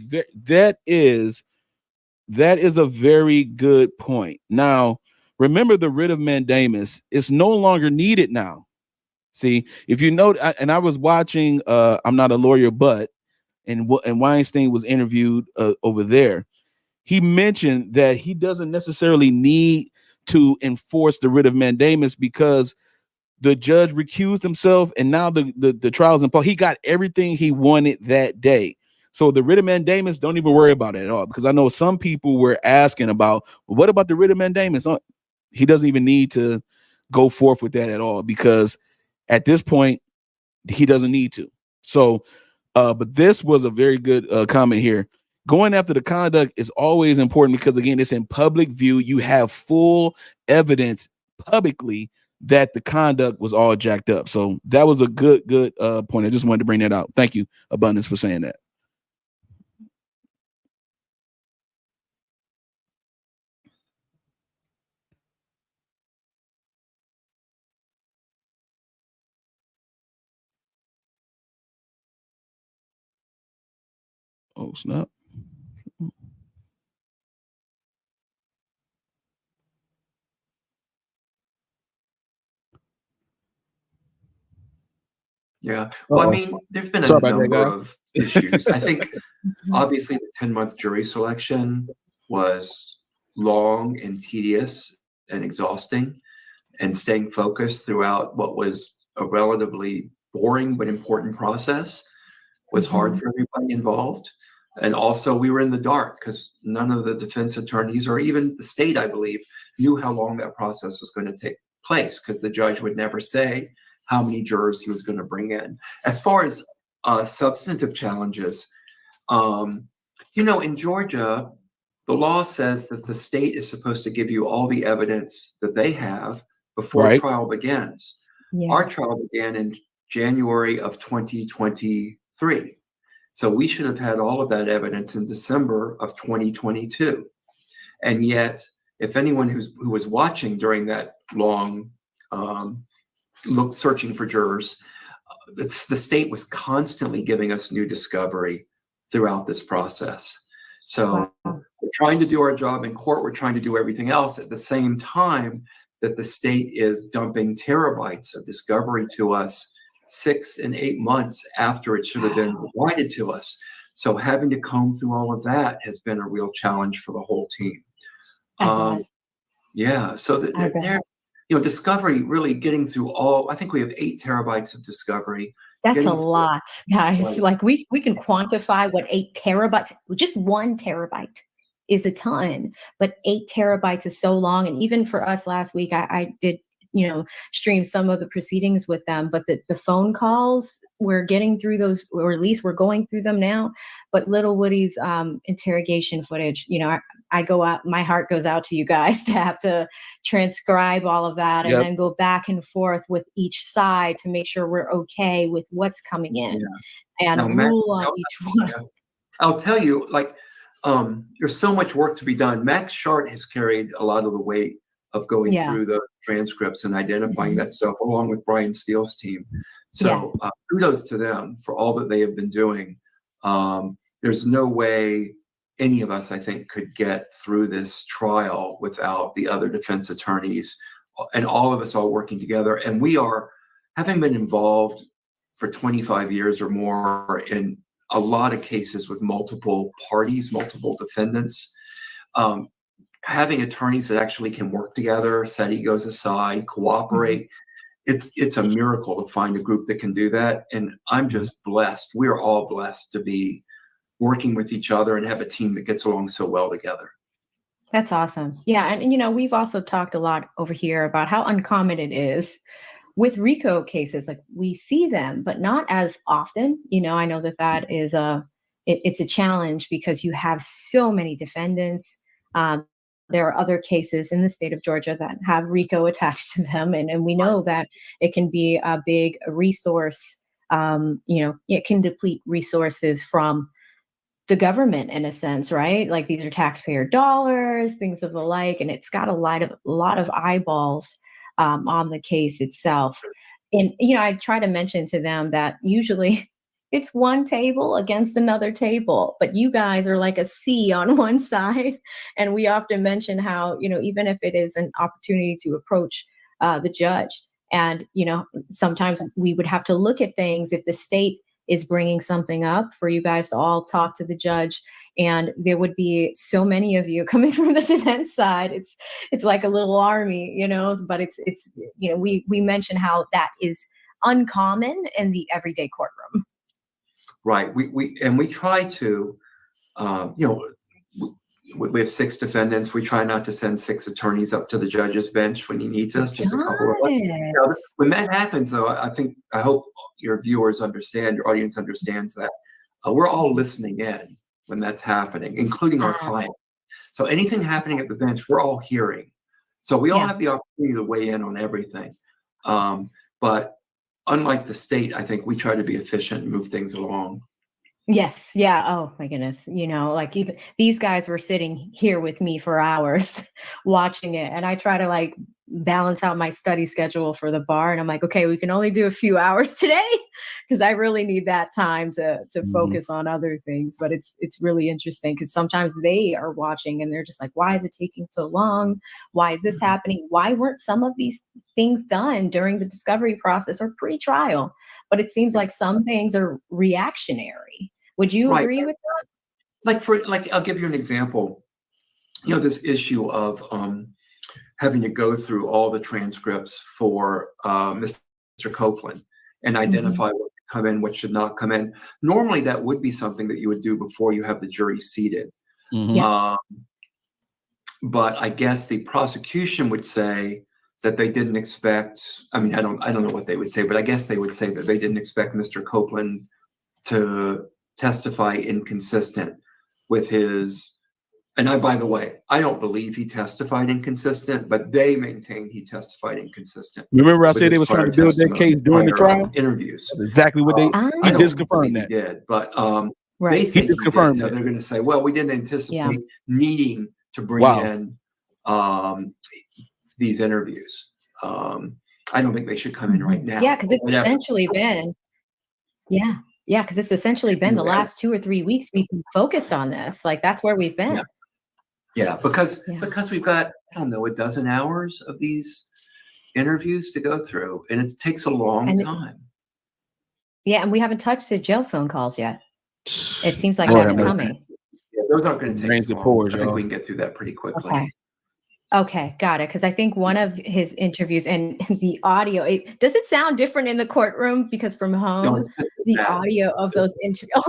very good point. Now, remember the writ of mandamus is no longer needed now. See, if you know, and I was watching, I'm not a lawyer, but and Weinstein was interviewed over there. He mentioned that he doesn't necessarily need to enforce the writ of mandamus because the judge recused himself, and now the trial's in. He got everything he wanted that day. So the writ of mandamus, don't even worry about it at all, because I know some people were asking about, well, what about the writ of mandamus? He doesn't even need to go forth with that at all, because at this point he doesn't need to. So, but this was a very good comment here. Going after the conduct is always important because, again, it's in public view. You have full evidence publicly that the conduct was all jacked up. So that was a good point. I just wanted to bring that out. Thank you, Abundance, for saying that. Oh, snap. Yeah. Well, I mean, there's been a number of issues. I think obviously the 10-month jury selection was long and tedious and exhausting, and staying focused throughout what was a relatively boring but important process was hard for everybody involved. And also we were in the dark because none of the defense attorneys or even the state, I believe, knew how long that process was going to take place, because the judge would never say how many jurors he was going to bring in. As far as substantive challenges, you know, in Georgia, the law says that the state is supposed to give you all the evidence that they have before trial begins. Yeah. Our trial began in January of 2023. So we should have had all of that evidence in December of 2022. And yet, if anyone who was watching during that long searching for jurors, the state was constantly giving us new discovery throughout this process. So we're trying to do our job in court. We're trying to do everything else at the same time that the state is dumping terabytes of discovery to us 6 and 8 months after it should have been provided to us. So having to comb through all of that has been a real challenge for the whole team. Yeah, so there, you know, discovery, really getting through I think we have 8 terabytes of discovery. That's a lot, guys. Like we can quantify what 8 terabytes, just 1 terabyte is a ton, but 8 terabytes is so long. And even for us last week, I did, you know, stream some of the proceedings with them, but the phone calls, we're getting through those, or at least we're going through them now. But little Woody's interrogation footage, you know, I go out, my heart goes out to you guys to have to transcribe all of that and then go back and forth with each side to make sure we're okay with what's coming in and rule on each one. I'll tell you, like, there's so much work to be done. Max Shart has carried a lot of the weight of going Yeah. through the transcripts and identifying that stuff, along with Brian Steele's team. So kudos to them for all that they have been doing. There's no way any of us, I think, could get through this trial without the other defense attorneys and all of us all working together. And we are, having been involved for 25 years or more in a lot of cases with multiple parties, multiple defendants, having attorneys that actually can work together, set egos aside, cooperate. It's a miracle to find a group that can do that. And I'm just blessed. We are all blessed to be working with each other and have a team that gets along so well together. That's awesome. Yeah. And, we've also talked a lot over here about how uncommon it is with RICO cases. Like, we see them, but not as often. I know that is it's a challenge because you have so many defendants. There are other cases in the state of Georgia that have RICO attached to them. And we know that it can be a big resource. It can deplete resources from the government in a sense, right? Like, these are taxpayer dollars, things of the like, and it's got a lot of eyeballs on the case itself. And, I try to mention to them that usually it's one table against another table, but you guys are like a sea on one side. And we often mention how, even if it is an opportunity to approach the judge, and, sometimes we would have to look at things if the state is bringing something up for you guys to all talk to the judge, and there would be so many of you coming from the defense side. It's like a little army, but it's we mention how that is uncommon in the everyday courtroom. Right. We try to, we have 6 defendants. We try not to send 6 attorneys up to the judge's bench when he needs us, just a couple of us. When that happens, though, I hope your viewers understand, your audience understands that we're all listening in when that's happening, including our client. So anything happening at the bench, we're all hearing. So we all have the opportunity to weigh in on everything. But unlike the state, I think we try to be efficient and move things along. Yes. Yeah. Oh my goodness. Like, even these guys were sitting here with me for hours watching it. And I try to like balance out my study schedule for the bar. And I'm like, okay, we can only do a few hours today because I really need that time to focus on other things. But it's really interesting because sometimes they are watching and they're just like, why is it taking so long? Why is this happening? Why weren't some of these things done during the discovery process or pre-trial? But it seems like some things are reactionary. Would you agree with that? Like, I'll give you an example. This issue of having to go through all the transcripts for Mr. Copeland and identify what should come in, what should not come in. Normally, that would be something that you would do before you have the jury seated. But I guess the prosecution would say that they didn't expect. I mean, I don't know what they would say, but I guess they would say that they didn't expect Mr. Copeland to testify inconsistent with his. And by the way, I don't believe he testified inconsistent, but they maintain he testified inconsistent. Remember, I said they was trying to build their case during the trial. Interviews. That's exactly what he just confirmed that. He did, but they say he did, so they're going to say, well, we didn't anticipate needing to bring in these interviews. I don't think they should come in right now. Yeah, because it's essentially been. Yeah, because it's essentially been the last 2 or 3 weeks we've been focused on this. Like, that's where we've been. Yeah, because we've got, I don't know, a dozen hours of these interviews to go through, and it takes a long time. Yeah, and we haven't touched the jail phone calls yet. It seems like that's coming. Yeah, those aren't going to take as long. I think we can get through that pretty quickly. Okay, got it. Because I think one of his interviews and the audio, does it sound different in the courtroom? Because from home, the audio of those interviews,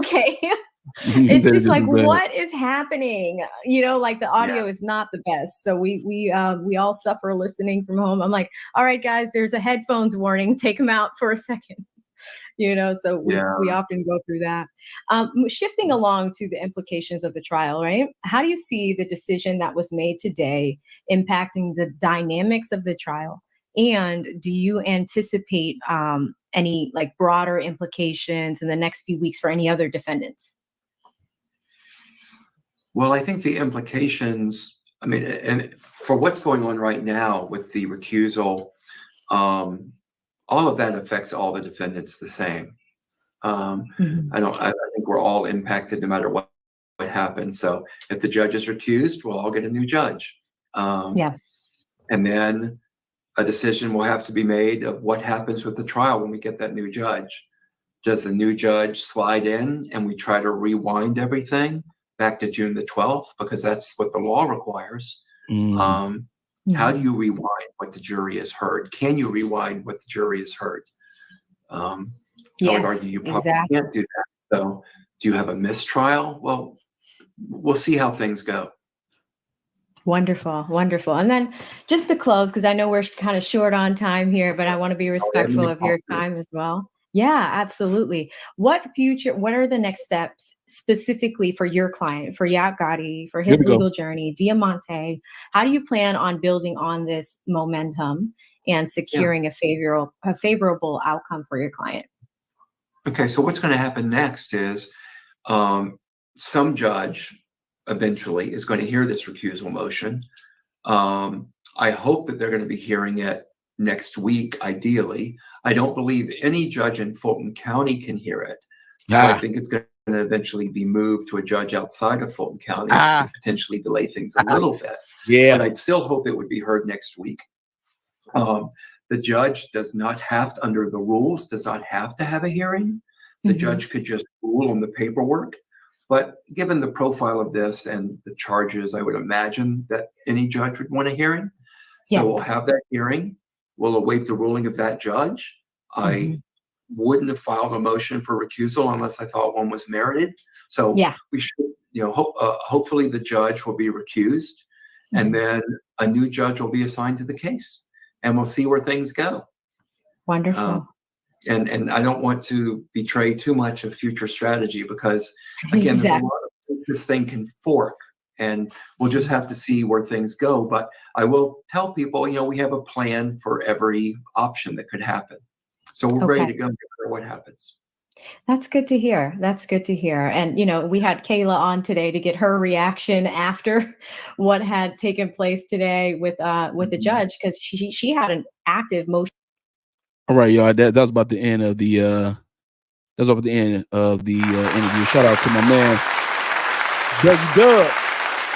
it's just like, what is happening? Like, the audio is not the best. So we all suffer listening from home. I'm like, all right, guys, there's a headphones warning. Take them out for a second. So we often go through that. Shifting along to the implications of the trial, right? How do you see the decision that was made today impacting the dynamics of the trial? And do you anticipate any like broader implications in the next few weeks for any other defendants? Well, I think the implications, I mean, and for what's going on right now with the recusal, all of that affects all the defendants the same. I think we're all impacted no matter what happens. So if the judge is recused, we'll all get a new judge. Yeah. And then a decision will have to be made of what happens with the trial when we get that new judge. Does the new judge slide in and we try to rewind everything back to June the 12th? Because that's what the law requires. How do you rewind what the jury has heard? Can you rewind what the jury has heard? I would argue you probably can't do that. So do you have a mistrial? Well, we'll see how things go. Wonderful, wonderful. And then just to close, because I know we're kind of short on time here, but I want to be respectful of your time as well. Yeah, absolutely. What are the next steps specifically for your client, for Yap Gotti, for his legal journey, Diamante? How do you plan on building on this momentum and securing a favorable outcome for your client? Okay, so what's going to happen next is some judge eventually is going to hear this recusal motion. I hope that they're going to be hearing it next week, ideally. I don't believe any judge in Fulton County can hear it. So I think it's going to eventually be moved to a judge outside of Fulton County, which could potentially delay things a little bit. Yeah. But I'd still hope it would be heard next week. The judge does not have to, under the rules, does not have to have a hearing. The judge could just rule on the paperwork. But given the profile of this and the charges, I would imagine that any judge would want a hearing. So we'll have that hearing. We'll await the ruling of that judge. I wouldn't have filed a motion for recusal unless I thought one was merited. So we should, hopefully the judge will be recused, and then a new judge will be assigned to the case, and we'll see where things go. Wonderful. And I don't want to betray too much of future strategy because, again, there's a lot of this thing can fork, and we'll just have to see where things go. But I will tell people, we have a plan for every option that could happen. So we're ready to go no matter what happens. That's good to hear. That's good to hear. And, we had Kayla on today to get her reaction after what had taken place today with the judge, because she had an active motion. All right, y'all. That was about the end of the interview. Shout out to my man Dougie Dub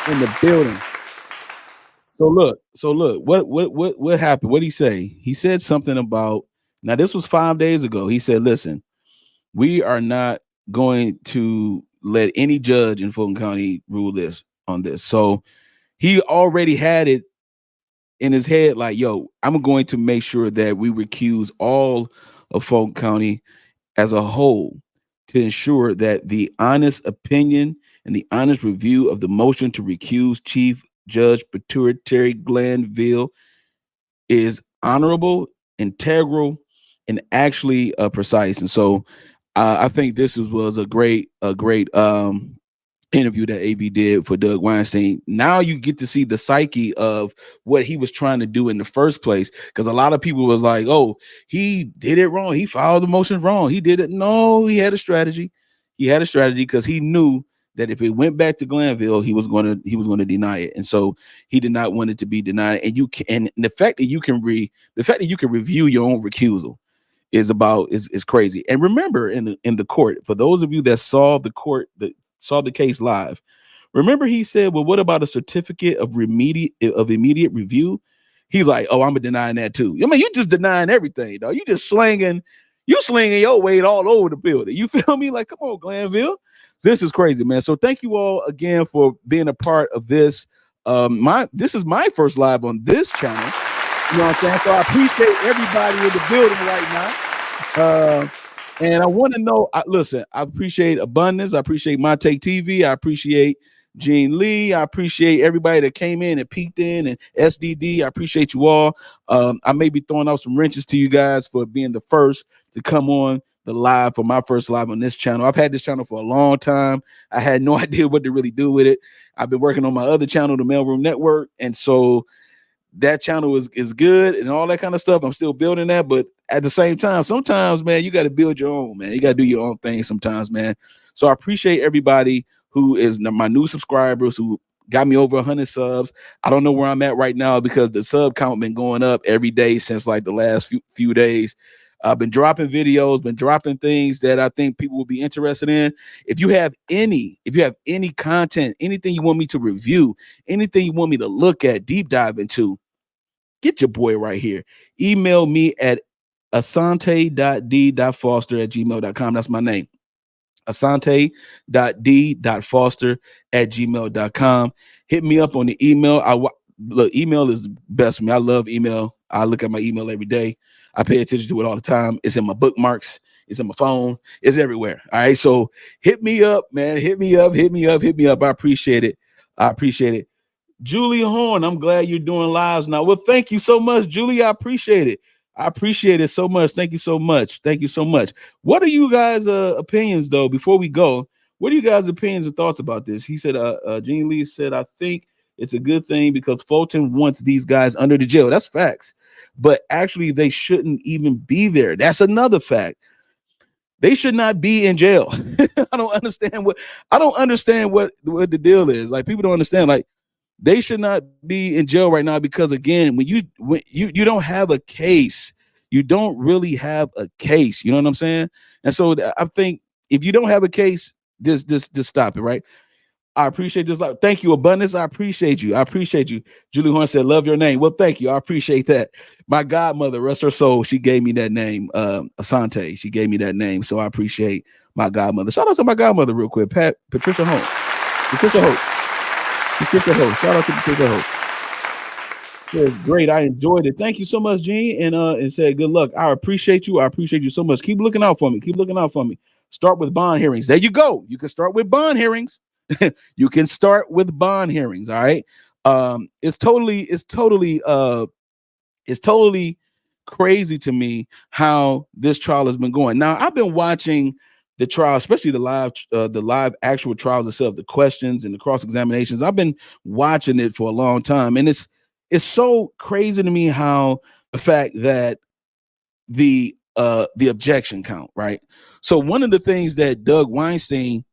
in the building. So look, what happened? What'd he say? He said something about, now this was 5 days ago. He said, listen, we are not going to let any judge in Fulton County rule on this. So he already had it in his head, like, yo, I'm going to make sure that we recuse all of Fulton County as a whole to ensure that the honest opinion and the honest review of the motion to recuse Chief Judge Pituitary Glanville is honorable, integral, and actually precise. And so I think this was a great interview that AB did for Doug Weinstein. Now you get to see the psyche of what he was trying to do in the first place, because a lot of people was like, oh, he did it wrong, he filed the motion wrong, he did it. No, he had a strategy. Because he knew that if it went back to Glanville, he was going to deny it, and so he did not want it to be denied. And the fact that you can review your own recusal is crazy. And remember, in the court, for those of you that saw the case live, remember he said, well, what about a certificate of immediate review? He's like, oh, I'm denying that too. I mean, you just denying everything, though. You just slinging your weight all over the building. You feel me? Like, come on, Glanville. This is crazy, man. So thank you all again for being a part of this. This is my first live on this channel. You know what I'm saying? So I appreciate everybody in the building right now. And I want to know, listen, I appreciate Abundance. I appreciate My Take TV. I appreciate Gene Lee. I appreciate everybody that came in and peeked in, and SDD. I appreciate you all. I may be throwing out some wrenches to you guys for being the first to come on the live for my first live on this channel. I've had this channel for a long time. I had no idea what to really do with it. I've been working on my other channel, the Mailroom Network. And so that channel is good and all that kind of stuff. I'm still building that, but at the same time, sometimes, man, you got to build your own, man. You got to do your own thing sometimes, man. So I appreciate everybody who is my new subscribers who got me over 100 subs. I don't know where I'm at right now because the sub count been going up every day since like the last few days. I've been dropping videos, been dropping things that I think people will be interested in. If you have any content, anything you want me to review, anything you want me to look at, deep dive into, get your boy right here. Email me at asante.d.foster@gmail.com. That's my name. asante.d.foster@gmail.com. Hit me up on the email. Look, email is best for me. I love email. I look at my email every day. I pay attention to it all the time. It's in my bookmarks. It's in my phone. It's everywhere. All right. So hit me up, man. Hit me up. I appreciate it. Julie Horn, I'm glad you're doing lives now. Well, thank you so much, Julie. I appreciate it. So much. Thank you so much. What are you guys' opinions, though, before we go? What are you guys' opinions and thoughts about this? He said, Jean Lee said, I think it's a good thing because Fulton wants these guys under the jail. That's facts. But actually, they shouldn't even be there. That's another fact. They should not be in jail. I don't understand what the deal is. Like, people don't understand. Like, they should not be in jail right now because, again, when you don't have a case, you don't really have a case. You know what I'm saying? And so I think if you don't have a case, just stop it, right? I appreciate this. Thank you, Abundance. I appreciate you. Julie Horn said, love your name. Well, thank you. I appreciate that. My godmother, rest her soul, she gave me that name, Asante. She gave me that name. So I appreciate my godmother. Shout out to my godmother real quick. Patricia Holt. Shout out to Patricia Holt. Said, great. I enjoyed it. Thank you so much, Gene. And said, good luck. I appreciate you. So much. Keep looking out for me. Start with bond hearings. There you go. You can start with bond hearings. All right. It's totally crazy to me how this trial has been going. Now, I've been watching the trial, especially the live actual trials itself, the questions and the cross examinations. I've been watching it for a long time, and it's so crazy to me how the fact that the objection count, right? So one of the things that Doug Weinstein,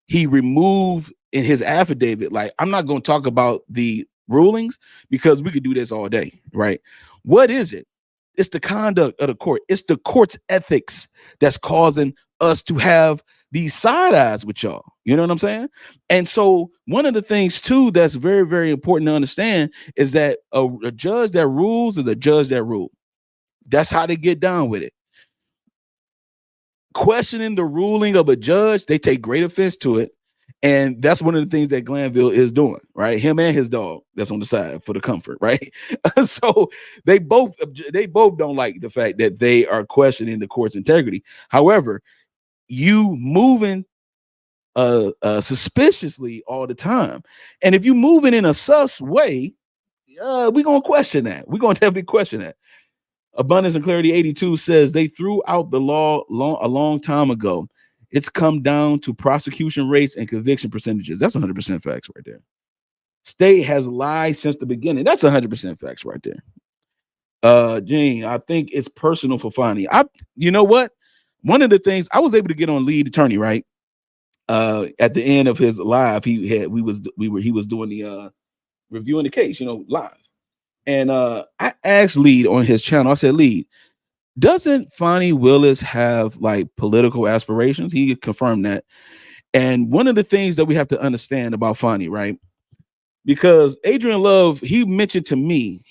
he removed in his affidavit, like, I'm not going to talk about the rulings because we could do this all day, right? What is it? It's the conduct of the court. It's the court's ethics that's causing us to have these side eyes with y'all. You know what I'm saying? And so one of the things too that's very, very important to understand is that a judge that rules is a judge that rules. That's how they get down with it. Questioning the ruling of a judge, they take great offense to it. And that's one of the things that Glanville is doing, right? Him and his dog that's on the side for the comfort, right? So they both don't like the fact that they are questioning the court's integrity. However, you moving suspiciously all the time, and if you moving in a sus way, we're gonna question that. We're gonna definitely question that. Abundance and Clarity 82 says they threw out the law a long time ago. It's come down to prosecution rates and conviction percentages. That's 100% facts right there. State has lied since the beginning. That's 100% facts right there. Gene, I think it's personal for Fonny. You know what? One of the things I was able to get on lead attorney, right? At the end of his live, he was doing the reviewing the case, live. And I asked Lead on his channel, I said, Lead, doesn't Fonny Willis have like political aspirations? He confirmed that. And one of the things that we have to understand about Fonny, right? Because Adrian Love, he mentioned to me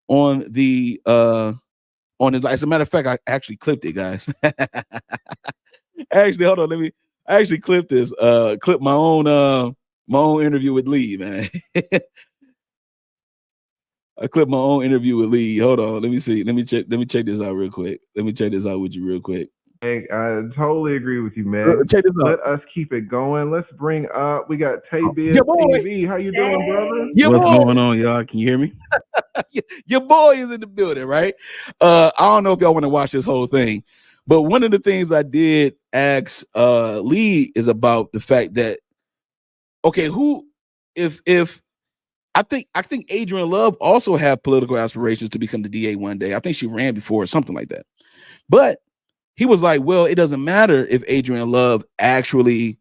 on the on his, as a matter of fact, I actually clipped it, guys. Actually, hold on, I actually clipped this, clip my own interview with Lead, man. I clipped my own interview with Lee. Hold on. Let me see. Let me check this out real quick. Let me check this out with you real quick. Hey, I totally agree with you, man. Check this out. Let us keep it going. Let's bring up, we got Tay-Biz TV. How you doing, brother? What's going on, y'all? Can you hear me? Your boy is in the building, right? I don't know if y'all want to watch this whole thing, but one of the things I did ask Lee is about the fact that, okay, if I think Adrian Love also have political aspirations to become the DA one day. I think she ran before or something like that. But he was like, well, it doesn't matter if Adrian Love actually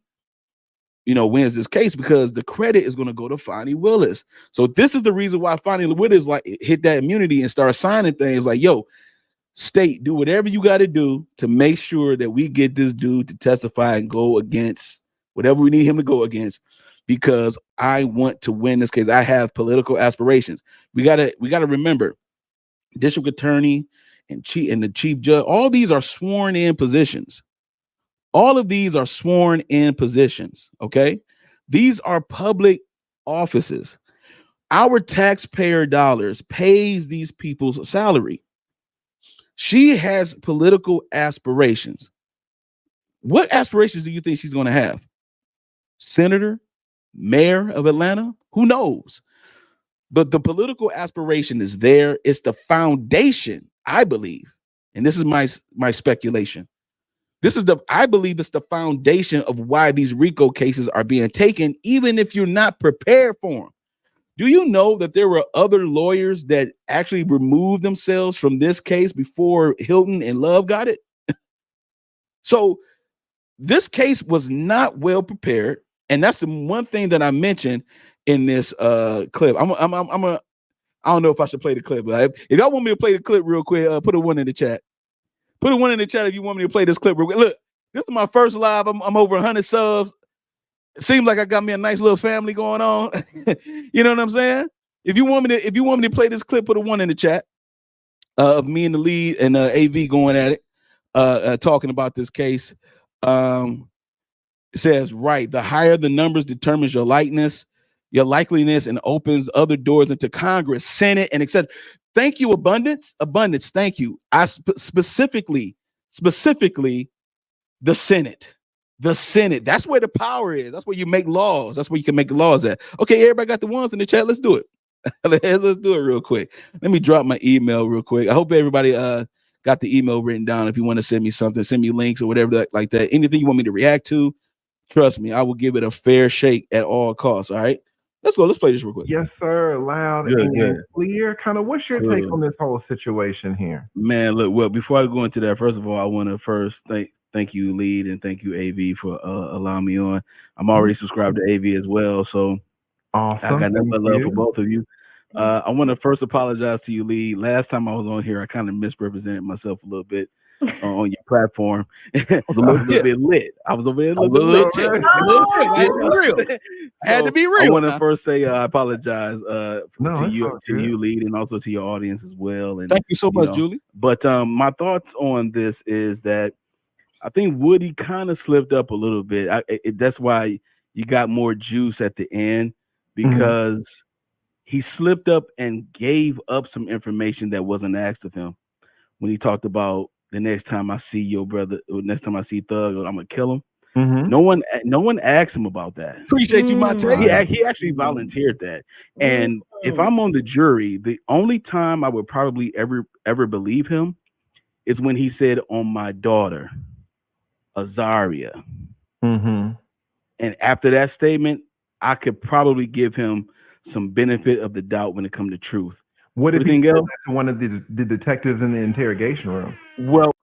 wins this case, because the credit is going to go to Fonnie Willis. So this is the reason why Fonnie Willis like hit that immunity and start signing things like, yo, state, do whatever you got to do to make sure that we get this dude to testify and go against whatever we need him to go against, because I want to win this case. I have political aspirations. We gotta remember, district attorney and the chief judge, all these are sworn in positions. All of these are sworn in positions. Okay, these are public offices. Our taxpayer dollars pays these people's salary. She has political aspirations. What aspirations do you think she's going to have? Senator, mayor of Atlanta? Who knows? But the political aspiration is there. It's the foundation, I believe. And this is my speculation. I believe it's the foundation of why these RICO cases are being taken, even if you're not prepared for them. Do you know that there were other lawyers that actually removed themselves from this case before Hilton and Love got it? So this case was not well prepared, and that's the one thing that I mentioned in this clip. I don't know if I should play the clip, but if y'all want me to play the clip real quick, put a 1 in the chat. Put a 1 in the chat if you want me to play this clip real quick. Look, this is my first live. I'm over 100 subs. It seems like I got me a nice little family going on. You know what I'm saying? If you want me to play this clip, put a 1 in the chat of me and the lead and AV going at it, talking about this case. It says, right, the higher the numbers determines your likeliness, and opens other doors into Congress, Senate, and etc. Thank you, Abundance. Thank you. I specifically the Senate. The Senate. That's where the power is. That's where you make laws. That's where you can make laws at. Okay, everybody got the ones in the chat. Let's do it. Let's do it real quick. Let me drop my email real quick. I hope everybody got the email written down. If you want to send me something, send me links or whatever like that. Anything you want me to react to, trust me, I will give it a fair shake at all costs. All right. Let's go. Let's play this real quick. Yes, sir. Loud and clear. Kind of, what's your take on this whole situation here? Man, look, well, before I go into that, first of all, I want to first thank you, Lead, and thank you, AV, for allowing me on. I'm already subscribed to AV as well, so awesome. I got nothing but love for both of you. I want to first apologize to you, Lead. Last time I was on here, I kind of misrepresented myself a little bit on your platform. I was a little bit lit. I was over there a little bit. I had to be real. I want to first say I apologize to you, Lead, and also to your audience as well. And thank you so much, Julie. But my thoughts on this is that I think Woody kind of slipped up a little bit. That's why you got more juice at the end, because he slipped up and gave up some information that wasn't asked of him when he talked about the next time I see your brother, or next time I see Thug, I'm gonna kill him. No one asked him about that. Appreciate you, Monte. He actually volunteered that. And if I'm on the jury, the only time I would probably ever believe him is when he said, on my daughter, Azaria. And after that statement, I could probably give him some benefit of the doubt when it comes to truth. What did he tell one of the detectives in the interrogation room? Well,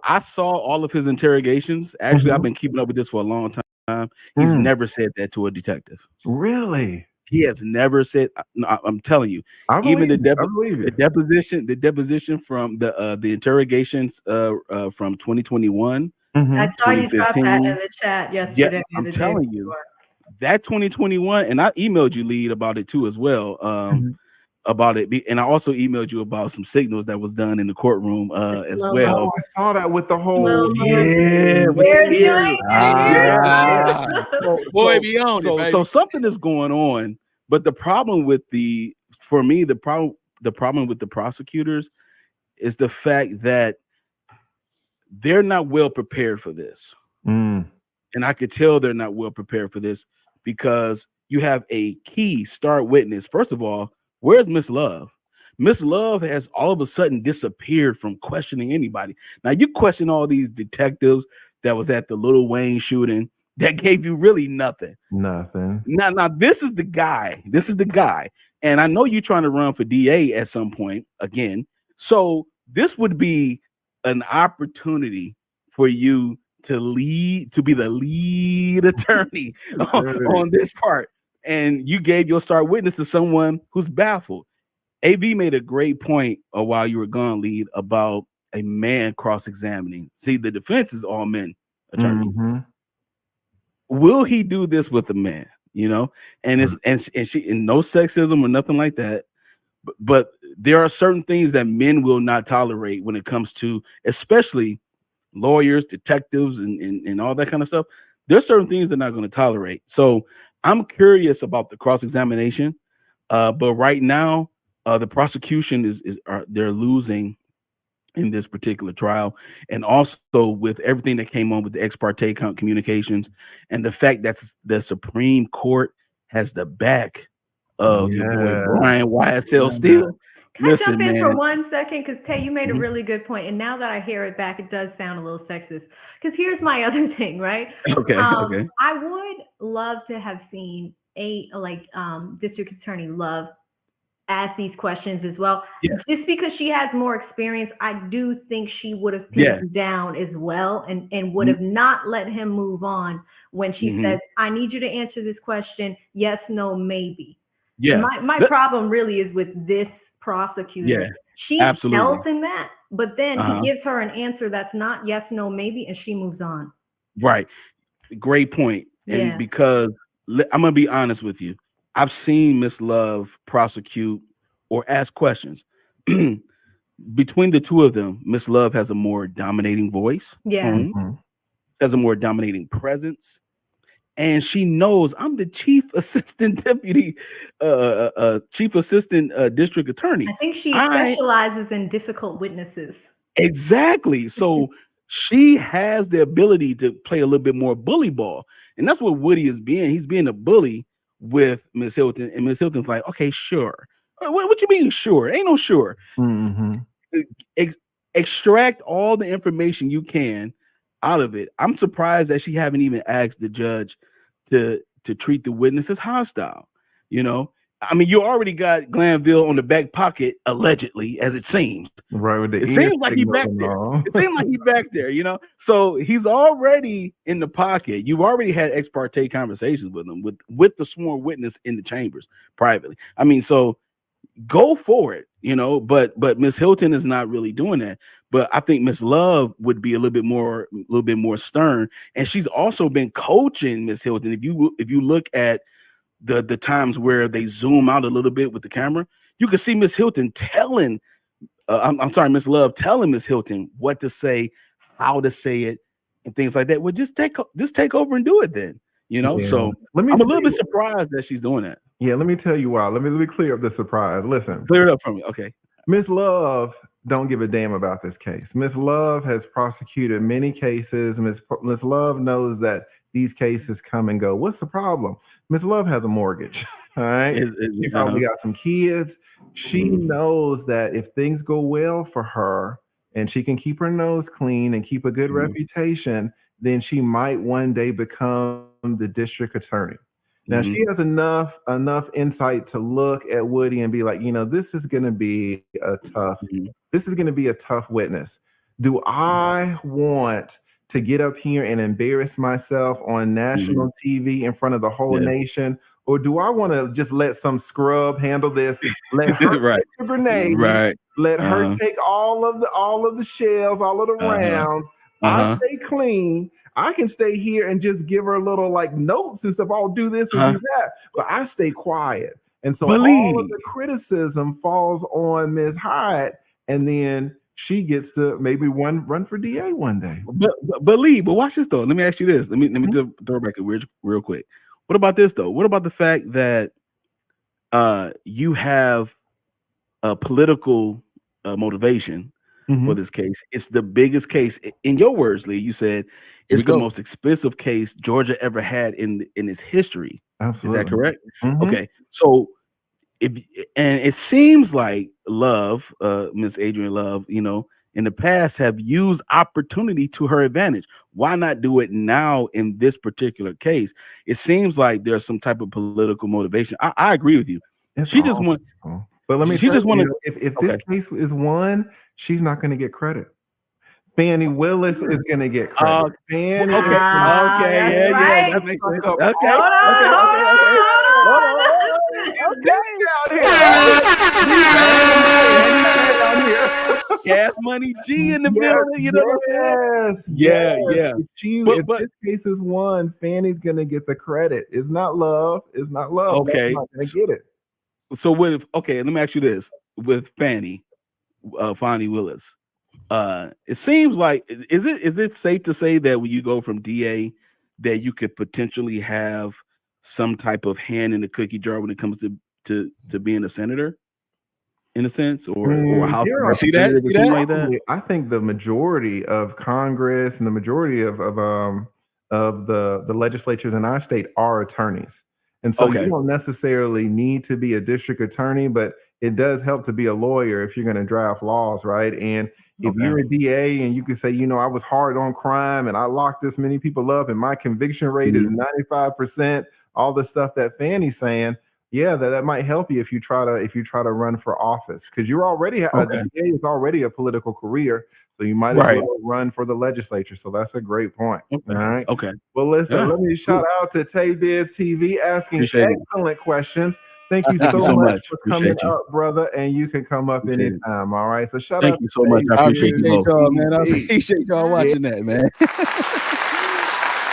I saw all of his interrogations. Actually, I've been keeping up with this for a long time. He's never said that to a detective. Really? He has never said. No, I'm telling you. Even the deposition from the interrogations from 2021. I saw you drop that in the chat yesterday. Yeah, I'm telling you. That 2021, and I emailed you, Lead, about it too as well. About it, and I also emailed you about some signals that was done in the courtroom as well. Oh, I saw that with the whole So something is going on, but the problem with the problem with the prosecutors is the fact that they're not well prepared for this. And I could tell they're not well prepared for this, because you have a key star witness. First of all, where's Miss Love? Miss Love has all of a sudden disappeared from questioning anybody. Now, you question all these detectives that was at the Lil Wayne shooting that gave you really nothing. Now, this is the guy. And I know you're trying to run for DA at some point again. So this would be an opportunity for you to be the lead attorney on this part, and you gave your star witness to someone who's baffled. AV made a great point while you were gone, lead, about a man cross-examining. See, the defense is all men attorneys. Mm-hmm. Will he do this with a man? You know, and it's and no sexism or nothing like that. But there are certain things that men will not tolerate when it comes to, especially lawyers, detectives, and all that kind of stuff. There's certain things they're not going to tolerate. So I'm curious about the cross-examination. But right now, the prosecution they're losing in this particular trial, and also with everything that came on with the ex parte communications, and the fact that the Supreme Court has the back of your boy Brian YSL Steele. Can I jump in man. for 1 second? Because Tay, you made a Mhm. really good point, and now that I hear it back, it does sound a little sexist. Because here's my other thing, right? Okay. I would love to have seen District Attorney Love ask these questions as well. Yeah. Just because she has more experience, I do think she would have pinned him down as well, and would have not let him move on when she says, "I need you to answer this question. Yes, no, maybe." Yeah. My problem really is with this prosecutor. Yeah, She absolutely. tells him that, but then Uh-huh. he gives her an answer that's not yes, no, maybe, and she moves on. Right. Great point. Yeah. And because I'm gonna be honest with you, I've seen Miss Love prosecute or ask questions. Between the two of them, Miss Love has a more dominating voice. Yeah. Has a more dominating presence. And she knows I'm the chief assistant deputy, chief assistant district attorney. I think she specializes in difficult witnesses. Exactly. So she has the ability to play a little bit more bully ball. And that's what Woody is being. He's being a bully with Miss Hilton. And Miss Hilton's like, okay, sure. What you mean, sure? Ain't no sure. Extract all the information you can out of it. I'm surprised that she haven't even asked the judge to treat the witness as hostile. You know, I mean, you already got Glanville on the back pocket, allegedly, as it seems. Right, with the It seems like he's back there. It seems like he's back there, you know. So he's already in the pocket. You've already had ex parte conversations with him, with the sworn witness in the chambers privately. I mean, so go for it, you know. But Miss Hilton is not really doing that. But I think Miss Love would be a little bit more stern, and she's also been coaching Miss Hilton. If you look at the times where they zoom out a little bit with the camera, you can see Miss Hilton telling, Miss Love telling Miss Hilton what to say, how to say it, and things like that. Well, just take over and do it then, you know. Yeah. So I'm a little bit surprised that she's doing that. Yeah, let me tell you why. Let me clear up the surprise. Listen, clear it up for me, okay? Miss Love don't give a damn about this case. Miss Love has prosecuted many cases. Miss Love knows that these cases come and go. What's the problem? Miss Love has a mortgage. All right. She probably got some kids. She knows that if things go well for her and she can keep her nose clean and keep a good reputation, then she might one day become the district attorney. Now she has enough insight to look at Woody and be like, you know, this is going to be a tough witness. Do I want to get up here and embarrass myself on national TV in front of the whole nation, or do I want to just let some scrub handle this? Let her take the grenade. Let her take all of the shells, all of the rounds. I stay clean. I can stay here and just give her little like notes and stuff. I'll do this and do that, but I stay quiet. And so all of the criticism falls on Ms. Hyatt, and then she gets to maybe run for DA one day. But Lee, but watch this though. Let me ask you this. Let me throw back a real quick. What about this though? What about the fact that you have a political motivation for this case? It's the biggest case, in your words, Lee. You said it's the most expensive case Georgia ever had in its history. Absolutely. Is that correct? Okay. So it seems like Love, Miss Adrienne Love, you know, in the past have used opportunity to her advantage. Why not do it now in this particular case? It seems like there's some type of political motivation. I agree with you. She just wants. But let me. She just want to. If this case is won, she's not going to get credit. Fannie Willis is gonna get credit. Fannie. Okay. That's right. That makes sense. Okay. Hold on. Gas Money G in the building. You know what I'm saying? Yeah. If this case is won, Fannie's gonna get the credit. It's not Love. Okay. Love's not gonna get it. So let me ask you this: with Fannie Willis, it seems like is it safe to say that when you go from DA, that you could potentially have some type of hand in the cookie jar when it comes to being a senator, in a sense, or how See that? Like that? I think the majority of Congress and the majority of the legislatures in our state are attorneys, and so you don't necessarily need to be a district attorney, but it does help to be a lawyer if you're going to draft laws, right? And if you're a DA and you can say, I was hard on crime and I locked this many people up and my conviction rate is 95%, all the stuff that Fannie's saying, that might help you if you try to run for office, because you're already a DA is already a political career, so you might as well run for the legislature. So that's a great point. All right. Okay. Well, listen, let me shout out to Tay Biz TV asking excellent questions. Thank you so much for coming up, brother, and you can come up anytime. All right. So shout out. Thank you so much. I appreciate y'all, man. I appreciate y'all watching that, man.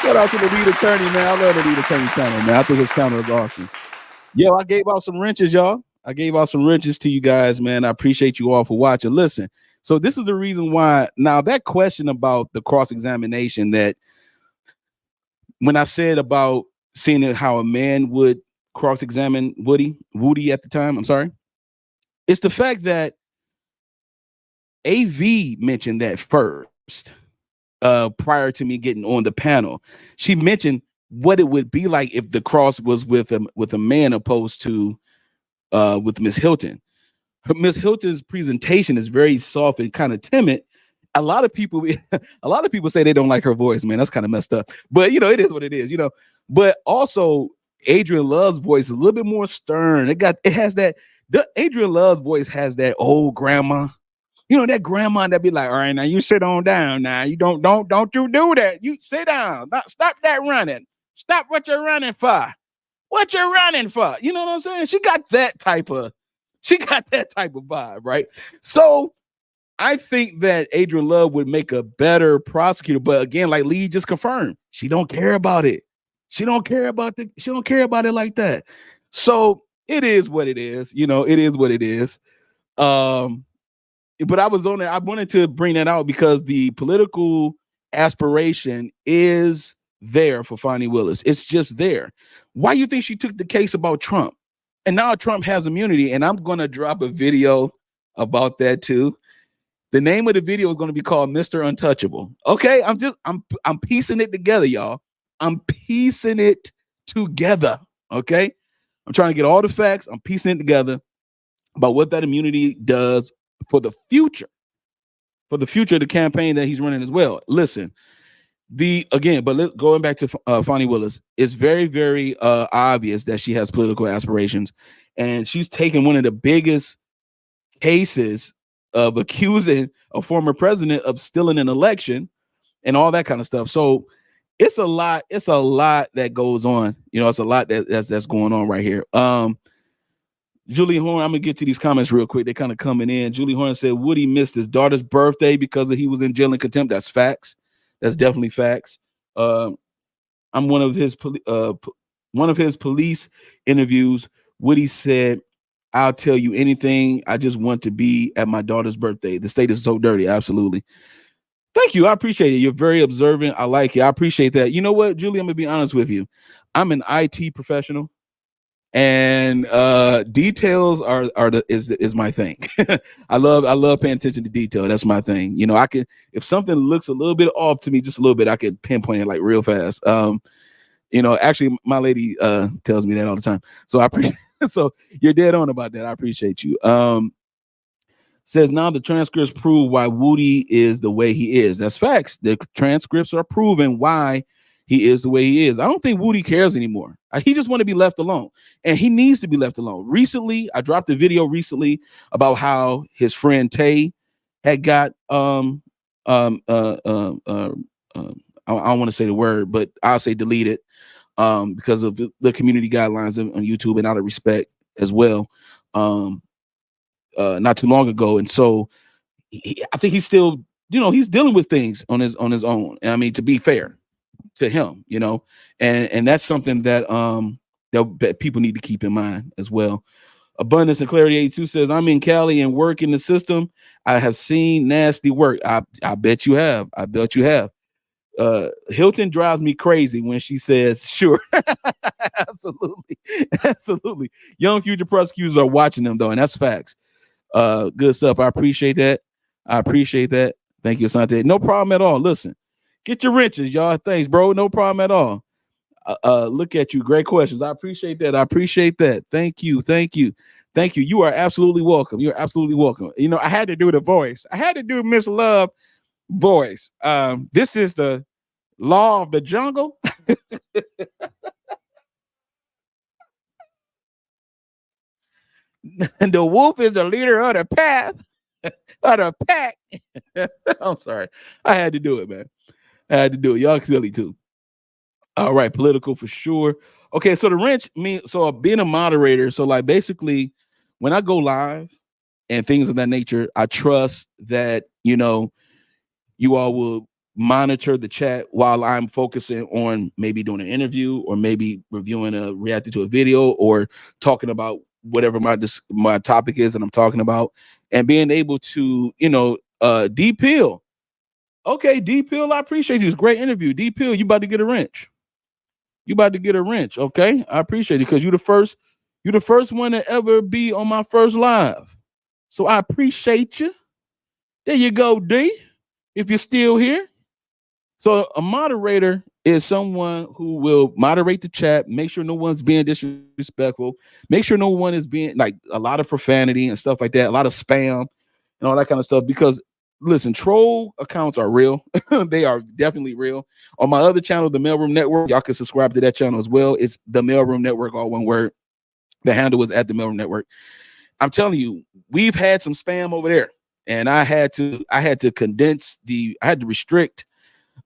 Shout out to the lead attorney, man. I love the lead attorney channel, man. I think his channel is awesome. Yo, I gave out some wrenches, y'all. I gave out some wrenches to you guys, man. I appreciate you all for watching. Listen, so this is the reason why. Now, that question about the cross-examination, that when I said about seeing how a man would cross-examine Woody at the time, I'm sorry, it's the fact that AV mentioned that first, prior to me getting on the panel. She mentioned what it would be like if the cross was with a man opposed to with Miss Hilton. Miss Hilton's presentation is very soft and kind of timid. A lot of people say they don't like her voice, man. That's kind of messed up. But it is what it is, But also Adrian Love's voice is a little bit more stern. Adrian Love's voice has that old grandma. That grandma that be like, all right, now you sit on down. Now you don't you do that. You sit down. Stop that running. Stop what you're running for. What you're running for. You know what I'm saying? She got that type of vibe, right? So I think that Adrian Love would make a better prosecutor. But again, like Lee just confirmed, she don't care about it. She don't care about it like that. So it is what it is. It is what it is. But I was on there. I wanted to bring that out because the political aspiration is there for Fannie Willis. It's just there. Why do you think she took the case about Trump? And now Trump has immunity, and I'm going to drop a video about that too. The name of the video is going to be called Mr. Untouchable. Okay, I'm piecing it together, y'all. I'm piecing it together. Okay, I'm trying to get all the facts. I'm piecing it together about what that immunity does for the future of the campaign that he's running as well. Listen, going back to Fannie Willis, it's very, very obvious that she has political aspirations, and she's taken one of the biggest cases of accusing a former president of stealing an election and all that kind of stuff. So it's a lot that goes on. It's a lot that's going on right here. Julie Horn, I'm gonna get to these comments real quick. They're kind of coming in. Julie Horn said Woody missed his daughter's birthday because he was in jail in contempt. That's facts. That's definitely facts. I'm one of his police interviews. Woody said, "I'll tell you anything. I just want to be at my daughter's birthday. The state is so dirty." Absolutely. Thank you. I appreciate it. You're very observant. I like it. I appreciate that. You know what, Julie? I'm gonna be honest with you. I'm an IT professional, and details is my thing. I love paying attention to detail. That's my thing. I can, if something looks a little bit off to me, just a little bit, I can pinpoint it like real fast. Actually, my lady tells me that all the time. So I appreciate. So you're dead on about that. I appreciate you. Says now the transcripts prove why Woody is the way he is. That's facts. The transcripts are proving why he is the way he is. I don't think Woody cares anymore. He just want to be left alone, and he needs to be left alone. Recently, I dropped a video about how his friend Tay had got I don't want to say the word, but I'll say delete it because of the community guidelines on YouTube and out of respect as well. Not too long ago, and so I think he's still, he's dealing with things on his own. I mean, to be fair to him, and that's something that that people need to keep in mind as well. Abundance and Clarity 82 says, I'm in Cali and work in the system. I have seen nasty work. I bet you have. I bet you have. Hilton drives me crazy when she says, sure. Absolutely. Absolutely. Young future prosecutors are watching them, though, and that's facts. Good stuff. I appreciate that. I appreciate that. Thank you, Asante. No problem at all. Listen, get your wrenches, y'all. Thanks, bro. No problem at all. Look at you. Great questions. I appreciate that. I appreciate that. Thank you. Thank you. Thank you. You are absolutely welcome. You're absolutely welcome. I had to do the voice. I had to do Miss Love voice. This is the law of the jungle. And the wolf is the leader of the path, of the pack. I'm sorry. I had to do it, man. I had to do it. Y'all silly too. All right, political for sure. Okay, so the wrench so being a moderator, so like basically when I go live and things of that nature, I trust that you all will monitor the chat while I'm focusing on maybe doing an interview or maybe reacting to a video or talking about whatever my topic is that I'm talking about, and being able to D Pill. Okay, D Pill, I appreciate you. It's a great interview. D Pill, you about to get a wrench. You about to get a wrench, okay? I appreciate it because you're the first one to ever be on my first live. So I appreciate you. There you go, D. If you're still here. So a moderator is someone who will moderate the chat, make sure no one's being disrespectful, make sure no one is being like a lot of profanity and stuff like that, a lot of spam and all that kind of stuff. Because listen, troll accounts are real. They are definitely real. On my other channel, the Mailroom Network, y'all can subscribe to that channel as well. It's the Mailroom Network, all one word. The handle is at the Mailroom Network. I'm telling you, we've had some spam over there, and I had to restrict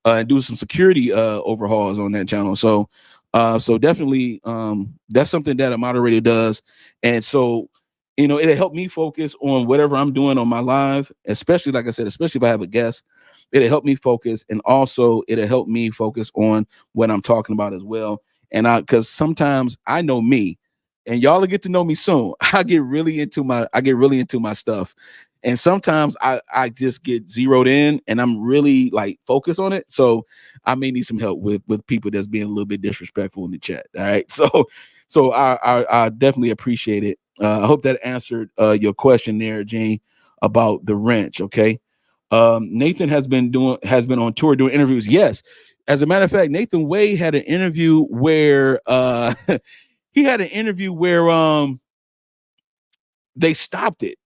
and do some security overhauls on that channel. So definitely that's something that a moderator does. And so, it'll help me focus on whatever I'm doing on my live, especially, like I said, especially if I have a guest, it'll help me focus. And also it'll help me focus on what I'm talking about as well. And because sometimes I know me, and y'all will get to know me soon. I get really into my stuff. And sometimes I just get zeroed in and I'm really like focused on it. So I may need some help with people that's being a little bit disrespectful in the chat. All right. So I definitely appreciate it. I hope that answered your question there, Gene, about the wrench. Okay. Nathan has been on tour doing interviews. Yes. As a matter of fact, Nathan Wade had an interview where they stopped it.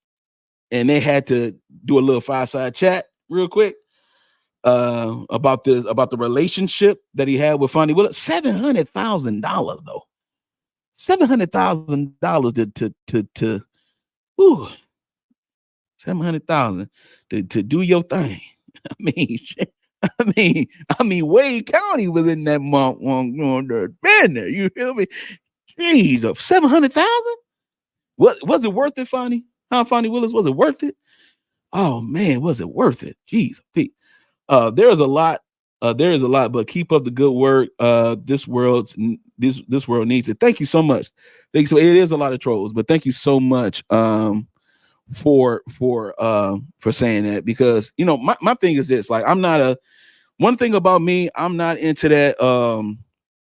And they had to do a little fireside chat real quick about the relationship that he had with Fonnie Willis. $700,000 though. $700,000 to $700,000 to do your thing. I mean, Wade County was in that month on the banner. You feel me? Jeez, 700,000. What was it worth it, Fonnie? How Fonnie Willis, was it worth it? Oh man, was it worth it? Jeez, Pete. There is a lot, but keep up the good work. This world needs it. Thank you so much. Thank you. So it is a lot of trolls, but thank you so much for saying that, because my thing is this, like, one thing about me, I'm not into that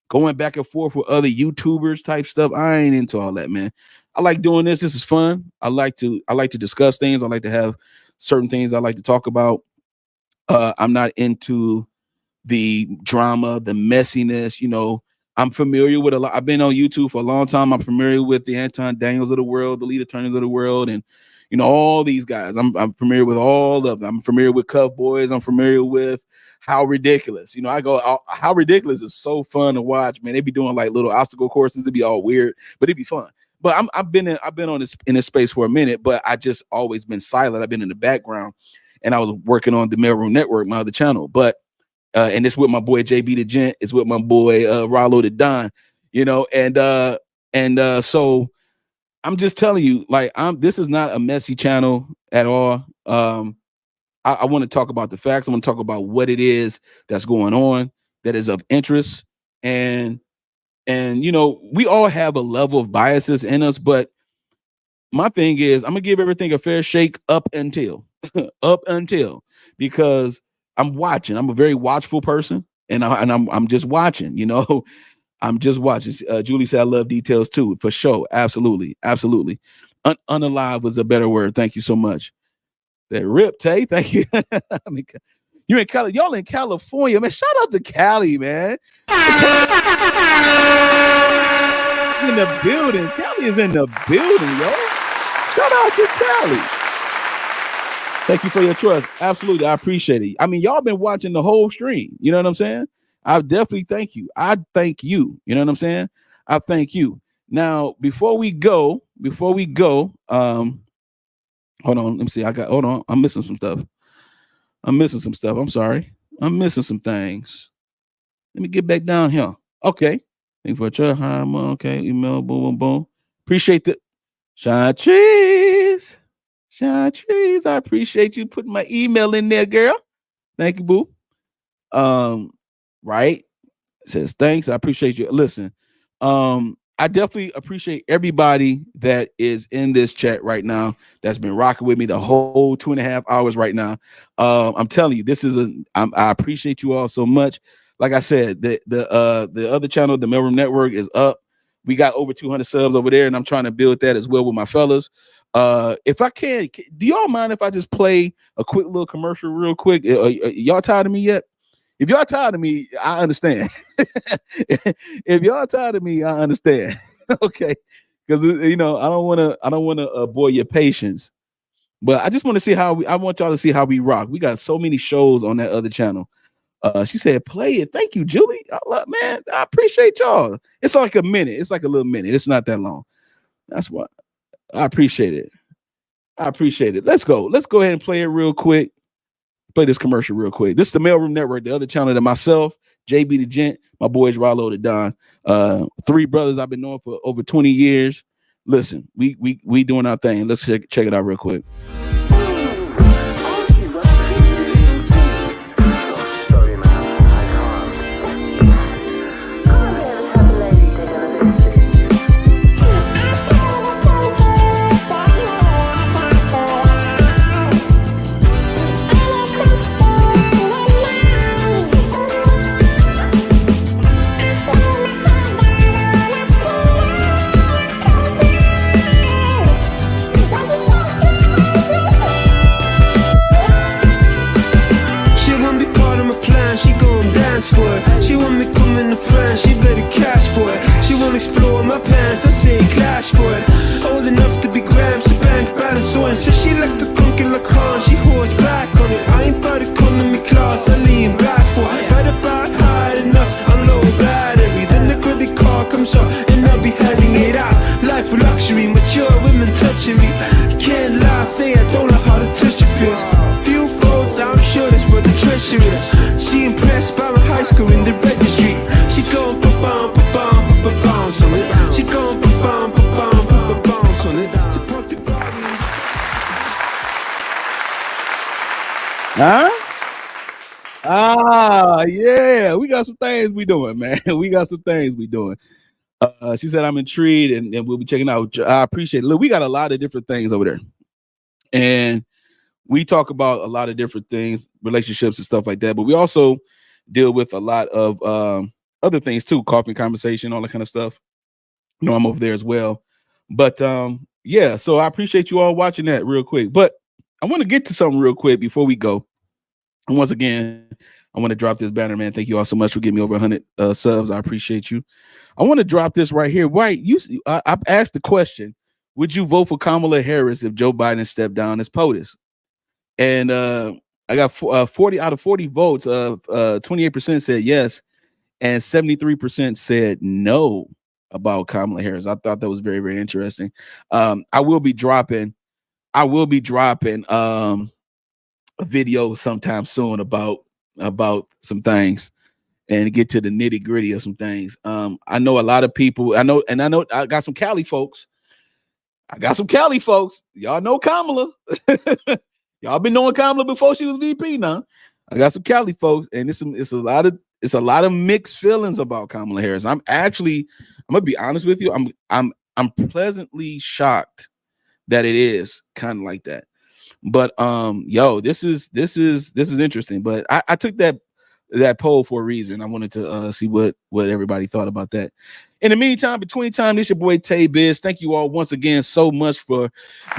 going back and forth with other YouTubers type stuff. I ain't into all that, man. I like doing this. This is fun. I like to discuss things. I like to have certain things I like to talk about. I'm not into the drama, the messiness. I'm familiar with a lot. I've been on YouTube for a long time. I'm familiar with the Anton Daniels of the world, the lead attorneys of the world, and all these guys. I'm familiar with all of them. I'm familiar with Cuff Boys. I'm familiar with How Ridiculous. How Ridiculous is so fun to watch, man. They be doing like little obstacle courses. It'd be all weird, but it'd be fun. But I've been in this space for a minute, but I just always been silent. I've been in the background. and I was working on the Mailroom Network, my other channel. But and it's with my boy JB the Gent, it's with my boy Rollo the Don, you know, and so I'm just telling you, like, this is not a messy channel at all. I want to talk about the facts. I want to talk about what it is that's going on that is of interest. And you know, we all have a level of biases in us, but my thing is I'm gonna give everything a fair shake up until because I'm watching. I'm a very watchful person, and I'm just watching, you know. I'm just watching. Julie said I love details too, for sure. Absolutely. Unalive was a better word. Thank you so much. That rip, Tay. Thank you. I mean, you in Cali, y'all in California, man. Shout out to Cali, man. In the building. Cali is in the building, yo. Shout out to Cali. Thank you for your trust. Absolutely. I appreciate it. I mean, y'all been watching the whole stream. You know what I'm saying? I definitely thank you. I thank you. You know what I'm saying? I thank you. Now, before we go, hold on. Let me see. Hold on. I'm missing some stuff. I'm sorry. I'm missing some things. Let me get back down here. Okay. Thank you for your hi, okay. Email, boom, boom, boom. Appreciate the Shine Trees. I appreciate you putting my email in there, girl. Thank you, boo. Right. It says thanks. I appreciate you. Listen, I definitely appreciate everybody that is in this chat right now that's been rocking with me the whole 2.5 hours right now. I'm telling you, this is I appreciate you all so much. Like I said, the other channel, the Mailroom Network, is up. We got over 200 subs over there, and I'm trying to build that as well with my fellas. If I can, do y'all mind if I just play a quick little commercial real quick? Y'all tired of me yet? If y'all tired of me, I understand. If y'all tired of me, I understand. Okay, because you know I don't want to bore your patience, but I just want to see I want y'all to see how we rock. We got so many shows on that other channel. She said, "Play it." Thank you, Julie. Man, I appreciate y'all. It's like a minute. It's like a little minute. It's not that long. That's what I appreciate it. Let's go. Let's go ahead and play it real quick. Play this commercial real quick. This is the Mailroom Network, the other channel that myself, JB the Gent, my boys Rollo the Don, three brothers I've been knowing for over 20 years. Listen, we doing our thing. Let's check it out real quick. She want me coming to France, she better cash for it. She won't explore my pants, I say clash for it. Old enough to be grams, the bank balance on. So she like the conquer like Khan, she holds back on it. I ain't about economy class, I lean back for it. Right about high enough, I'm low battery. Then the credit card comes up, and I'll be handing it out. Life for luxury, mature women touching me. Can't lie, say I don't know how to touch your feels. Few folds, I'm sure that's where the treasure is. She impressed by my high school in the registry. She gon' ba-bum, ba-bum, ba-bounce on it. She gon' ba-bum, ba-bum, ba-bounce on it. Huh? Yeah, we got some things we doing, man. We got some things we doing. She said I'm intrigued, and we'll be checking out. I appreciate it. Look, we got a lot of different things over there, and we talk about a lot of different things, relationships and stuff like that. But we also deal with a lot of other things too, coffee conversation, all that kind of stuff. You know, I'm over there as well. But yeah, so I appreciate you all watching that real quick. But I want to get to something real quick before we go. And once again, I want to drop this banner, man. Thank you all so much for giving me over 100 subs. I appreciate you. I want to drop this right here. Right, I've asked the question: would you vote for Kamala Harris if Joe Biden stepped down as POTUS? And I got 40 out of 40 votes. 28% said yes, and 73% said no about Kamala Harris. I thought that was very, very interesting. I will be dropping a video sometime soon about some things and get to the nitty gritty of some things. I know a lot of people. I know I got some Cali folks. Y'all know Kamala. Y'all been knowing Kamala before she was VP. Now I got some Cali folks, and it's a lot of mixed feelings about Kamala Harris. I'm gonna be honest with you. I'm pleasantly shocked that it is kind of like that. But this is interesting. But I took that poll for a reason. I wanted to see what everybody thought about that. In the meantime, between time, this your boy Tay Biz. Thank you all once again so much for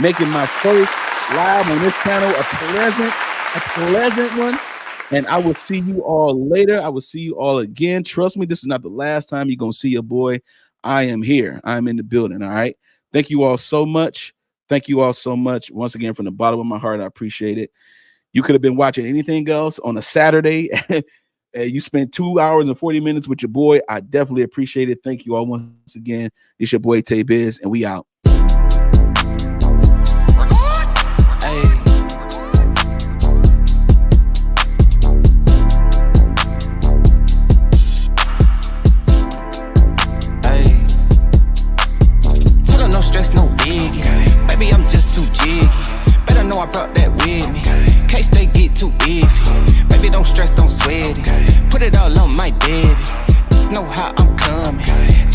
making my first live on this channel a pleasant one. And I will see you all later. I will see you all again. Trust me, this is not the last time you're gonna see your boy. I am here. I'm in the building. All right. Thank you all so much. Thank you all so much. Once again, from the bottom of my heart, I appreciate it. You could have been watching anything else on a Saturday. You spent 2 hours and 40 minutes with your boy. I definitely appreciate it. Thank you all once again. It's your boy Tay Biz, and we out. I brought that with me. Case they get too iffy. Baby, don't stress, don't sweat it. Put it all on my baby. Know how I'm coming.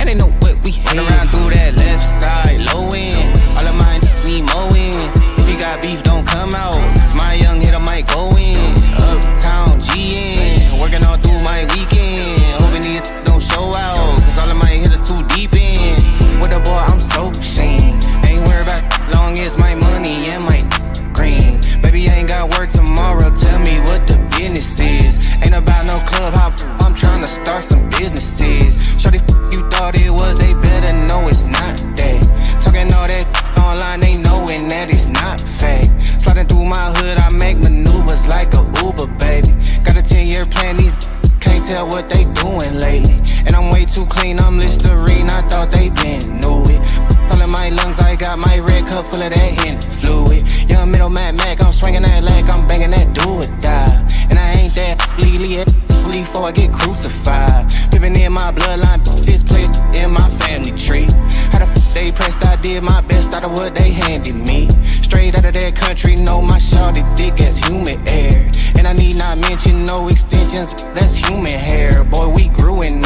And they know what we hate. Run around through that left side, low end. All of mine need more wins. If you got beef, don't come out. My young hitter might go in. Uptown GN. Working all through my weekend. Hoping these don't show out. Cause all of my hitters too deep in. With the boy, I'm so ashamed. Ain't worried about long as my money and my green. Baby, I ain't got work tomorrow. Tell me what the business is. Ain't about no club hop. I'm trying to start some businesses. Shorty, you thought it was, they better know it's not that. Talking all that online, they knowing that it's not fake. Sliding through my hood, I make maneuvers like a Uber, baby. Got a 10-year plan, these can't tell what they doing lately. And I'm way too clean, I'm Listerine, I thought they been knew it. All in my lungs, I got my red cup full of that Henny fluid. Young middle Mad Mac, I'm swinging that leg, I'm banging that do or die. And I ain't that bleedly before I get crucified. Living in my bloodline, this place in my family tree. How the they pressed, I did my best out of what they handed me. Straight out of that country, know my shawty dick as human air. And I need not mention no extensions, that's human hair. Boy, we grew in